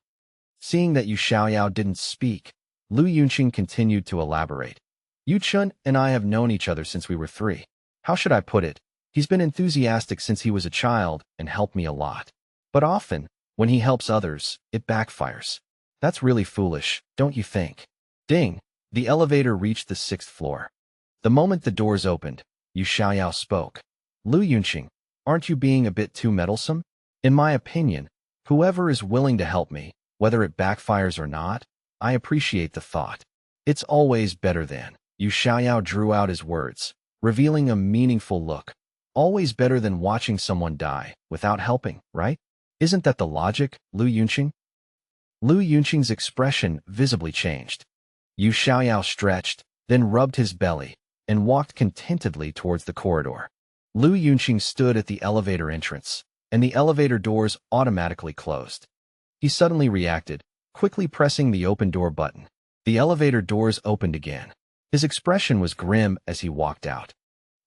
Seeing that Yu Xiaoyao didn't speak, Lu Yunqing continued to elaborate. Yu Chun and I have known each other since we were 3. How should I put it? He's been enthusiastic since he was a child and helped me a lot. But often, when he helps others, it backfires. That's really foolish, don't you think? Ding! The elevator reached the 6th floor. The moment the doors opened, Yu Xiaoyao spoke. Lu Yunqing, aren't you being a bit too meddlesome? In my opinion, whoever is willing to help me, whether it backfires or not, I appreciate the thought. It's always better than. Yu Xiaoyao drew out his words, revealing a meaningful look. Always better than watching someone die without helping, right? Isn't that the logic, Lu Yunqing? Lu Yunqing's expression visibly changed. Yu Xiaoyao stretched, then rubbed his belly, and walked contentedly towards the corridor. Lu Yunqing stood at the elevator entrance, and the elevator doors automatically closed. He suddenly reacted, quickly pressing the open door button. The elevator doors opened again. His expression was grim as he walked out.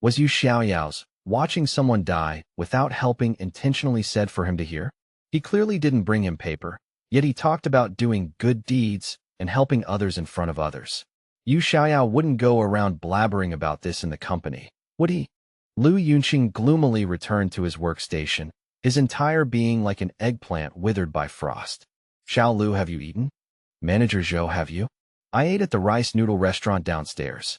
Was Yu Xiaoyao's watching someone die without helping intentionally said for him to hear? He clearly didn't bring him paper, yet he talked about doing good deeds and helping others in front of others. Yu Xiaoyao wouldn't go around blabbering about this in the company, would he? Lu Yunqing gloomily returned to his workstation, his entire being like an eggplant withered by frost. Xiao Lu, have you eaten? Manager Zhou, have you? I ate at the rice noodle restaurant downstairs.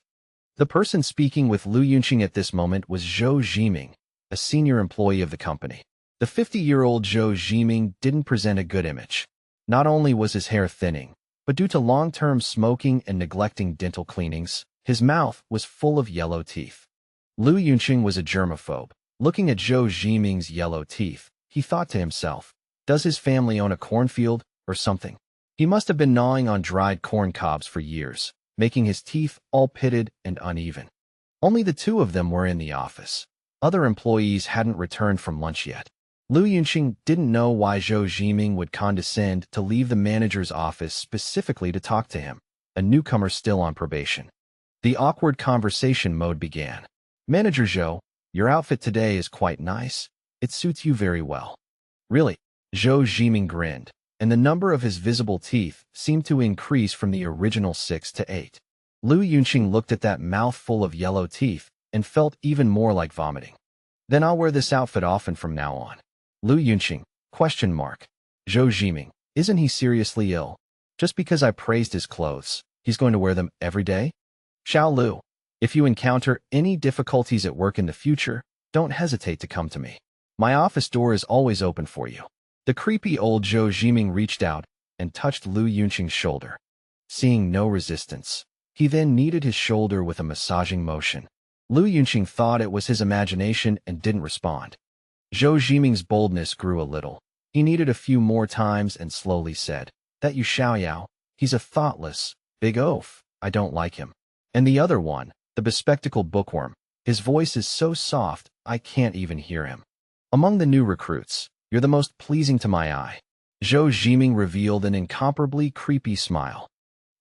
The person speaking with Lu Yunqing at this moment was Zhou Zhiming, a senior employee of the company. The 50-year-old Zhou Zhiming didn't present a good image. Not only was his hair thinning, but due to long-term smoking and neglecting dental cleanings, his mouth was full of yellow teeth. Lu Yunqing was a germaphobe. Looking at Zhou Zhiming's yellow teeth, he thought to himself, does his family own a cornfield or something? He must have been gnawing on dried corn cobs for years, making his teeth all pitted and uneven. Only the two of them were in the office. Other employees hadn't returned from lunch yet. Lu Yunqing didn't know why Zhou Zhiming would condescend to leave the manager's office specifically to talk to him, a newcomer still on probation. The awkward conversation mode began. Manager Zhou, your outfit today is quite nice. It suits you very well. Really? Zhou Zhiming grinned, and the number of his visible teeth seemed to increase from the original 6 to 8. Lu Yunqing looked at that mouthful of yellow teeth and felt even more like vomiting. Then I'll wear this outfit often from now on. Lu Yunqing, ? Zhou Zhiming, isn't he seriously ill? Just because I praised his clothes, he's going to wear them every day? Xiao Lu, if you encounter any difficulties at work in the future, don't hesitate to come to me. My office door is always open for you. The creepy old Zhou Zhiming reached out and touched Lu Yunqing's shoulder. Seeing no resistance, he then kneaded his shoulder with a massaging motion. Lu Yunqing thought it was his imagination and didn't respond. Zhou Zhiming's boldness grew a little. He kneaded a few more times and slowly said, that Yu Xiaoyao, he's a thoughtless, big oaf, I don't like him. And the other one, the bespectacled bookworm, his voice is so soft, I can't even hear him. Among the new recruits, you're the most pleasing to my eye. Zhou Zhiming revealed an incomparably creepy smile.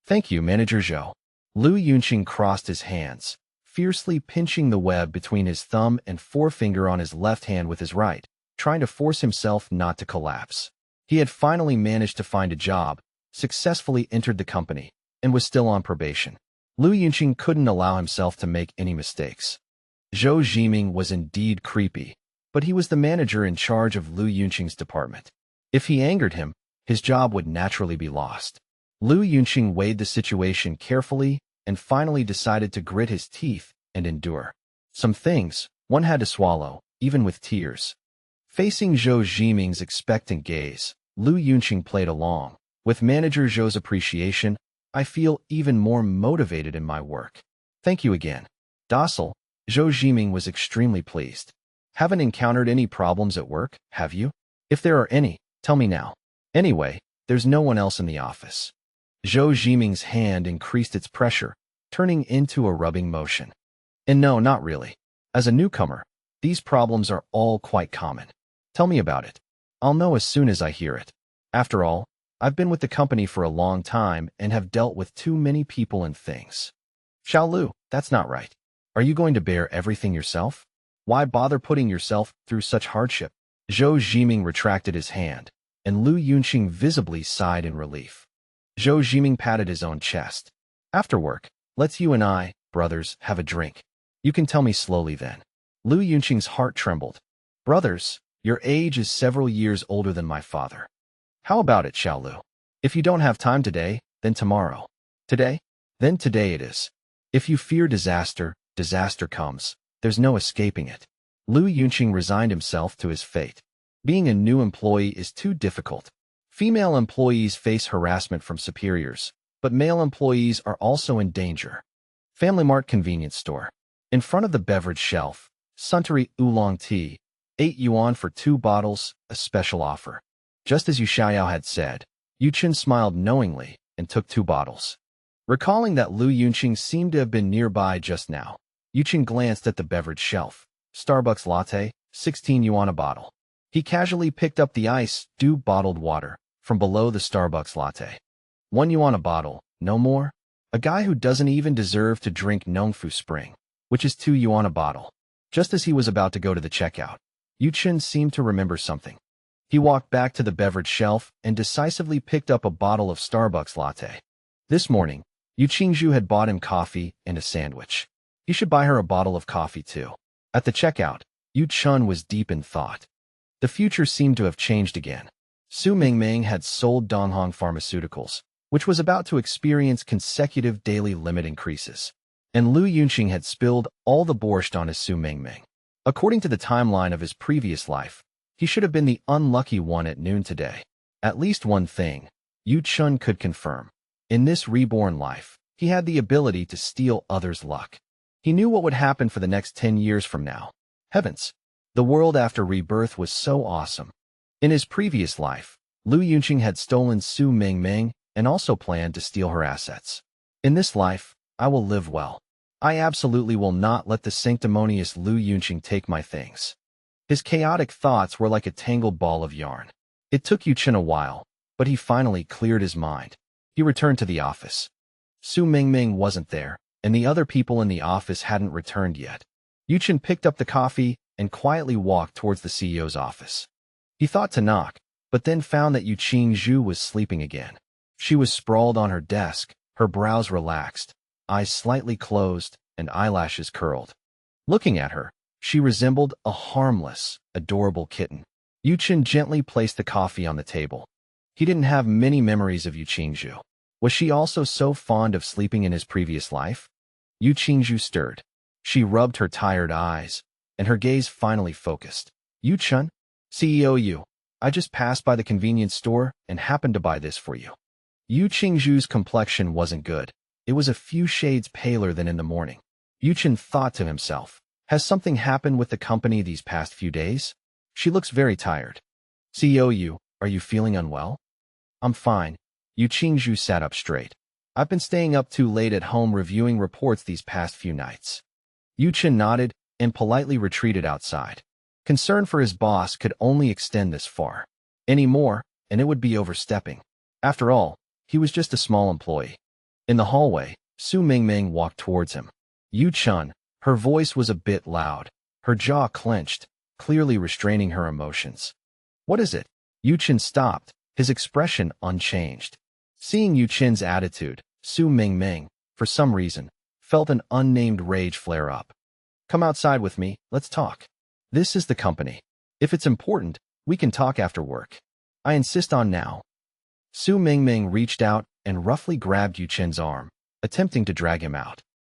Thank you, Manager Zhou. Lu Yunqing crossed his hands, fiercely pinching the web between his thumb and forefinger on his left hand with his right, trying to force himself not to collapse. He had finally managed to find a job, successfully entered the company, and was still on probation. Lu Yunqing couldn't allow himself to make any mistakes. Zhou Zhiming was indeed creepy, but he was the manager in charge of Lu Yunqing's department. If he angered him, his job would naturally be lost. Lu Yunqing weighed the situation carefully and finally decided to grit his teeth and endure. Some things one had to swallow, even with tears. Facing Zhou Zhiming's expectant gaze, Lu Yunqing played along. With Manager Zhou's appreciation, I feel even more motivated in my work. Thank you again. Docile, Zhou Jiming was extremely pleased. Haven't encountered any problems at work, have you? If there are any, tell me now. Anyway, there's no one else in the office. Zhou Jiming's hand increased its pressure, turning into a rubbing motion. And no, not really. As a newcomer, these problems are all quite common. Tell me about it. I'll know as soon as I hear it. After all, I've been with the company for a long time and have dealt with too many people and things. Xiao Lu, that's not right. Are you going to bear everything yourself? Why bother putting yourself through such hardship? Zhou Jiming retracted his hand, and Lu Yunqing visibly sighed in relief. Zhou Jiming patted his own chest. After work, let's you and I, brothers, have a drink. You can tell me slowly then. Lu Yunqing's heart trembled. Brothers, your age is several years older than my father. How about it, Xiao Lu? If you don't have time today, then tomorrow. Today? Then today it is. If you fear disaster, disaster comes. There's no escaping it. Lu Yunqing resigned himself to his fate. Being a new employee is too difficult. Female employees face harassment from superiors, but male employees are also in danger. Family Mart convenience store. In front of the beverage shelf, Suntory oolong tea, 8 yuan for 2 bottles, a special offer. Just as Yu Xiaoyao had said, Yu Chen smiled knowingly and took 2 bottles. Recalling that Lu Yunqing seemed to have been nearby just now, Yu Chen glanced at the beverage shelf. Starbucks latte, 16 yuan a bottle. He casually picked up the ice-dew bottled water from below the Starbucks latte. 1 yuan a bottle, no more? A guy who doesn't even deserve to drink Nongfu Spring, which is 2 yuan a bottle. Just as he was about to go to the checkout, Yu Chen seemed to remember something. He walked back to the beverage shelf and decisively picked up a bottle of Starbucks latte. This morning, Yu Qingzhu had bought him coffee and a sandwich. He should buy her a bottle of coffee too. At the checkout, Yu Chen was deep in thought. The future seemed to have changed again. Su Mingming had sold Donghong Pharmaceuticals, which was about to experience consecutive daily limit increases. And Lu Yunqing had spilled all the borscht on his Su Mingming. According to the timeline of his previous life, he should have been the unlucky one at noon today. At least one thing, Yu Chen could confirm. In this reborn life, he had the ability to steal others' luck. He knew what would happen for the next 10 years from now. Heavens! The world after rebirth was so awesome. In his previous life, Lu Yunqing had stolen Su Mingming and also planned to steal her assets. In this life, I will live well. I absolutely will not let the sanctimonious Lu Yunqing take my things. His chaotic thoughts were like a tangled ball of yarn. It took Yu Chen a while, but he finally cleared his mind. He returned to the office. Su Mingming wasn't there, and the other people in the office hadn't returned yet. Yu Chen picked up the coffee and quietly walked towards the CEO's office. He thought to knock, but then found that Yu Qingzhu was sleeping again. She was sprawled on her desk, her brows relaxed, eyes slightly closed, and eyelashes curled. Looking at her, she resembled a harmless, adorable kitten. Yu Chen gently placed the coffee on the table. He didn't have many memories of Yu Qingzhu. Was she also so fond of sleeping in his previous life? Yu Qingzhu stirred. She rubbed her tired eyes, and her gaze finally focused. Yu Chen? CEO Yu, I just passed by the convenience store and happened to buy this for you. Yu Qingzhu's complexion wasn't good. It was a few shades paler than in the morning. Yu Chen thought to himself, has something happened with the company these past few days? She looks very tired. CEO Yu, are you feeling unwell? I'm fine. Yu Qingzhu sat up straight. I've been staying up too late at home reviewing reports these past few nights. Yu Chen nodded and politely retreated outside. Concern for his boss could only extend this far. Any more, and it would be overstepping. After all, he was just a small employee. In the hallway, Su Mingming walked towards him. Yu Chen, her voice was a bit loud. Her jaw clenched, clearly restraining her emotions. What is it? Yu Chen stopped, his expression unchanged. Seeing Yu Chen's attitude, Su Mingming, for some reason, felt an unnamed rage flare up. Come outside with me, let's talk. This is the company. If it's important, we can talk after work. I insist on now. Su Mingming reached out and roughly grabbed Yu Chen's arm, attempting to drag him out.